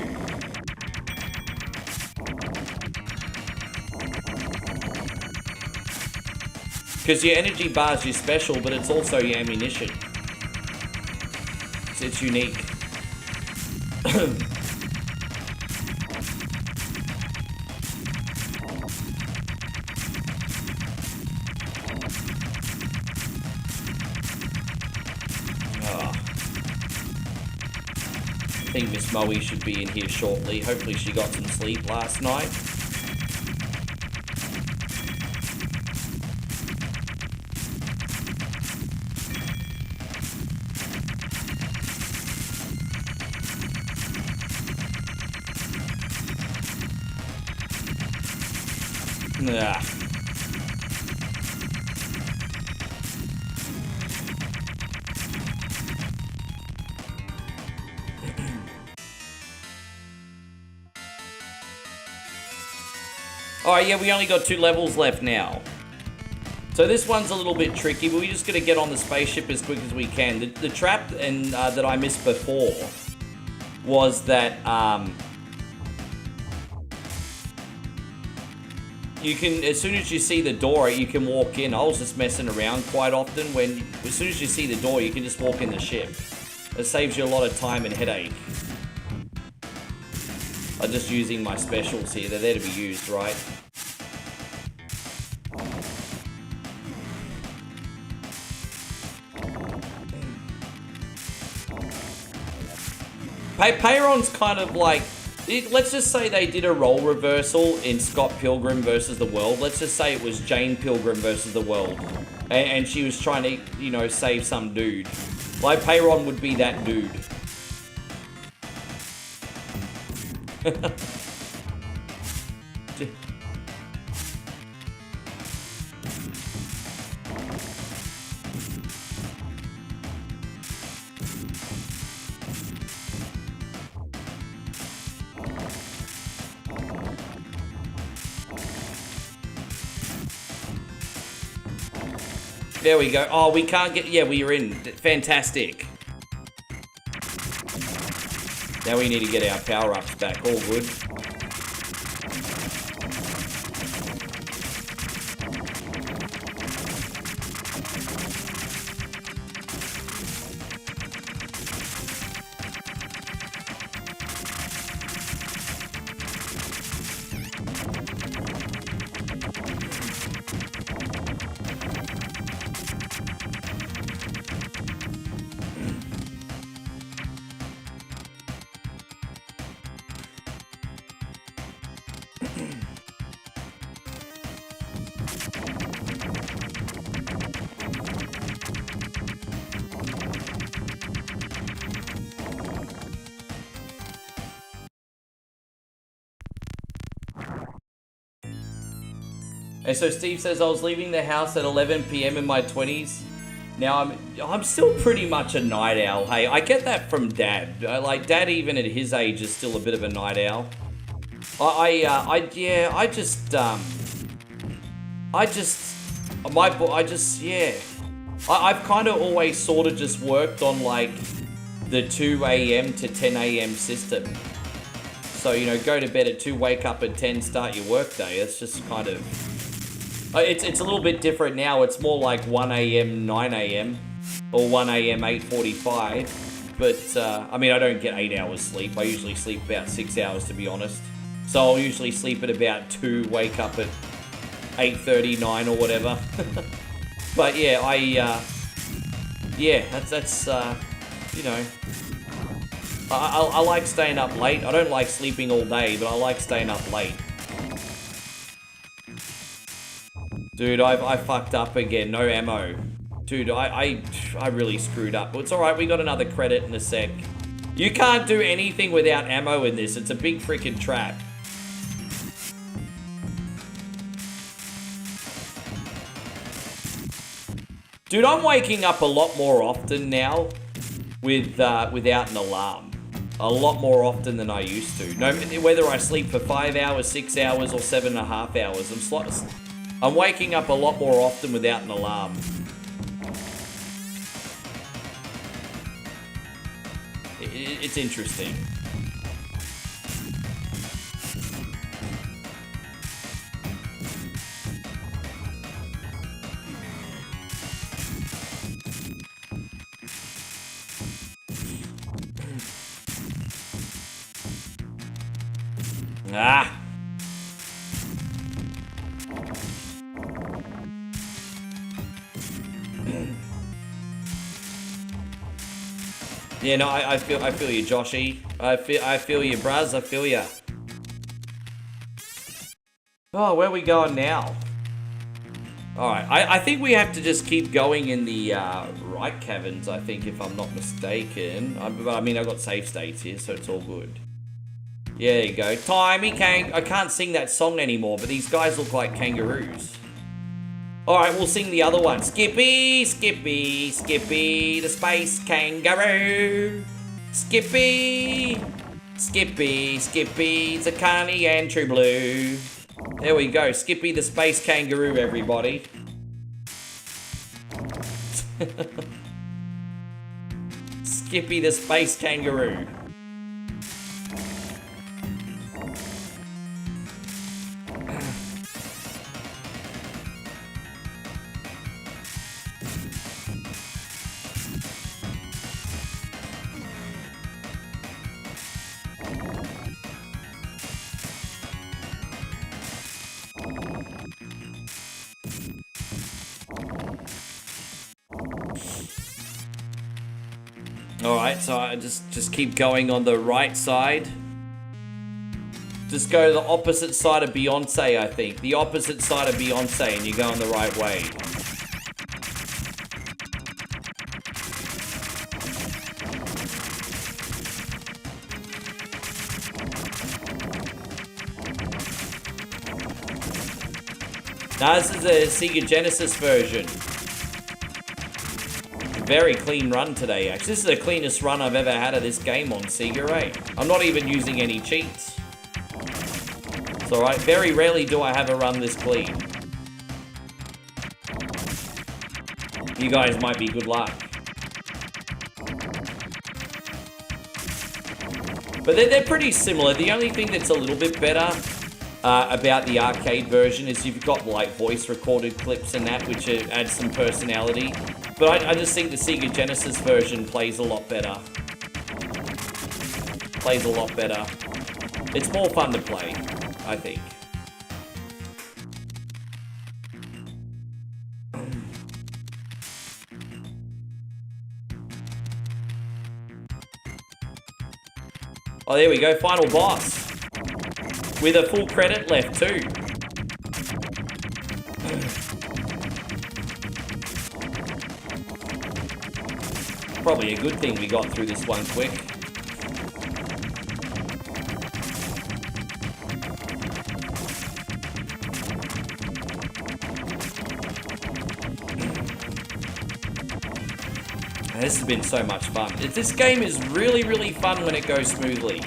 Because your energy bar is your special, but it's also your ammunition. It's unique. I think Miss Moe should be in here shortly. Hopefully she got some sleep last night. Nah. Alright, yeah, we only got 2 levels left now. So this one's a little bit tricky, but we're just going to get on the spaceship as quick as we can. The trap that I missed before was that you can, as soon as you see the door, you can walk in. I was just messing around quite often. As soon as you see the door, you can just walk in the ship. It saves you a lot of time and headache. I'm just using my specials here. They're there to be used, right? Peyron's kind of like... let's just say they did a role reversal in Scott Pilgrim versus the World. Let's just say it was Jane Pilgrim versus the World. And she was trying to, you know, save some dude. Like, Peyron would be that dude. There we go. Oh, we can't get... Yeah, we are in. Fantastic. Now we need to get our power-ups back. All good. And so Steve says, I was leaving the house at 11 p.m. in my 20s. Now I'm still pretty much a night owl. Hey, I get that from Dad. Like, Dad, even at his age, is still a bit of a night owl. I've kind of always sort of just worked on, like, the 2 a.m. to 10 a.m. system. So, you know, go to bed at 2, wake up at 10, start your work day. It's just kind of... It's a little bit different now. It's more like 1 a.m., 9 a.m. or 1 a.m., 8:45. But, I mean, I don't get 8 hours sleep. I usually sleep about 6 hours, to be honest. So I'll usually sleep at about 2, wake up at 8:30, 9 or whatever. But yeah, that's you know, I like staying up late. I don't like sleeping all day, but I like staying up late. Dude, I fucked up again. No ammo. Dude, I really screwed up. But it's alright, we got another credit in a sec. You can't do anything without ammo in this. It's a big freaking trap. Dude, I'm waking up a lot more often now without an alarm. A lot more often than I used to. No, whether I sleep for 5 hours, 6 hours, or 7.5 hours, I'm waking up a lot more often without an alarm. It's interesting. Ah! Yeah, no, I feel you, Joshy. I feel you, Braz. I feel you. Oh, where are we going now? Alright, I think we have to just keep going in the right caverns, I think, if I'm not mistaken. But I mean, I've got save states here, so it's all good. Yeah, there you go. Timey I can't sing that song anymore, but these guys look like kangaroos. Alright, we'll sing the other one. Skippy, Skippy, Skippy, the space kangaroo. Skippy, Skippy, Skippy, Zakani and True Blue. There we go. Skippy the Space Kangaroo, everybody. Skippy the Space Kangaroo. Alright, so I just keep going on the right side. Just go to the opposite side of Beyonce, I think. The opposite side of Beyonce, and you're going the right way. Now, this is a Sega Genesis version. Very clean run today, actually. This is the cleanest run I've ever had of this game on Sega, eh? I'm not even using any cheats. It's alright. Very rarely do I have a run this clean. You guys might be good luck. But they're pretty similar. The only thing that's a little bit better about the arcade version is you've got like voice recorded clips and that, which adds some personality. But I just think the Sega Genesis version plays a lot better. Plays a lot better. It's more fun to play, I think. Oh, there we go. Final boss. With a full credit left, too. Probably a good thing we got through this one quick. This has been so much fun. This game is really, really fun when it goes smoothly.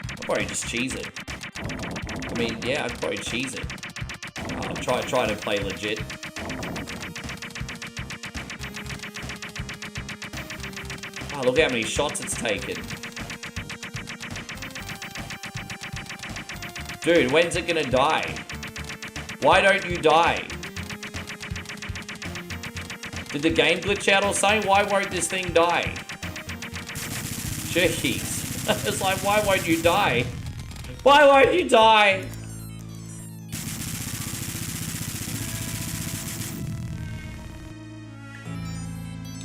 I'll probably just cheese it. I mean, yeah, I'd probably cheese it. I'll try to play legit. Oh, look how many shots it's taken. Dude, when's it gonna die? Why don't you die? Did the game glitch out or something? Why won't this thing die? Jeez. It's like, why won't you die? Why won't you die?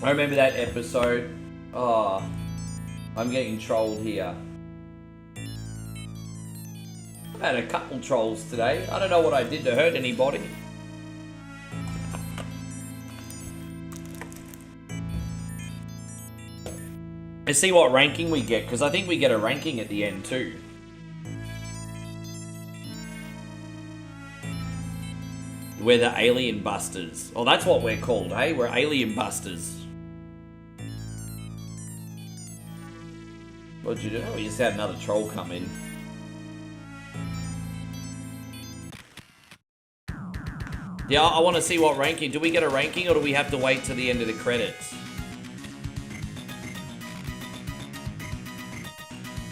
I remember that episode. Oh, I'm getting trolled here. I've had a couple trolls today. I don't know what I did to hurt anybody. Let's see what ranking we get, because I think we get a ranking at the end too. We're the Alien Busters. Oh, that's what we're called, hey? We're Alien Busters. What'd you do? Oh, we just had another troll come in. Yeah, I want to see what ranking. Do we get a ranking, or do we have to wait till the end of the credits?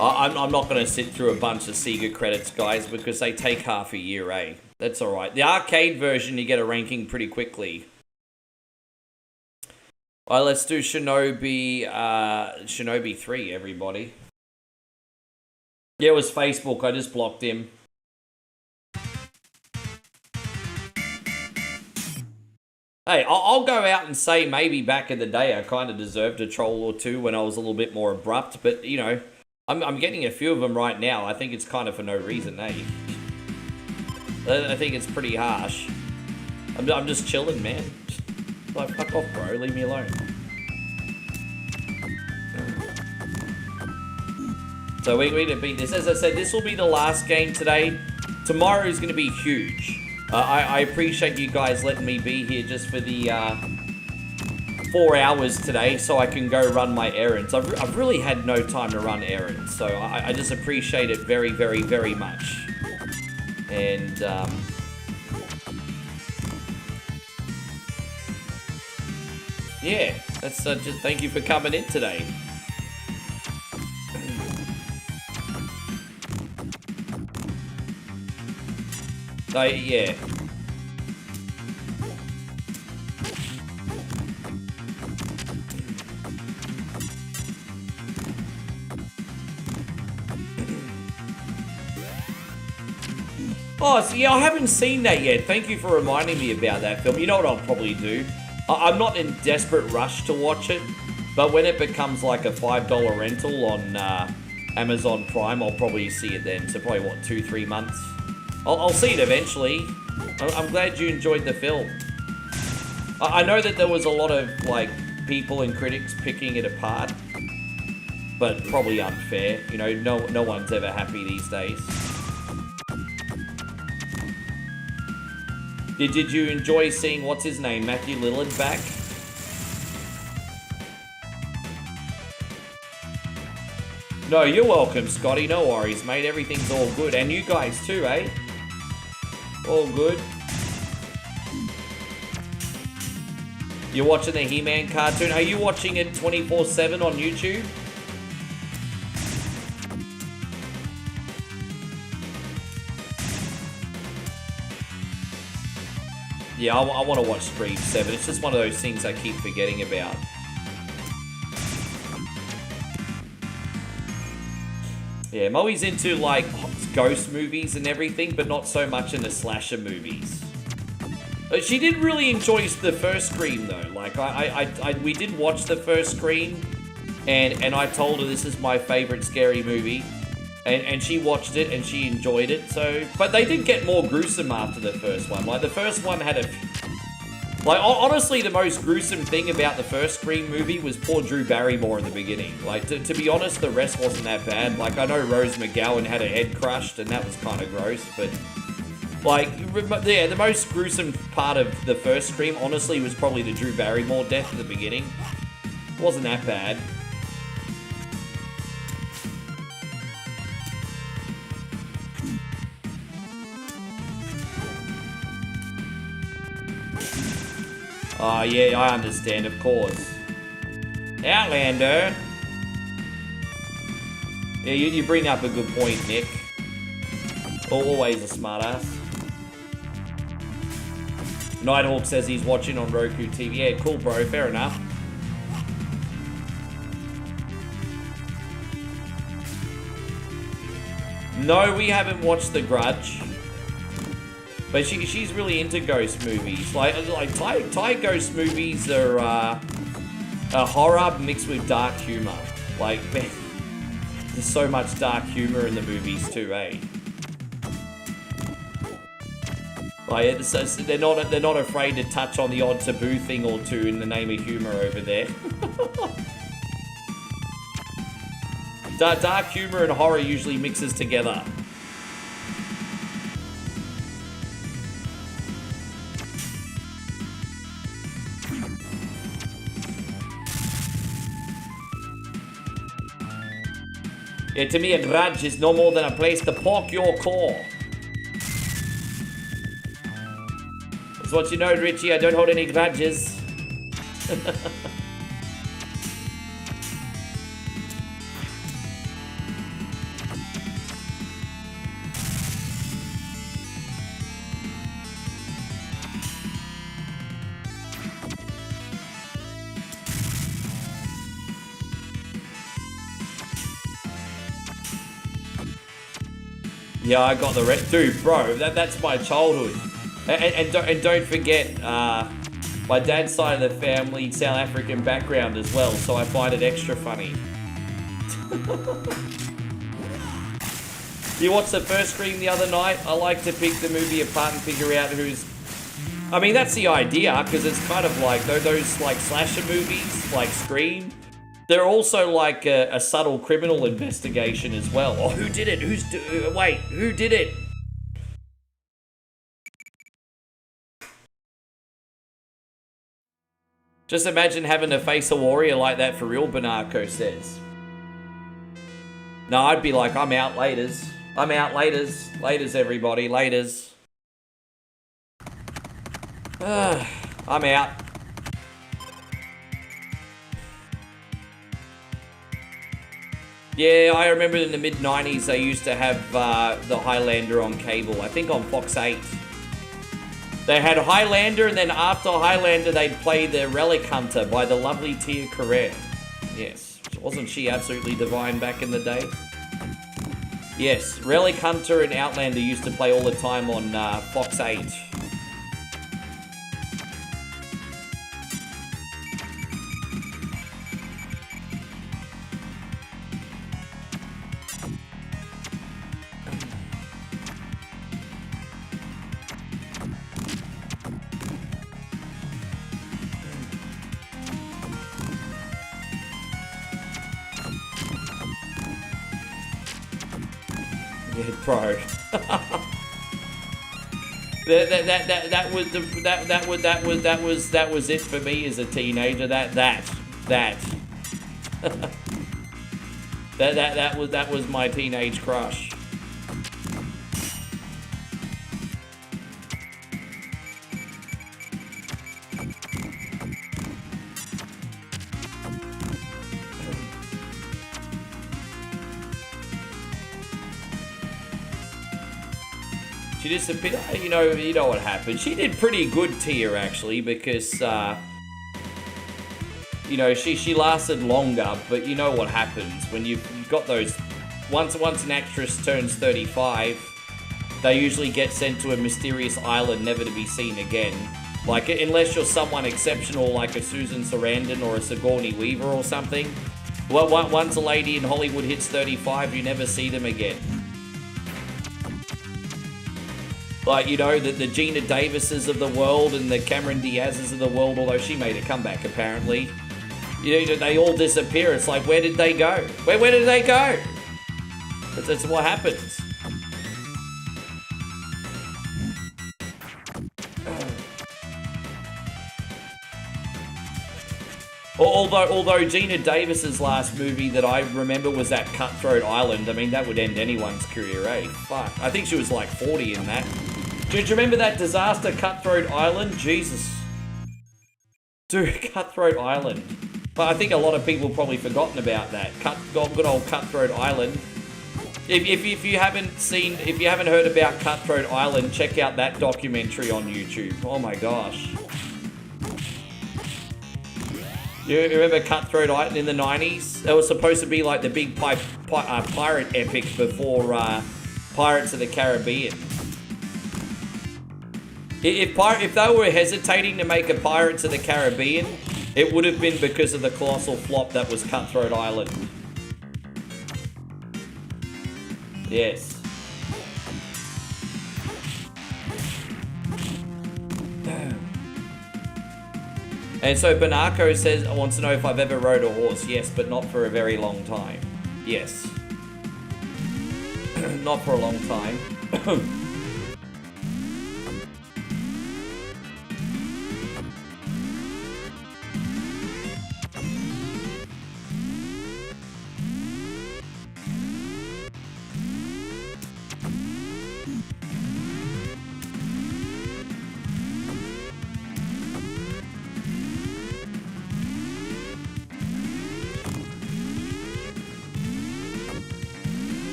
I'm not going to sit through a bunch of Sega credits, guys, because they take half a year, eh? That's alright. The arcade version, you get a ranking pretty quickly. Alright, let's do Shinobi 3, everybody. Yeah, it was Facebook. I just blocked him. Hey, I'll go out and say maybe back in the day I kind of deserved a troll or two when I was a little bit more abrupt, but, you know, I'm getting a few of them right now. I think it's kind of for no reason, eh? I think it's pretty harsh. I'm just chilling, man. Like, fuck off, bro. Leave me alone. So we need to beat this. As I said, this will be the last game today. Tomorrow is going to be huge. I appreciate you guys letting me be here just for the 4 hours today so I can go run my errands. I've really had no time to run errands, so I just appreciate it very, very, very much. And, yeah, that's just thank you for coming in today. So, yeah. Oh, so yeah, I haven't seen that yet. Thank you for reminding me about that film. You know what I'll probably do? I'm not in desperate rush to watch it, but when it becomes like a $5 rental on Amazon Prime, I'll probably see it then. So probably, what, 2-3 months? I'll see it eventually. I'm glad you enjoyed the film. I know that there was a lot of, like, people and critics picking it apart, but probably unfair. You know, no one's ever happy these days. Did you enjoy seeing, what's his name, Matthew Lillard back? No, you're welcome, Scotty. No worries, mate. Everything's all good. And you guys too, eh? All good. You're watching the He-Man cartoon. Are you watching it 24/7 on YouTube? Yeah, I want to watch Scream 7. It's just one of those things I keep forgetting about. Yeah, I'm always into, like, ghost movies and everything, but not so much in the slasher movies. She did really enjoy the first Scream, though. Like, we did watch the first Scream, and I told her this is my favorite scary movie. And she watched it and she enjoyed it, so... But they did get more gruesome after the first one. Like, the first one had a... Like, honestly, the most gruesome thing about the first Scream movie was poor Drew Barrymore in the beginning. Like, to be honest, the rest wasn't that bad. Like, I know Rose McGowan had her head crushed, and that was kind of gross, but... Like, yeah, the most gruesome part of the first Scream, honestly, was probably the Drew Barrymore death at the beginning. It wasn't that bad. Oh, yeah, I understand, of course. Outlander. Yeah, you bring up a good point, Nick. Always a smartass. Nighthawk says he's watching on Roku TV. Yeah, cool, bro. Fair enough. No, we haven't watched The Grudge. But she's really into ghost movies. Like Thai ghost movies are a horror mixed with dark humor. Like, man, there's so much dark humor in the movies too, eh? Like, they're not afraid to touch on the odd taboo thing or two in the name of humor over there. Dark humor and horror usually mixes together. Yeah, to me, a grudge is no more than a place to poke your core. That's what you know, Richie. I don't hold any grudges. Yeah, I got the rest. Dude, bro, that's my childhood. And don't forget, my dad's side of the family, South African background as well, so I find it extra funny. You watched the first Scream the other night? I like to pick the movie apart and figure out who's... I mean, that's the idea, because it's kind of like those like slasher movies, like Scream. They're also like a subtle criminal investigation as well. Oh, who did it? Wait, who did it? Just imagine having to face a warrior like that for real, Banarco says. No, I'd be like, I'm out, laters. I'm out, laters. Laters, everybody, laters. I'm out. Yeah, I remember in the mid-90s they used to have the Highlander on cable. I think on Fox 8. They had Highlander, and then after Highlander they'd play the Relic Hunter by the lovely Tia Carrere. Yes. Wasn't she absolutely divine back in the day? Yes, Relic Hunter and Outlander used to play all the time on Fox 8. Yeah, bro. that was it for me as a teenager. That was my teenage crush. She disappeared. You know what happened. She did pretty good, Tia, actually, because she lasted longer. But you know what happens when you've got those. Once an actress turns 35, they usually get sent to a mysterious island, never to be seen again. Like, unless you're someone exceptional, like a Susan Sarandon or a Sigourney Weaver or something. Well, once a lady in Hollywood hits 35, you never see them again. Like, the Gina Davises of the world and the Cameron Diaz's of the world, although she made a comeback, apparently. They all disappear. It's like, where did they go? Where did they go? That's what happens. Although Gina Davis's last movie that I remember was that Cutthroat Island. I mean, that would end anyone's career, eh? Fuck. I think she was like 40 in that. Do you remember that disaster, Cutthroat Island? Jesus. Dude, Cutthroat Island. But I think a lot of people have probably forgotten about that. Good old Cutthroat Island. If you haven't heard about Cutthroat Island, check out that documentary on YouTube. Oh my gosh. You remember Cutthroat Island in the 90s? It was supposed to be like the big pirate epic before Pirates of the Caribbean. If they were hesitating to make a Pirates of the Caribbean, it would have been because of the colossal flop that was Cutthroat Island. Yes. And so Banarco says, wants to know if I've ever rode a horse. Yes, but not for a very long time. Yes. Not for a long time.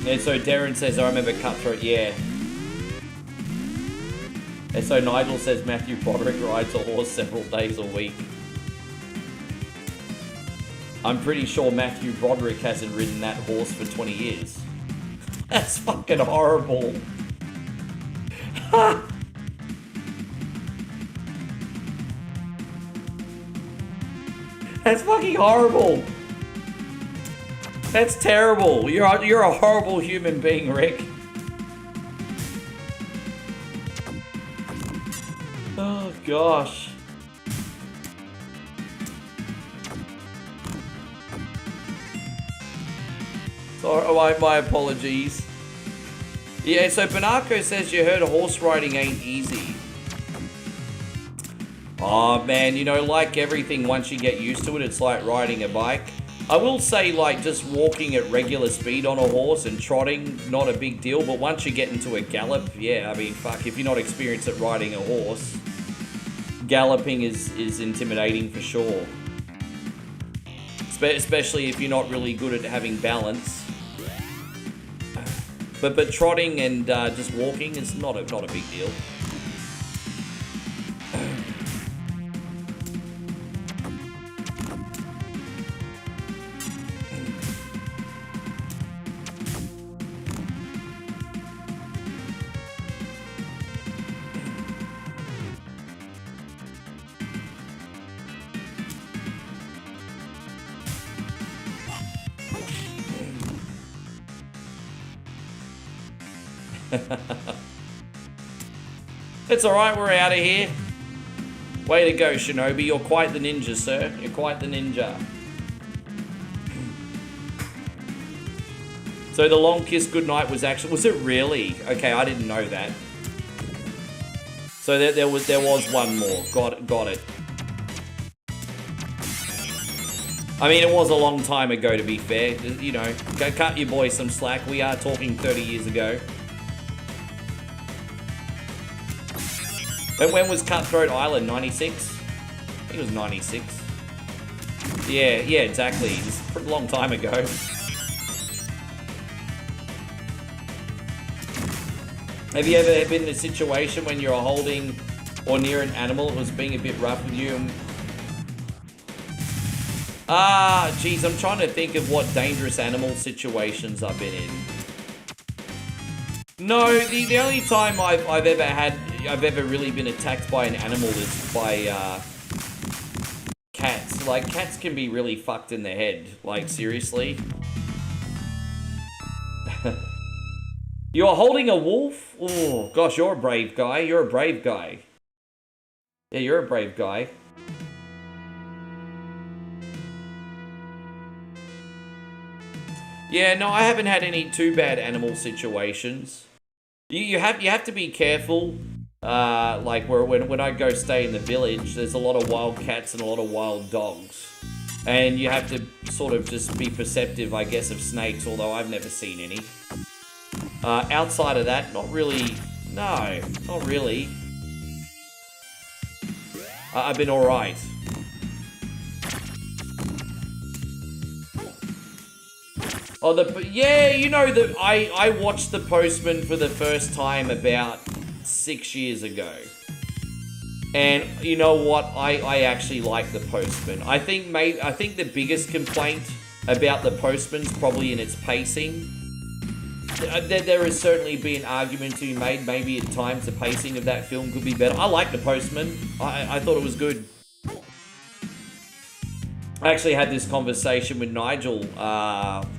And so Darren says, I remember Cutthroat, yeah. And so Nigel says Matthew Broderick rides a horse several days a week. I'm pretty sure Matthew Broderick hasn't ridden that horse for 20 years. That's fucking horrible. That's fucking horrible. That's terrible. You're a horrible human being, Rick. Oh gosh. Sorry, my apologies. Yeah, so Banako says you heard horse riding ain't easy. Oh man, you know, like everything, once you get used to it, it's like riding a bike. I will say, like, just walking at regular speed on a horse and trotting, not a big deal, but once you get into a gallop, yeah, I mean, fuck, if you're not experienced at riding a horse, galloping is intimidating for sure. Especially if you're not really good at having balance. But trotting and just walking is not a big deal. It's alright, we're out of here. Way to go, Shinobi. You're quite the ninja, sir. You're quite the ninja. So the long kiss goodnight was actually... Was it really? Okay, I didn't know that. So there was one more. Got it. I mean, it was a long time ago, to be fair. You know, go cut your boy some slack. We are talking 30 years ago. When was Cutthroat Island? 96? I think it was 96. Yeah, exactly. It's a long time ago. Have you ever been in a situation when you're holding or near an animal that was being a bit rough with you? Geez, I'm trying to think of what dangerous animal situations I've been in. No, the only time I've ever really been attacked by an animal is by cats. Like, cats can be really fucked in the head. Like, seriously. You're holding a wolf? Oh, gosh, you're a brave guy. You're a brave guy. Yeah, you're a brave guy. Yeah, no, I haven't had any too bad animal situations. You have to be careful. Like when I go stay in the village, there's a lot of wild cats and a lot of wild dogs, and you have to sort of just be perceptive, I guess, of snakes. Although I've never seen any. Outside of that, not really. No, not really. I've been all right. Oh, yeah, you know that I watched The Postman for the first time about 6 years ago, and you know what? I actually like The Postman. I think the biggest complaint about The Postman's probably in its pacing. There has certainly been an argument to be made. Maybe at times the pacing of that film could be better. I like The Postman. I thought it was good. I actually had this conversation with Nigel,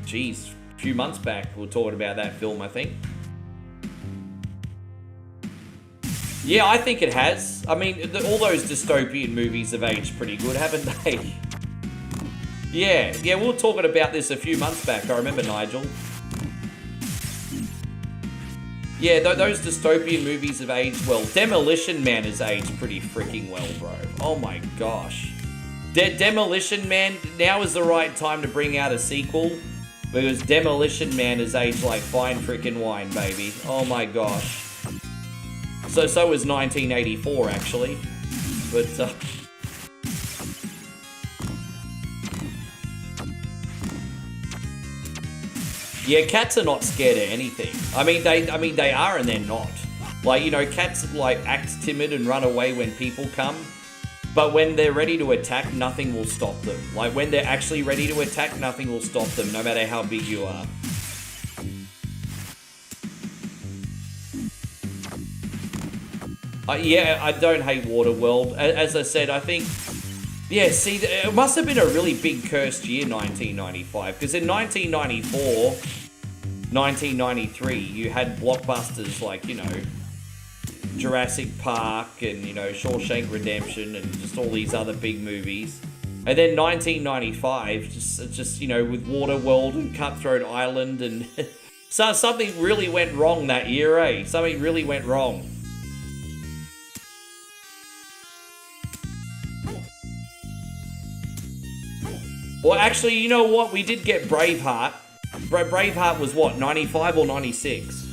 geez, a few months back. We were talking about that film, I think. Yeah, I think it has. I mean, all those dystopian movies have aged pretty good, haven't they? Yeah, we were talking about this a few months back. I remember, Nigel. Yeah, those dystopian movies have aged well. Demolition Man has aged pretty freaking well, bro. Oh my gosh. Demolition Man, now is the right time to bring out a sequel, because Demolition Man has aged like fine freaking wine, baby. Oh my gosh. So was 1984, actually. But, yeah, cats are not scared of anything. I mean, they are and they're not. Like, you know, cats, like, act timid and run away when people come. But when they're ready to attack, nothing will stop them. Like, when they're actually ready to attack, nothing will stop them, no matter how big you are. Yeah, I don't hate Waterworld. As I said, I think... Yeah, see, it must have been a really big cursed year, 1995. Because in 1994, 1993, you had blockbusters like, you know... Jurassic Park and, you know, Shawshank Redemption and just all these other big movies. And then 1995, just you know, with Waterworld and Cutthroat Island and So something really went wrong that year, eh? Something really went wrong. Well, actually, you know what? We did get Braveheart. Braveheart was what, 95 or 96?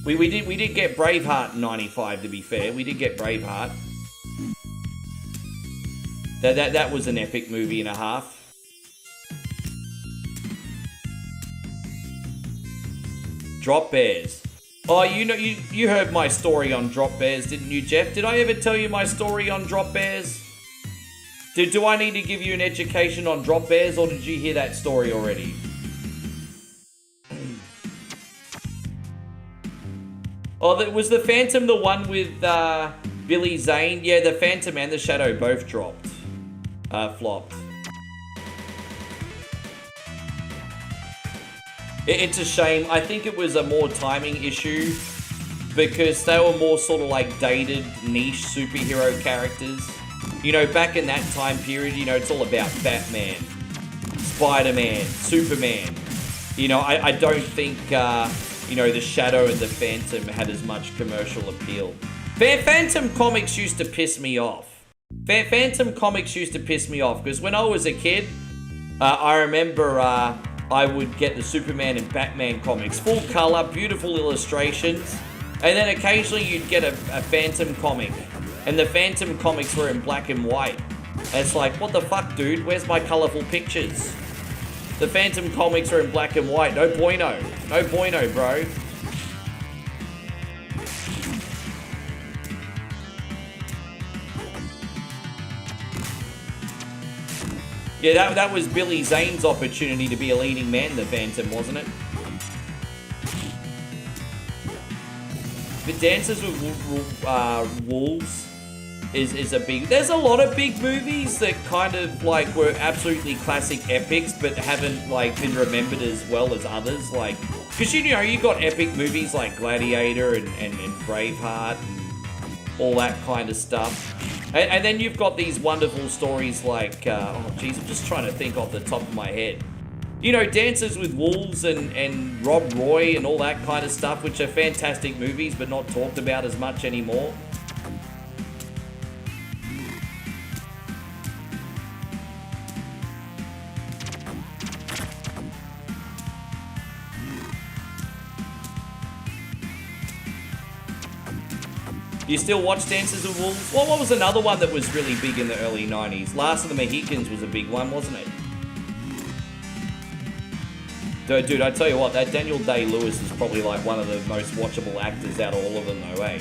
We did get Braveheart in 95, to be fair. We did get Braveheart. That was an epic movie and a half. Drop Bears. Oh, you know, you heard my story on Drop Bears, didn't you, Jeff? Did I ever tell you my story on Drop Bears? Do I need to give you an education on Drop Bears, or did you hear that story already? Oh, was the Phantom the one with Billy Zane? Yeah, the Phantom and the Shadow both dropped. Flopped. It's a shame. I think it was a more timing issue because they were more sort of like dated, niche superhero characters. You know, back in that time period, you know, it's all about Batman, Spider-Man, Superman. You know, I don't think, you know, the Shadow and the Phantom had as much commercial appeal. Phantom comics used to piss me off. Phantom comics used to piss me off because when I was a kid, I remember I would get the Superman and Batman comics, full color, beautiful illustrations, and then occasionally you'd get a Phantom comic, and the Phantom comics were in black and white. And it's like, what the fuck, dude? Where's my colorful pictures? The Phantom comics are in black and white. No bueno. No bueno, bro. Yeah, that was Billy Zane's opportunity to be a leading man, the Phantom, wasn't it? But Dances with Wolves is a big... There's a lot of big movies that kind of, like, were absolutely classic epics, but haven't, like, been remembered as well as others. Like, because, you know, you got epic movies like Gladiator and Braveheart and all that kind of stuff. And then you've got these wonderful stories like, oh geez, I'm just trying to think off the top of my head. You know, Dances with Wolves and Rob Roy and all that kind of stuff, which are fantastic movies, but not talked about as much anymore. You still watch Dances with Wolves? What was another one that was really big in the early 90s? Last of the Mohicans was a big one, wasn't it? Dude, I tell you what, that Daniel Day-Lewis is probably like one of the most watchable actors out of all of them though, eh?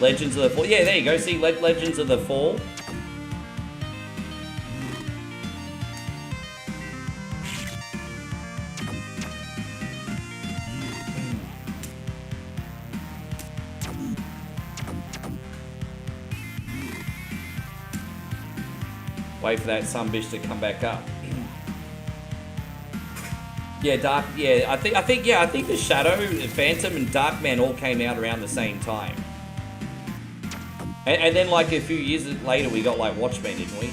Legends of the Fall. Yeah, there you go. See, Legends of the Fall. Wait for that sunbish to come back up. Yeah, I think the Shadow, the Phantom, and Darkman all came out around the same time. And then, like, a few years later, we got, like, Watchmen, didn't we?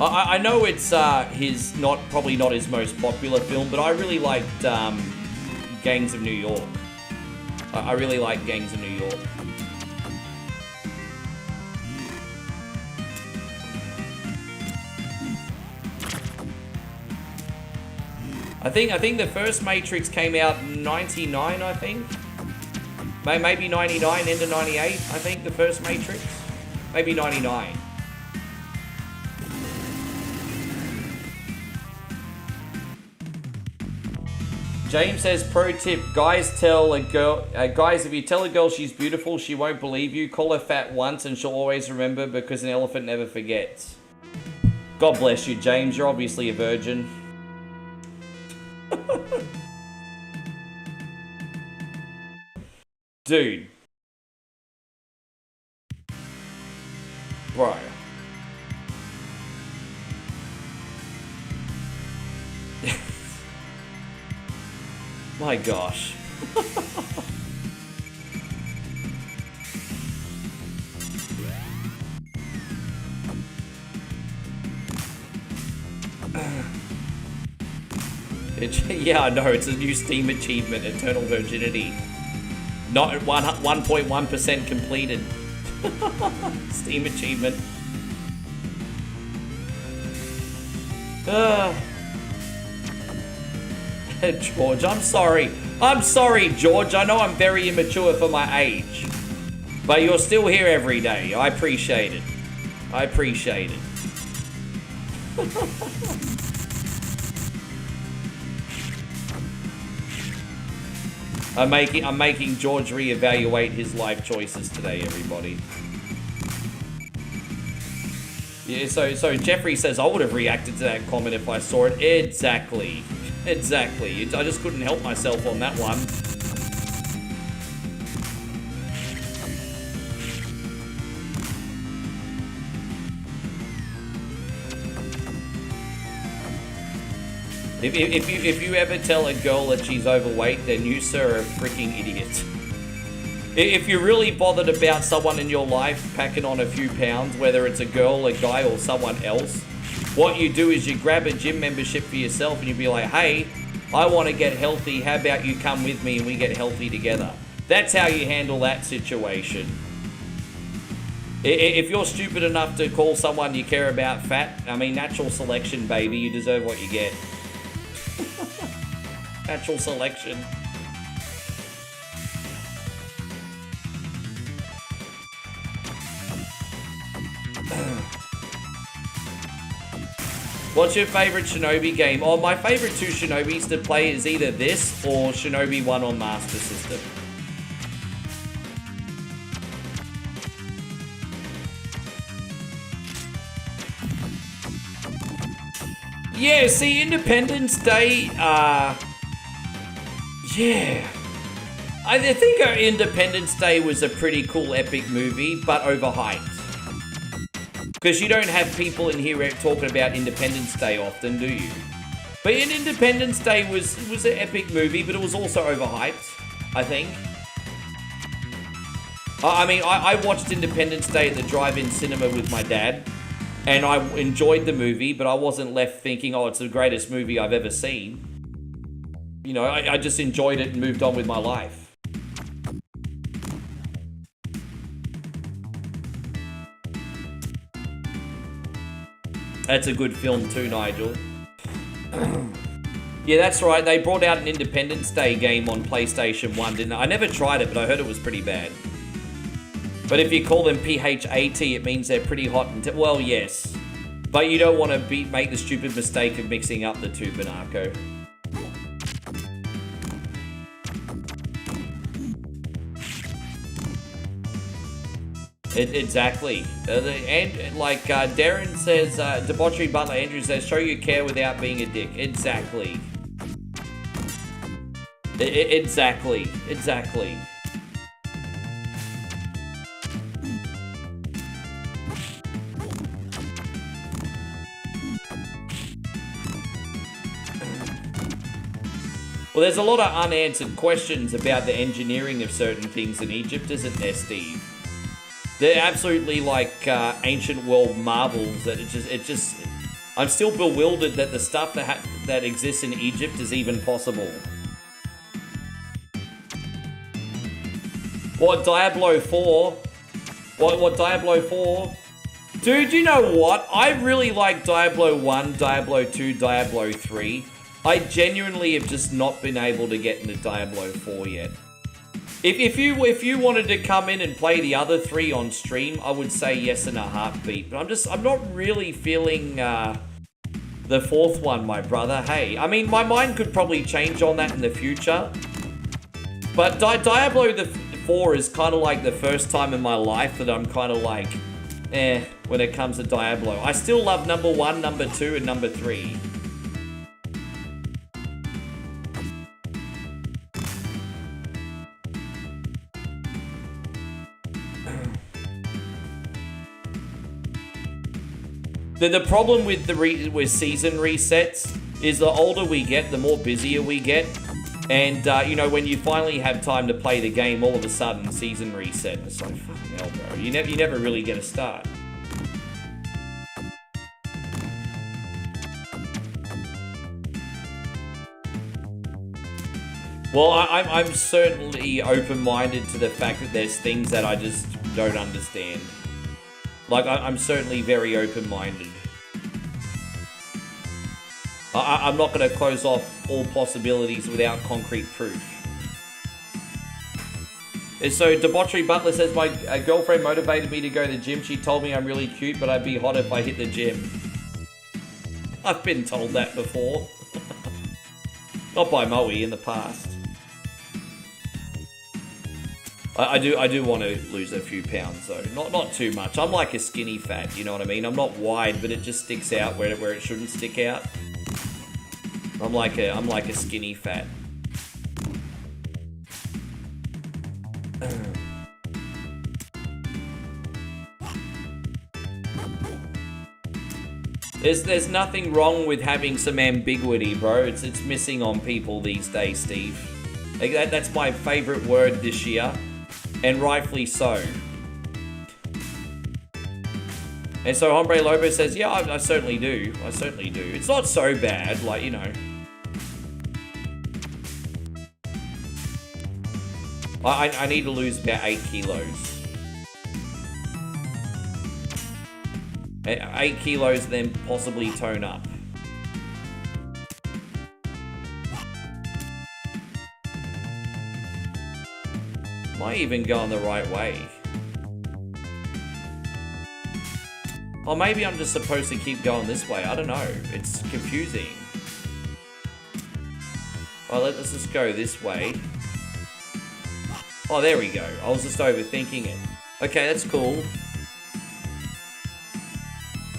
I know it's probably not his most popular film, but I really liked Gangs of New York. I really like Gangs of New York. I think the first Matrix came out in 99, I think. Maybe 99, end of 98, I think, the first Matrix. Maybe 99. James says, pro tip, guys, if you tell a girl she's beautiful, she won't believe you. Call her fat once and she'll always remember because an elephant never forgets. God bless you, James. You're obviously a virgin. Dude. Bro. My gosh. Yeah, I know, it's a new Steam achievement, Eternal Virginity. Not 1.1% completed. Steam achievement. George, I'm sorry. I'm sorry, George. I know I'm very immature for my age. But you're still here every day. I appreciate it. I appreciate it. I'm making George reevaluate his life choices today, everybody. Yeah, so Jeffrey says I would have reacted to that comment if I saw it. Exactly. Exactly. I just couldn't help myself on that one. If you ever tell a girl that she's overweight, then you, sir, are a freaking idiot. If you're really bothered about someone in your life packing on a few pounds, whether it's a girl, a guy, or someone else, what you do is you grab a gym membership for yourself and you be like, hey, I want to get healthy. How about you come with me and we get healthy together? That's how you handle that situation. If you're stupid enough to call someone you care about fat, I mean, natural selection, baby. You deserve what you get. Natural selection. What's your favorite Shinobi game? Oh, my favorite two Shinobis to play is either this or Shinobi 1 on Master System. Yeah, see, Independence Day, yeah. I think Independence Day was a pretty cool, epic movie, but overhyped. Because you don't have people in here talking about Independence Day often, do you? But Independence Day was an epic movie, but it was also overhyped, I think. I mean, I watched Independence Day at the drive-in cinema with my dad, and I enjoyed the movie, but I wasn't left thinking, oh, it's the greatest movie I've ever seen. You know, I just enjoyed it and moved on with my life. That's a good film too, Nigel. Yeah, that's right. They brought out an Independence Day game on PlayStation 1, didn't they? I never tried it, but I heard it was pretty bad. But if you call them PHAT, it means they're pretty hot and... well, yes. But you don't want to make the stupid mistake of mixing up the two, Banako. Exactly. And like Darren says, Debauchery Butler Andrew says, show you care without being a dick. Exactly. Exactly. Exactly. Well, there's a lot of unanswered questions about the engineering of certain things in Egypt, isn't there, Steve? They're absolutely like ancient world marvels that it just I'm still bewildered that the stuff that exists in Egypt is even possible. What, Diablo 4? What Diablo 4? Dude, you know what? I really like Diablo 1, Diablo 2, Diablo 3. I genuinely have just not been able to get into Diablo 4 yet. If you wanted to come in and play the other three on stream, I would say yes in a heartbeat. But I'm not really feeling the fourth one, my brother. Hey, I mean, my mind could probably change on that in the future. But Diablo 4 is kind of like the first time in my life that I'm kind of like, when it comes to Diablo. I still love number 1, number 2, and number 3. The problem with with season resets is the older we get, the more busier we get, And, you know, when you finally have time to play the game, all of a sudden, season reset. It's like, fucking hell, bro. You never really get a start. Well, I'm certainly open-minded to the fact that there's things that I just don't understand. Like, I'm certainly very open-minded. I'm not going to close off all possibilities without concrete proof. So, Debauchery Butler says, my girlfriend motivated me to go to the gym. She told me I'm really cute, but I'd be hot if I hit the gym. I've been told that before. Not by Moe, in the past. I do want to lose a few pounds though, not too much. I'm like a skinny fat, you know what I mean? I'm not wide, but it just sticks out where it shouldn't stick out. I'm like a skinny fat. There's nothing wrong with having some ambiguity, bro. It's missing on people these days, Steve. Like that's my favorite word this year. And rightfully so. And so Hombre Lobo says, yeah, I certainly do. I certainly do. It's not so bad, like, you know. I need to lose about 8 kilos. 8 kilos, then possibly tone up. Am I even going the right way? Or maybe I'm just supposed to keep going this way. I don't know. It's confusing. Oh, let's just go this way. Oh, there we go. I was just overthinking it. Okay, that's cool.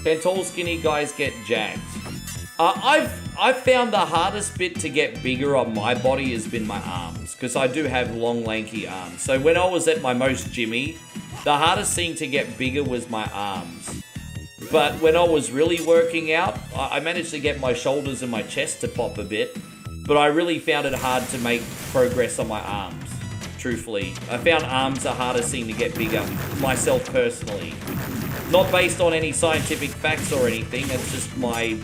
Can tall, skinny guys get jacked? I've found the hardest bit to get bigger on my body has been my arms, because I do have long, lanky arms. So when I was at my most Jimmy, the hardest thing to get bigger was my arms. But when I was really working out, I managed to get my shoulders and my chest to pop a bit, but I really found it hard to make progress on my arms, truthfully. I found arms the hardest thing to get bigger, myself personally. Not based on any scientific facts or anything, it's just my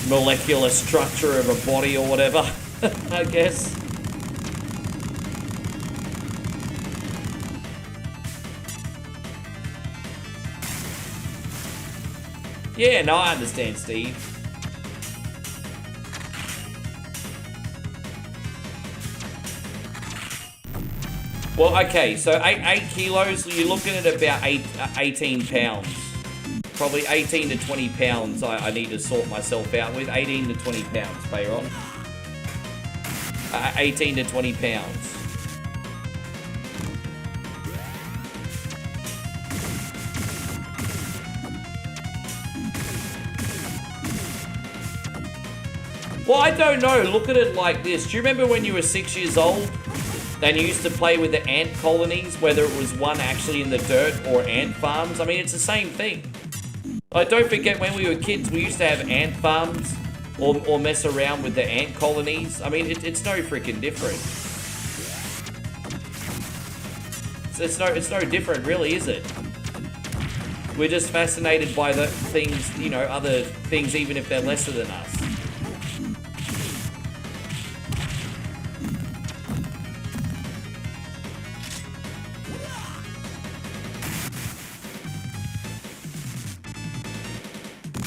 molecular structure of a body or whatever, I guess. Yeah, no, I understand, Steve. Well, okay, so 8 kilos, you're looking at about 18 pounds. Probably 18 to 20 pounds I need to sort myself out with. 18 to 20 pounds, Bayron. 18 to 20 pounds. Well, I don't know. Look at it like this. Do you remember when you were 6 years old and you used to play with the ant colonies, whether it was one actually in the dirt or ant farms? I mean, it's the same thing. Like, don't forget when we were kids, we used to have ant farms or mess around with the ant colonies. I mean, it's no freaking different. It's no different, really, is it? We're just fascinated by the things, you know, other things, even if they're lesser than us.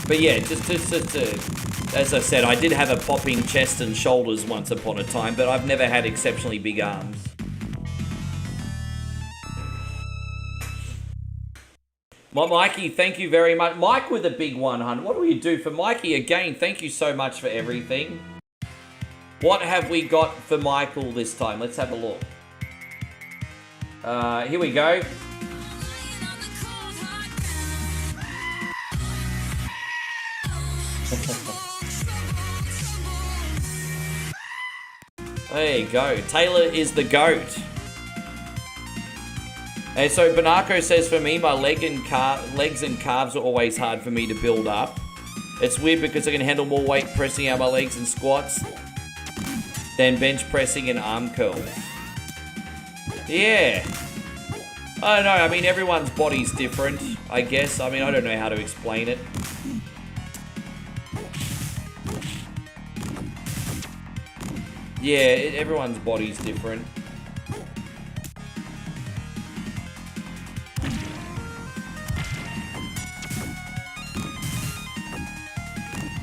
But yeah, just as I said, I did have a popping chest and shoulders once upon a time, but I've never had exceptionally big arms. Mikey, thank you very much. Mike with a big 100. What do we do for Mikey? Again, thank you so much for everything. What have we got for Michael this time? Let's have a look. Here we go. There you go. Taylor is the GOAT. And so Banako says, for me, my legs and calves are always hard for me to build up. It's weird because I can handle more weight pressing out my legs and squats. than bench pressing and arm curls. Yeah. I don't know, I mean, everyone's body's different, I guess. I mean, I don't know how to explain it. Yeah, everyone's body's different.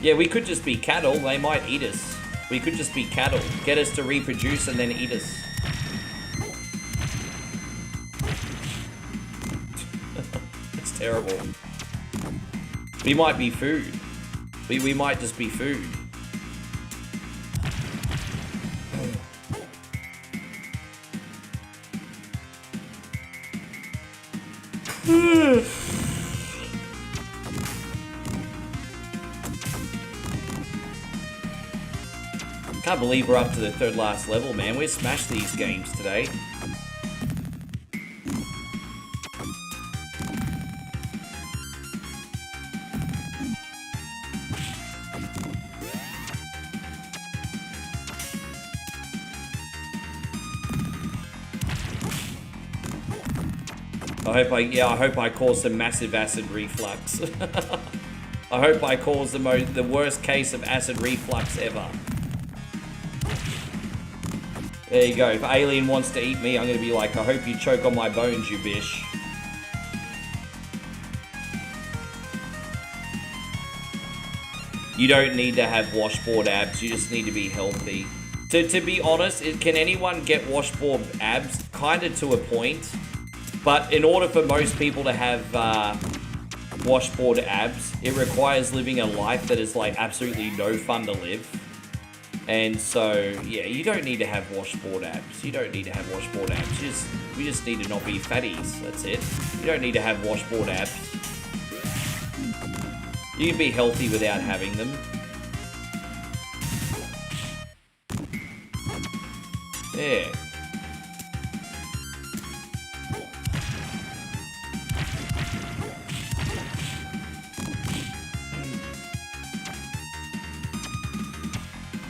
Yeah, we could just be cattle. They might eat us. We could just be cattle. Get us to reproduce and then eat us. It's terrible. We might be food. We might just be food. Can't believe we're up to the third last level, man. We've smashed these games today. I hope I cause some massive acid reflux. I hope I cause the worst case of acid reflux ever. There you go. If Alien wants to eat me, I'm going to be like, I hope you choke on my bones, you bish. You don't need to have washboard abs. You just need to be healthy. To be honest, can anyone get washboard abs? Kind of to a point. But in order for most people to have washboard abs, it requires living a life that is like absolutely no fun to live. And so, yeah, you don't need to have washboard abs. You don't need to have washboard abs. We just need to not be fatties. That's it. You don't need to have washboard abs. You can be healthy without having them. Yeah.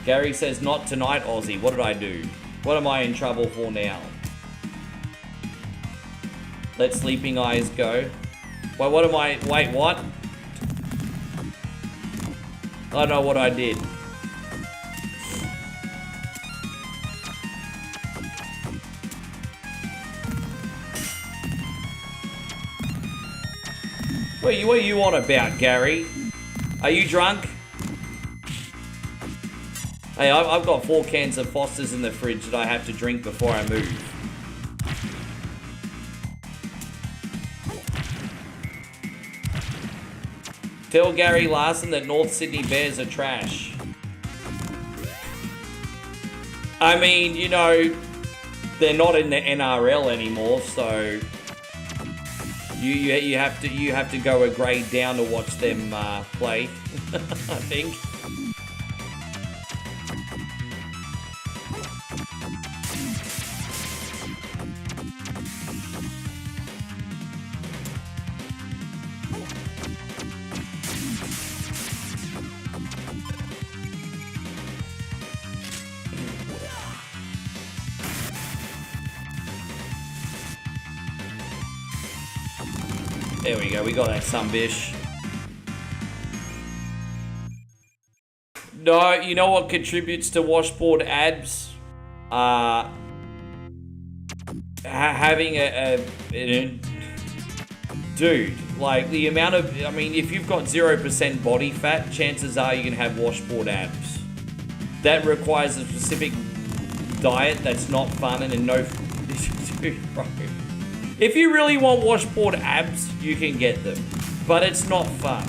Gary says, not tonight, Aussie. What did I do? What am I in trouble for now? Let sleeping eyes go. Wait, what am I... Wait, what? I don't know what I did. What are you on about, Gary? Are you drunk? Hey, I've got 4 cans of Foster's in the fridge that I have to drink before I move. Tell Gary Larson that North Sydney Bears are trash. I mean, you know, they're not in the NRL anymore, so you have to go a grade down to watch them play. I think. There we go, we got that sunbish. No, you know what contributes to washboard abs? Having a dude, like the amount of, I mean, if you've got 0% body fat, chances are you can have washboard abs. That requires a specific diet that's not fun and no, dude, bro. If you really want washboard abs, you can get them. But it's not fun.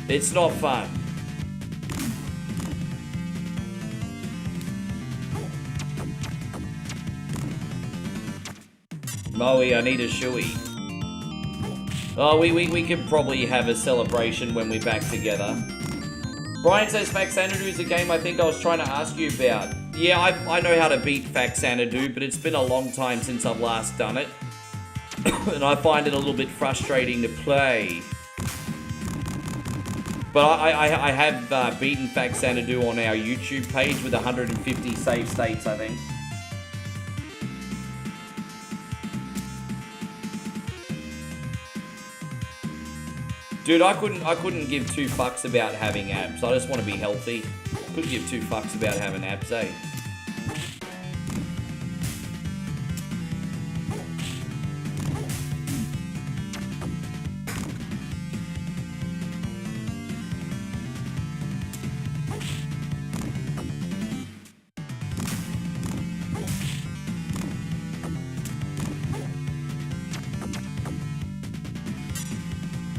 It's not fun. Moe, I need a shoey. Oh, we could probably have a celebration when we're back together. Brian says Faxanadu is a game I think I was trying to ask you about. Yeah, I know how to beat Faxanadu, but it's been a long time since I've last done it. And I find it a little bit frustrating to play. But I have beaten Faxanadu on our YouTube page with 150 save states, I think. Dude, I couldn't give two fucks about having abs. I just want to be healthy. Couldn't give two fucks about having abs, eh?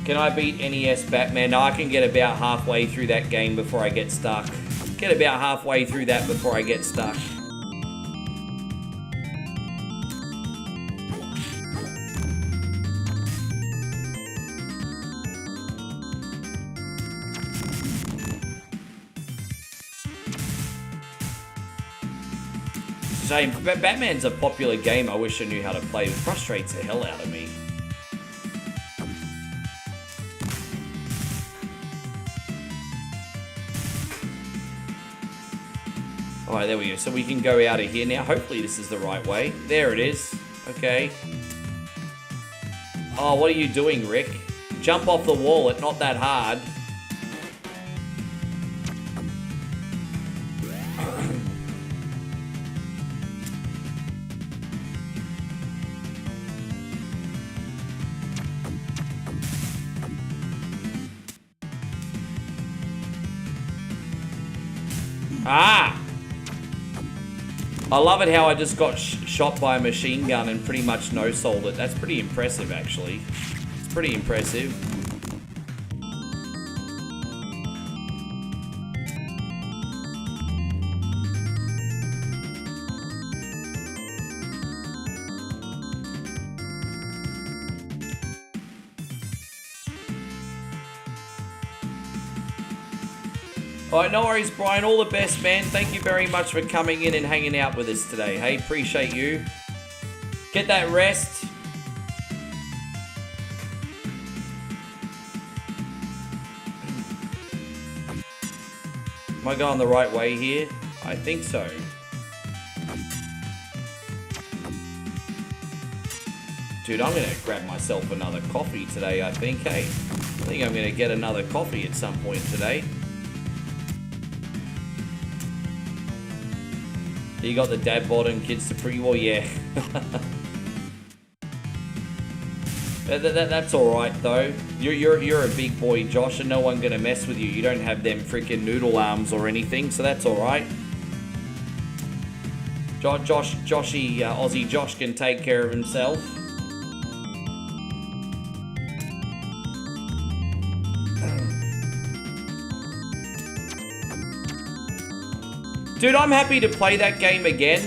Can I beat NES Batman? No, I can get about halfway through that game before I get stuck. Get about halfway through that before I get stuck. Shame, Batman's a popular game. I wish I knew how to play. It frustrates the hell out of me. Alright, there we go. So we can go out of here now. Hopefully this is the right way. There it is. Okay. Oh, what are you doing, Rick? Jump off the wall. It's not that hard. Ah! I love it how I just got shot by a machine gun and pretty much no-sold it. That's pretty impressive, actually. It's pretty impressive. Alright, no worries, Brian. All the best, man. Thank you very much for coming in and hanging out with us today. Hey, appreciate you. Get that rest. Am I going the right way here? I think so. Dude, I'm going to grab myself another coffee today, I think. Hey, I think I'm going to get another coffee at some point today. You got the dad bod and kids to pre-war, yeah. That's all right though. You're a big boy, Josh, and no one gonna mess with you. You don't have them freaking noodle arms or anything, so that's all right. Joshy, Aussie Josh can take care of himself. Dude, I'm happy to play that game again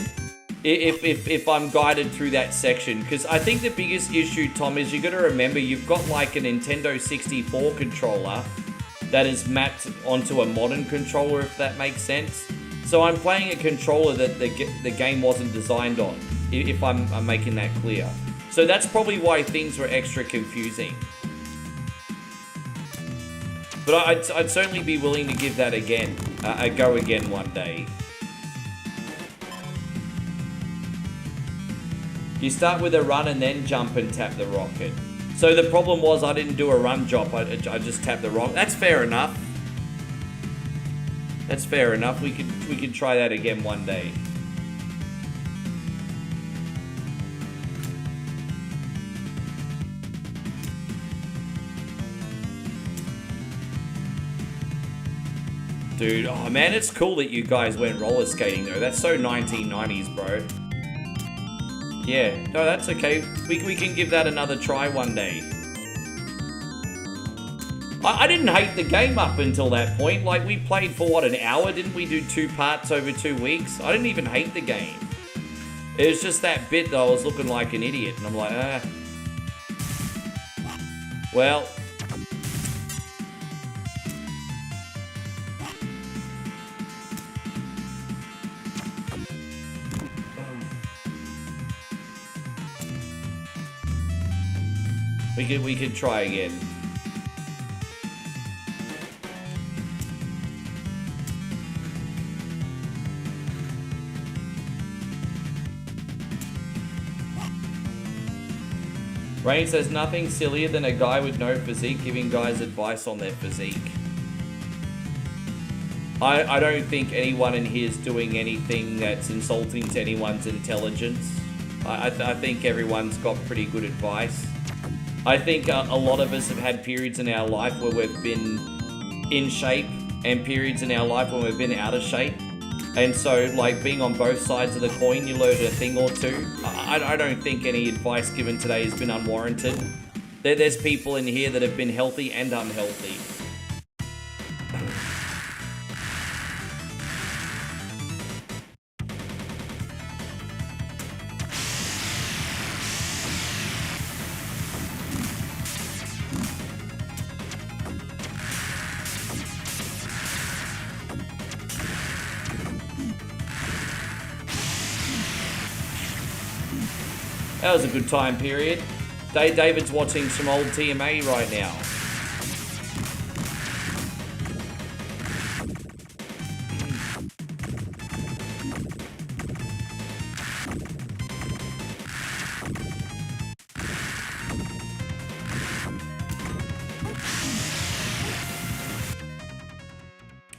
if I'm guided through that section, because I think the biggest issue, Tom, is you got to remember you've got like a Nintendo 64 controller that is mapped onto a modern controller, if that makes sense. So I'm playing a controller that the game wasn't designed on, if I'm making that clear. So that's probably why things were extra confusing. But I'd certainly be willing to give that again, a go again one day. You start with a run and then jump and tap the rocket. So the problem was I didn't do a run jump, I just tapped the rocket. That's fair enough. That's fair enough. We could try that again one day. Dude, oh man, it's cool that you guys went roller skating though. That's so 1990s, bro. Yeah, no, that's okay. We can give that another try one day. I didn't hate the game up until that point. Like, we played for, what, an hour? Didn't we do 2 parts over 2 weeks? I didn't even hate the game. It was just that bit that I was looking like an idiot. And I'm like, ah. Well. We could try again. Rain says nothing sillier than a guy with no physique giving guys advice on their physique. I don't think anyone in here is doing anything that's insulting to anyone's intelligence. I think everyone's got pretty good advice. I think a lot of us have had periods in our life where we've been in shape and periods in our life when we've been out of shape. And so, like, being on both sides of the coin, you learn a thing or two. I don't think any advice given today has been unwarranted. There's people in here that have been healthy and unhealthy. That was a good time period. David's watching some old TMA right now.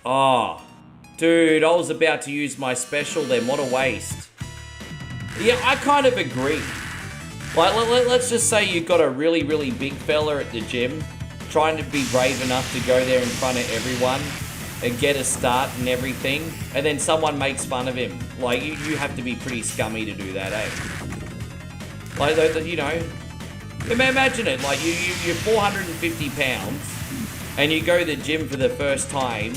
Oh, dude, I was about to use my special then. What a waste. Yeah, I kind of agree. Like, let's just say you've got a really, really big fella at the gym trying to be brave enough to go there in front of everyone and get a start and everything, and then someone makes fun of him. Like, you have to be pretty scummy to do that, eh? Like, you know, imagine it. Like, you're 450 pounds and you go to the gym for the first time,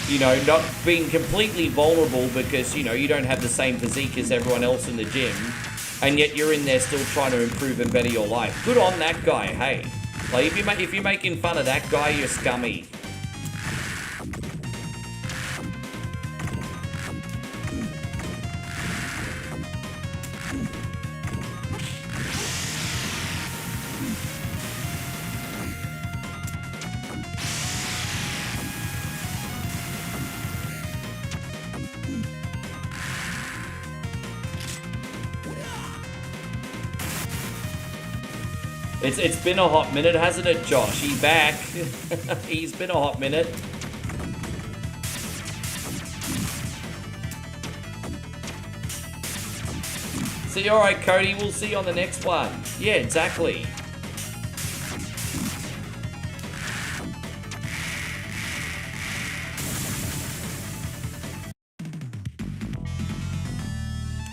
you know, not being completely vulnerable because, you know, you don't have the same physique as everyone else in the gym, and yet you're in there still trying to improve and better your life. Good on that guy, hey. Like, if you're making fun of that guy, you're scummy. It's been a hot minute, hasn't it, Josh? He's back. He's been a hot minute. See, alright, Cody, we'll see you on the next one. Yeah, exactly.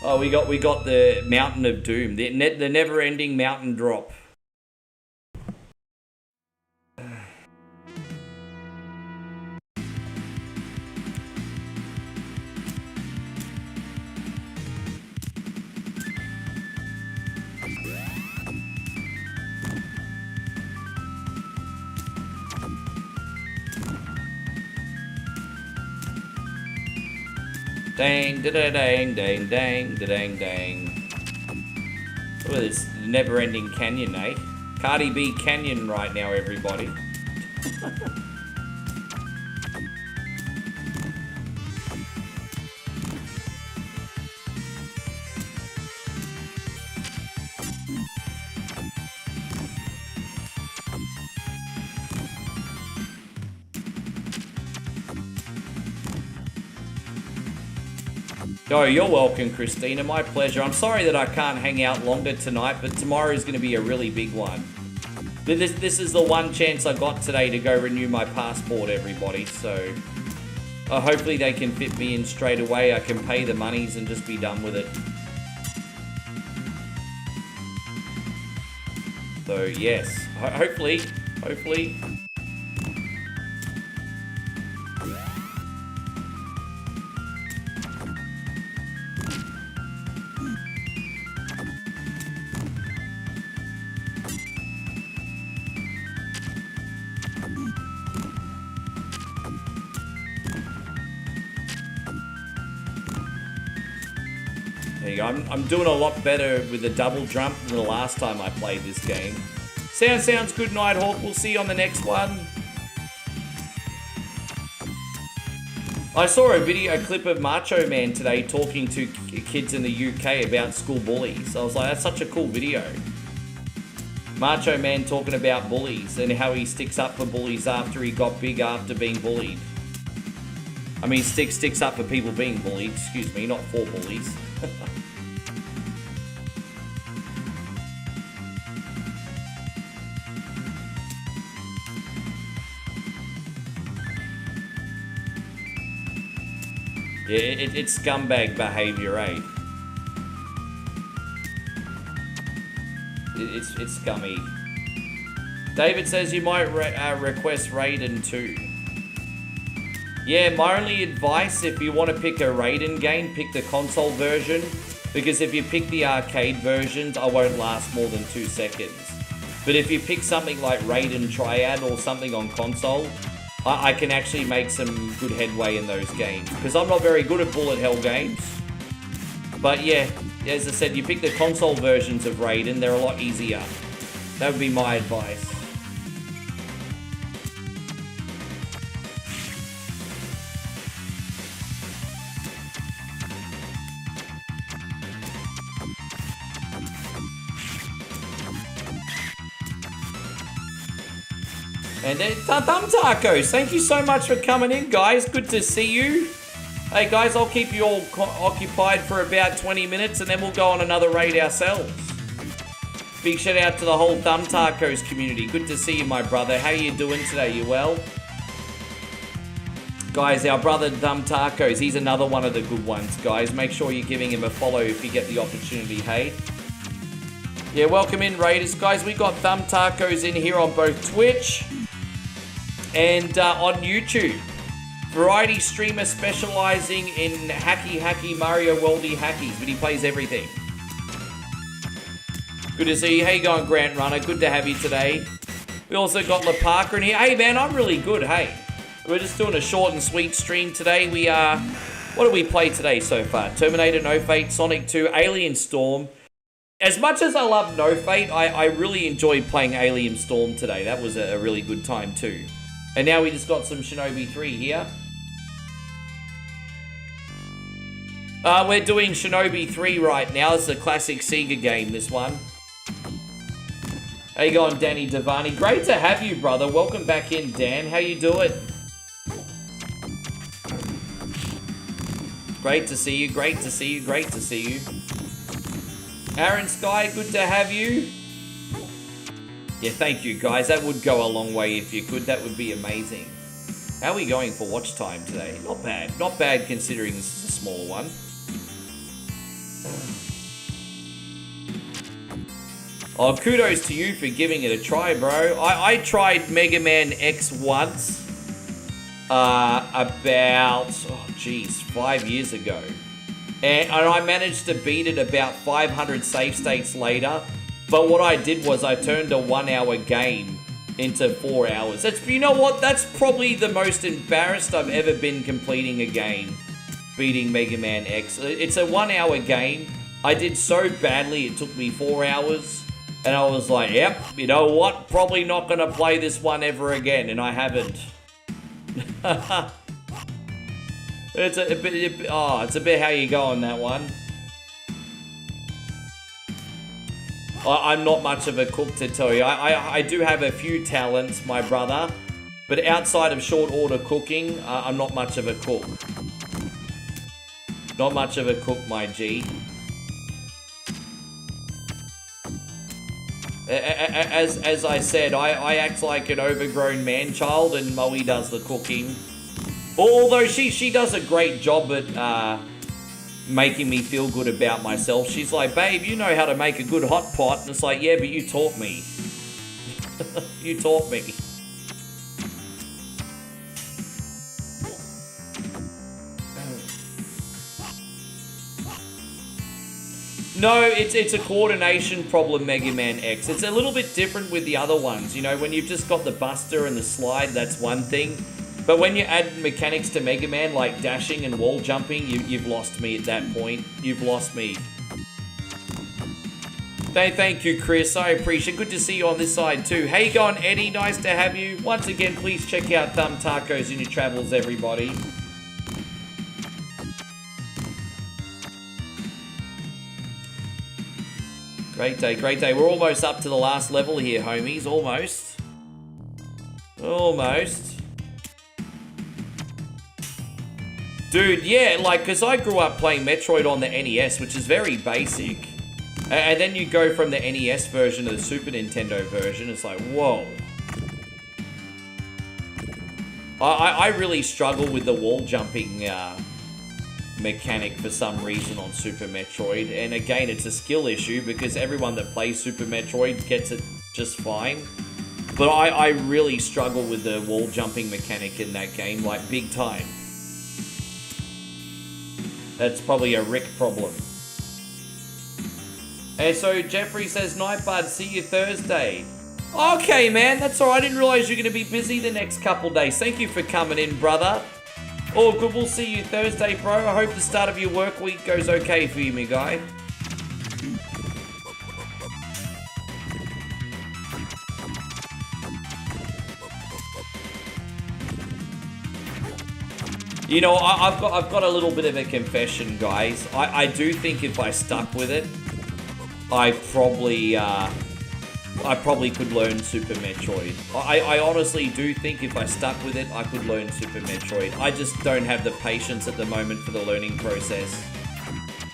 Oh, we got the Mountain of Doom, the never-ending mountain drop. Dang, da-da-dang, dang, dang, da-dang, dang. Look at this never-ending canyon, eh? Cardi B Canyon right now, everybody. Oh, you're welcome, Christina. My pleasure. I'm sorry that I can't hang out longer tonight, but tomorrow is going to be a really big one. This is the one chance I got today to go renew my passport, everybody. So hopefully they can fit me in straight away. I can pay the monies and just be done with it. So yes, hopefully. There you go. I'm doing a lot better with the double jump than the last time I played this game. Sounds good, Nighthawk. We'll see you on the next one. I saw a clip of Macho Man today talking to kids in the UK about school bullies. I was like, that's such a cool video. Macho Man talking about bullies and how he sticks up for bullies after he got big after being bullied. I mean, sticks up for people being bullied, excuse me, not for bullies. Yeah, it's scumbag behavior, eh? It's scummy. David says you might request Raiden too. Yeah, my only advice, if you want to pick a Raiden game, pick the console version. Because if you pick the arcade versions, I won't last more than 2 seconds. But if you pick something like Raiden Triad or something on console, I can actually make some good headway in those games. Because I'm not very good at bullet hell games. But yeah, as I said, you pick the console versions of Raiden, they're a lot easier. That would be my advice. And then Thumb Tacos, thank you so much for coming in, guys. Good to see you. Hey, guys, I'll keep you all occupied for about 20 minutes, and then we'll go on another raid ourselves. Big shout out to the whole Thumb Tacos community. Good to see you, my brother. How you doing today? You well? Guys, our brother Thumb Tacos, he's another one of the good ones, guys. Make sure you're giving him a follow if you get the opportunity, hey? Yeah, welcome in, Raiders. Guys, we got Thumb Tacos in here on both Twitch and on YouTube. Variety streamer specializing in hacky Mario Worldy hackies, but he plays everything. Good to see you. How you going, Grant Runner? Good to have you today. We also got La Parker in here. Hey, man, I'm really good, hey. We're just doing a short and sweet stream today. We are... What did we play today so far? Terminator, No Fate, Sonic 2, Alien Storm. As much as I love No Fate, I really enjoyed playing Alien Storm today. That was a really good time too. And now we just got some Shinobi 3 here. We're doing Shinobi 3 right now. It's a classic SEGA game, this one. How you going, Danny Devani? Great to have you, brother. Welcome back in, Dan. How you doing? Great to see you, great to see you, great to see you. Aaron Sky, good to have you. Yeah, thank you, guys. That would go a long way if you could. That would be amazing. How are we going for watch time today? Not bad. Not bad considering this is a small one. Oh, kudos to you for giving it a try, bro. I tried Mega Man X once. About, 5 years ago. And I managed to beat it about 500 save states later. But what I did was I turned a 1 hour game into 4 hours. You know what? That's probably the most embarrassed I've ever been completing a game. Beating Mega Man X. It's a 1 hour game. I did so badly it took me 4 hours. And I was like, yep, you know what? Probably not going to play this one ever again. And I haven't. It's a bit how you go on that one. I'm not much of a cook, to tell you. I do have a few talents, my brother, but outside of short order cooking, I'm not much of a cook. Not much of a cook, my G. As I said, I act like an overgrown man-child and Moe does the cooking. Although she does a great job at making me feel good about myself. She's like, babe, you know how to make a good hot pot. And it's like, yeah, but you taught me. You taught me. No, it's a coordination problem, Mega Man X. It's a little bit different with the other ones. You know, when you've just got the buster and the slide, that's one thing. But when you add mechanics to Mega Man, like dashing and wall jumping, you've lost me at that point. You've lost me. Thank you, Chris. I appreciate it. Good to see you on this side, too. How you going, Eddie? Nice to have you. Once again, please check out Thumb Tacos in your travels, everybody. Great day, great day. We're almost up to the last level here, homies. Almost. Almost. Dude, yeah, like, because I grew up playing Metroid on the NES, which is very basic. And then you go from the NES version to the Super Nintendo version, it's like, whoa. I really struggle with the wall jumping mechanic for some reason on Super Metroid. And again, it's a skill issue because everyone that plays Super Metroid gets it just fine. But I really struggle with the wall jumping mechanic in that game, like big time. That's probably a Rick problem. And so Jeffrey says, night bud, see you Thursday. Okay, man, that's all right. I didn't realize you're going to be busy the next couple days. Thank you for coming in, brother. Oh, good. We'll see you Thursday, bro. I hope the start of your work week goes okay for you, me guy. You know, I've got a little bit of a confession, guys. I do think if I stuck with it, I probably could learn Super Metroid. I honestly do think if I stuck with it, I could learn Super Metroid. I just don't have the patience at the moment for the learning process.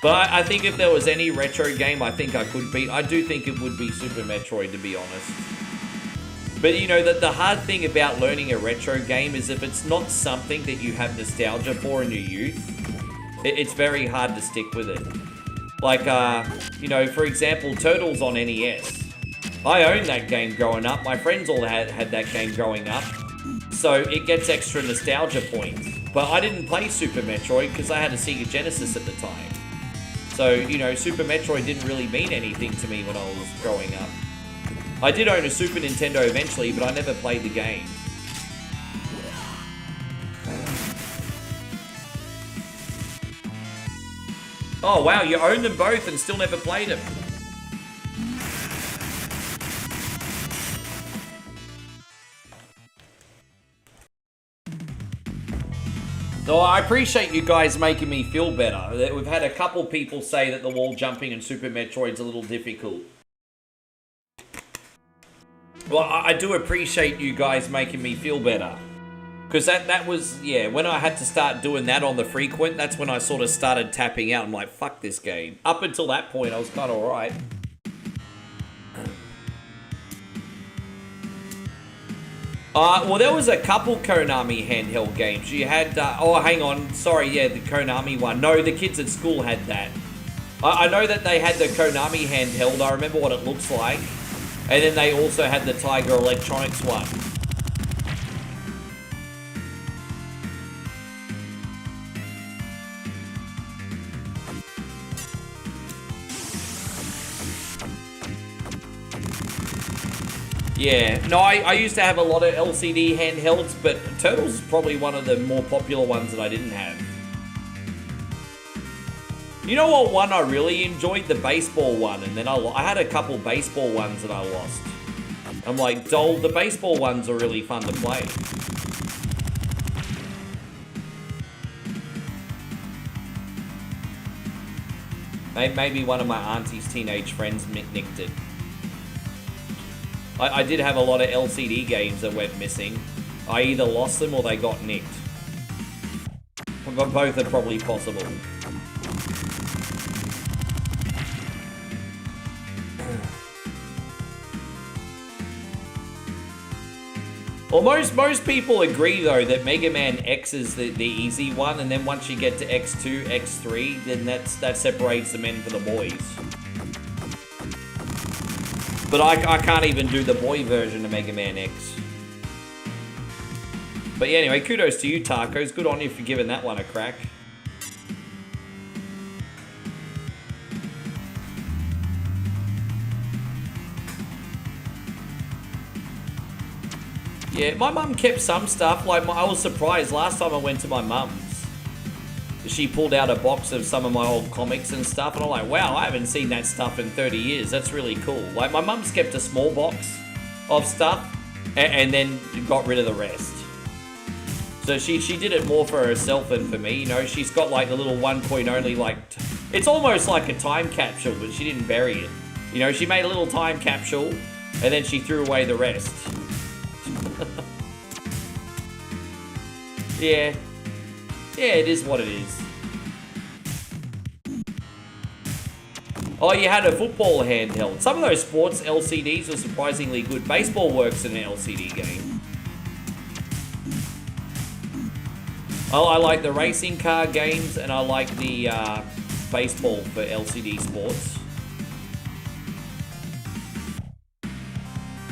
But I think if there was any retro game I think I could beat, I do think it would be Super Metroid, to be honest. But you know, the hard thing about learning a retro game is if it's not something that you have nostalgia for in your youth, it's very hard to stick with it. Like, you know, for example, Turtles on NES. I owned that game growing up. My friends all had that game growing up. So it gets extra nostalgia points. But I didn't play Super Metroid because I had a Sega Genesis at the time. So, you know, Super Metroid didn't really mean anything to me when I was growing up. I did own a Super Nintendo eventually, but I never played the game. Oh wow, you own them both and still never played them. So I appreciate you guys making me feel better. We've had a couple people say that the wall jumping in Super Metroid's a little difficult. Well, I do appreciate you guys making me feel better. Because that was, yeah, when I had to start doing that on the frequent, that's when I sort of started tapping out. I'm like, fuck this game. Up until that point, I was kind of alright. Well, there was a couple Konami handheld games. You had, oh, hang on. Sorry, yeah, the Konami one. No, the kids at school had that. I know that they had the Konami handheld. I remember what it looks like. And then they also had the Tiger Electronics one. Yeah, no, I used to have a lot of LCD handhelds, but Turtles is probably one of the more popular ones that I didn't have. You know what one I really enjoyed? The baseball one, and then I had a couple baseball ones that I lost. I'm like, Dole, the baseball ones are really fun to play. Maybe one of my auntie's teenage friends nicked it. I did have a lot of LCD games that went missing. I either lost them or they got nicked. But both are probably possible. Well, most people agree, though, that Mega Man X is the easy one, and then once you get to X2, X3, then that separates the men from the boys. But I can't even do the boy version of Mega Man X. But yeah, anyway, kudos to you, Tacos. Good on you for giving that one a crack. Yeah, my mum kept some stuff. Like, I was surprised last time I went to my mum's. She pulled out a box of some of my old comics and stuff, and I'm like, wow, I haven't seen that stuff in 30 years. That's really cool. Like, my mum's kept a small box of stuff, and then got rid of the rest. So she did it more for herself than for me. You know, she's got like the little 1 point only, like, it's almost like a time capsule, but she didn't bury it. You know, she made a little time capsule, and then she threw away the rest. Yeah. Yeah, it is what it is. Oh, you had a football handheld. Some of those sports LCDs were surprisingly good. Baseball works in an LCD game. Oh, I like the racing car games, and I like the baseball for LCD sports.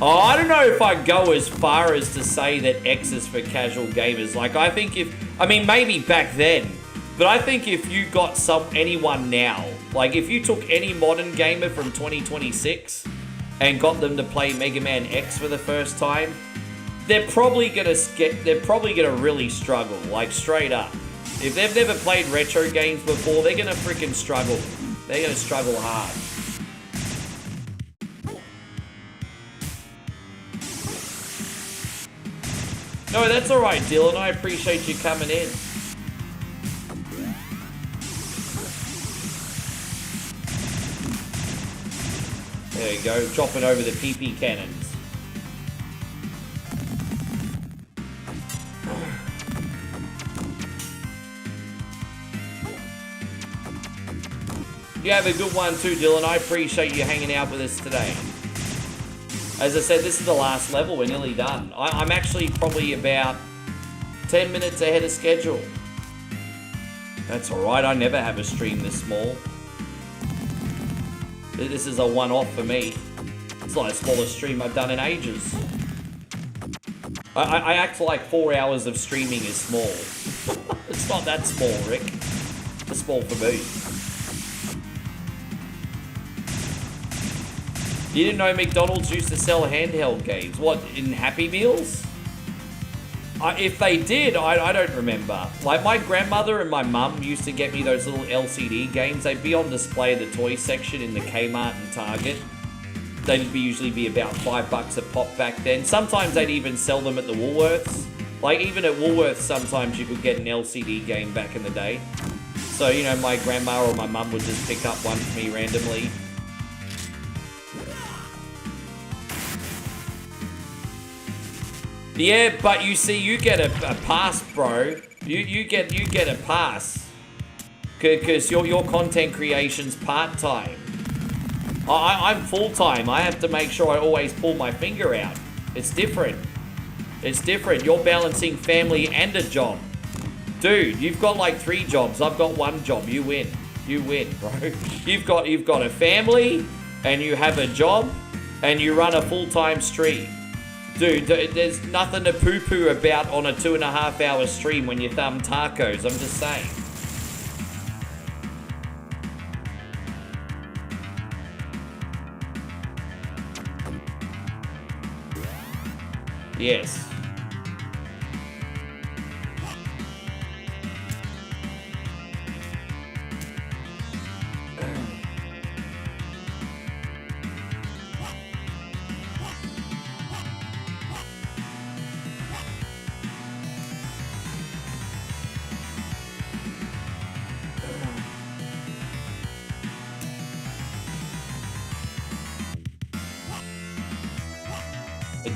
Oh, I don't know if I'd go as far as to say that X is for casual gamers. Like, I think I mean, maybe back then, but I think if you got anyone now, like if you took any modern gamer from 2026 and got them to play Mega Man X for the first time, they're probably gonna really struggle, like straight up. If they've never played retro games before, they're gonna freaking struggle. They're gonna struggle hard. No, that's alright, Dylan. I appreciate you coming in. There you go, dropping over the PP cannons. You have a good one too, Dylan. I appreciate you hanging out with us today. As I said, this is the last level. We're nearly done. I'm actually probably about 10 minutes ahead of schedule. That's alright. I never have a stream this small. This is a one-off for me. It's like the smallest stream I've done in ages. I act like 4 hours of streaming is small. It's not that small, Rick. It's small for me. You didn't know McDonald's used to sell handheld games? What, in Happy Meals? If they did, I don't remember. Like, my grandmother and my mum used to get me those little LCD games. They'd be on display in the toy section in the Kmart and Target. They'd usually be about $5 a pop back then. Sometimes they'd even sell them at the Woolworths. Like, even at Woolworths, sometimes you could get an LCD game back in the day. So, you know, my grandma or my mum would just pick up one for me randomly. Yeah, but you see, you get a pass, bro. You get a pass, cause your content creation's part time. I'm full time. I have to make sure I always pull my finger out. It's different. It's different. You're balancing family and a job, dude. You've got like 3 jobs. I've got 1 job. You win. You win, bro. You've got a family, and you have a job, and you run a full-time stream. Dude, there's nothing to poo-poo about on a 2.5-hour stream when you thumb tacos, I'm just saying. Yes.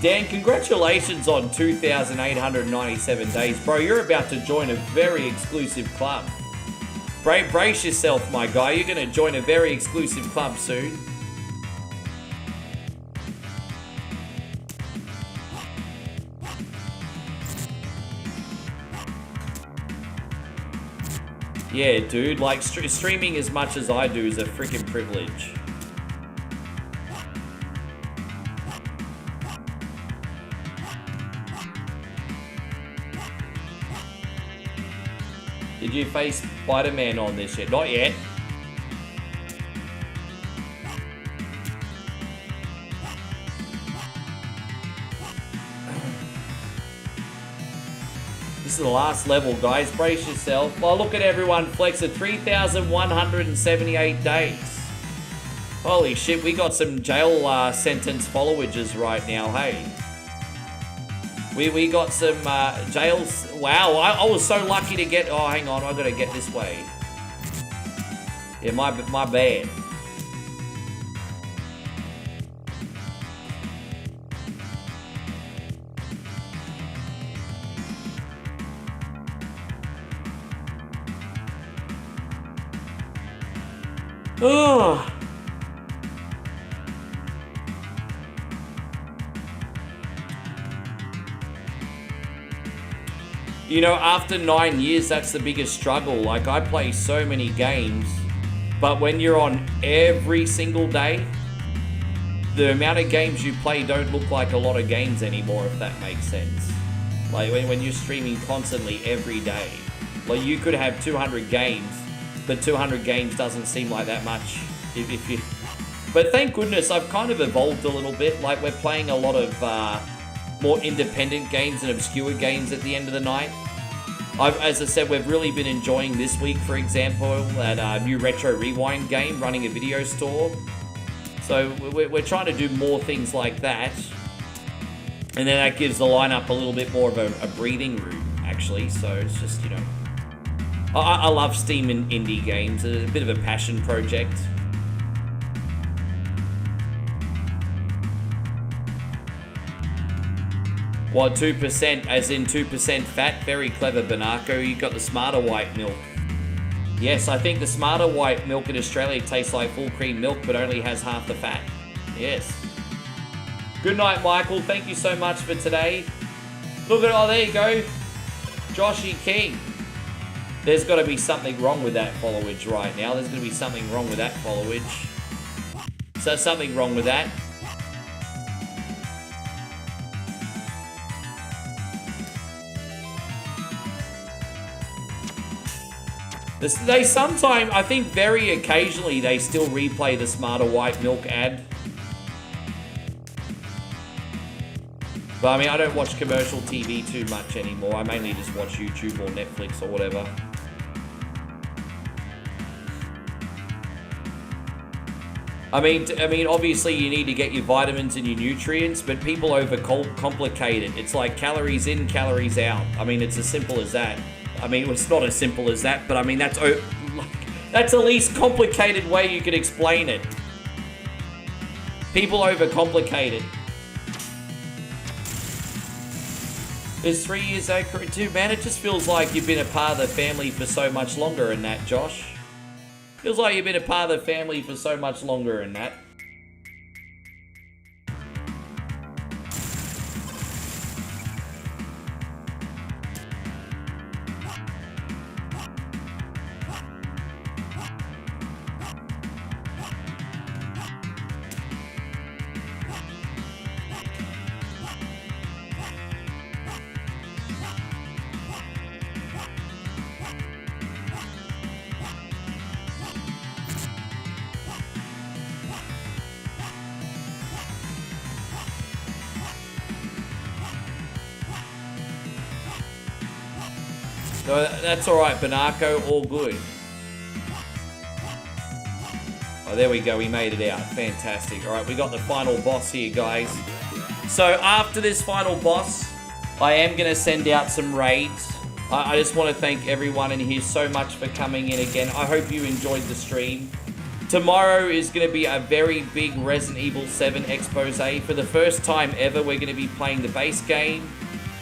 Dan, congratulations on 2,897 days. Bro, you're about to join a very exclusive club. Brace yourself, my guy. You're going to join a very exclusive club soon. Yeah, dude, like streaming as much as I do is a freaking privilege. Did you face Spider-Man on this yet? Not yet. This is the last level, guys. Brace yourself. Oh, look at everyone flex at 3,178 days. Holy shit, we got some jail sentence followages right now, hey. We got some jails. Wow, I was so lucky to get... Oh, hang on, I gotta get this way. Yeah, my bad. Oh. You know, after 9 years, that's the biggest struggle. Like, I play so many games, but when you're on every single day, the amount of games you play don't look like a lot of games anymore, if that makes sense. Like, when you're streaming constantly every day, like, you could have 200 games, but 200 games doesn't seem like that much if you... But thank goodness, I've kind of evolved a little bit. Like, we're playing a lot of more independent games and obscure games at the end of the night. As I said, we've really been enjoying this week, for example, that new Retro Rewind game, running a video store. So we're trying to do more things like that. And then that gives the lineup a little bit more of a breathing room, actually. So it's just, you know... I love Steam and indie games. It's a bit of a passion project. What, 2%? As in 2% fat? Very clever, Banarco. You got the smarter white milk. Yes, I think the smarter white milk in Australia tastes like full cream milk, but only has half the fat. Yes. Good night, Michael. Thank you so much for today. Look at, oh, there you go. Joshy King. There's got to be something wrong with that followage right now. There's going to be something wrong with that followage. So something wrong with that. They sometimes, I think very occasionally, they still replay the smarter white milk ad. But I mean, I don't watch commercial TV too much anymore. I mainly just watch YouTube or Netflix or whatever. I mean, obviously you need to get your vitamins and your nutrients, but people overcomplicate it. It's like calories in, calories out. I mean, it's as simple as that. I mean, it's not as simple as that, but I mean, that's the least complicated way you could explain it. People overcomplicate it. Is 3 years accurate too? Man, it just feels like you've been a part of the family for so much longer in that, Josh. Feels like you've been a part of the family for so much longer in that. So that's alright, Banarco, all good. Oh, there we go, we made it out. Fantastic. Alright, we got the final boss here, guys. So after this final boss, I am going to send out some raids. I just want to thank everyone in here so much for coming in again. I hope you enjoyed the stream. Tomorrow is going to be a very big Resident Evil 7 expose. For the first time ever, we're going to be playing the base game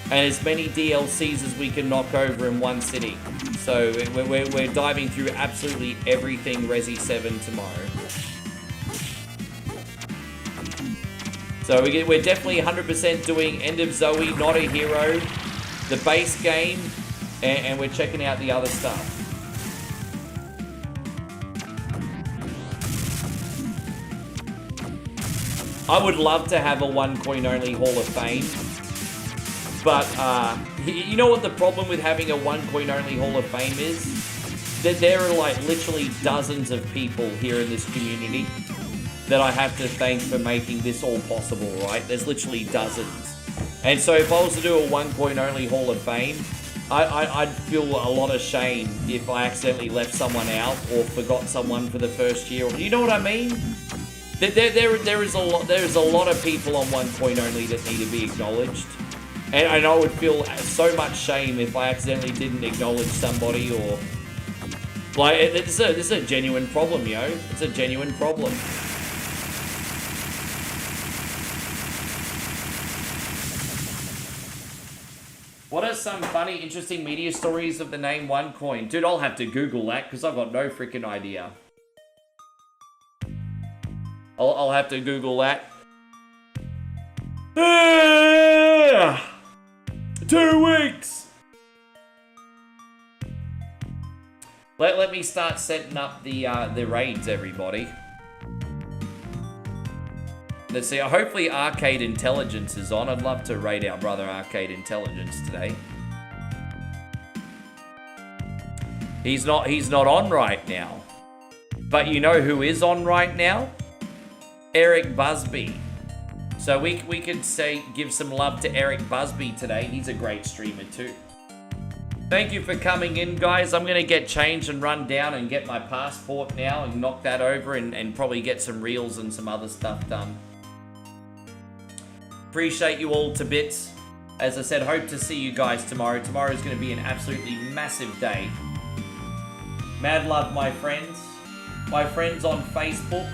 and as many DLCs as we can knock over in one sitting. So we're diving through absolutely everything Resi 7 tomorrow. So we're definitely 100% doing End of Zoe, Not a Hero, the base game, and we're checking out the other stuff. I would love to have a one coin only Hall of Fame. But, you know what the problem with having a one coin only Hall of Fame is? That there are like literally dozens of people here in this community that I have to thank for making this all possible, right? There's literally dozens. And so if I was to do a one coin only Hall of Fame, I'd feel a lot of shame if I accidentally left someone out or forgot someone for the first year. You know what I mean? There is a lot of people on one coin only that need to be acknowledged. And I would feel so much shame if I accidentally didn't acknowledge somebody or... Like, this is a genuine problem, yo. It's a genuine problem. What are some funny, interesting media stories of the name OneCoin? Dude, I'll have to Google that because I've got no freaking idea. I'll have to Google that. 2 weeks. Let me start setting up the raids, everybody. Let's see. Hopefully, Arcade Intelligence is on. I'd love to raid our brother Arcade Intelligence today. He's not on right now. But you know who is on right now? Eric Busby. So we could say give some love to Eric Busby today. He's a great streamer too. Thank you for coming in, guys. I'm gonna get changed and run down and get my passport now and knock that over and probably get some reels and some other stuff done. Appreciate you all to bits. As I said, hope to see you guys tomorrow. Tomorrow is gonna be an absolutely massive day. Mad love, my friends. My friends on Facebook.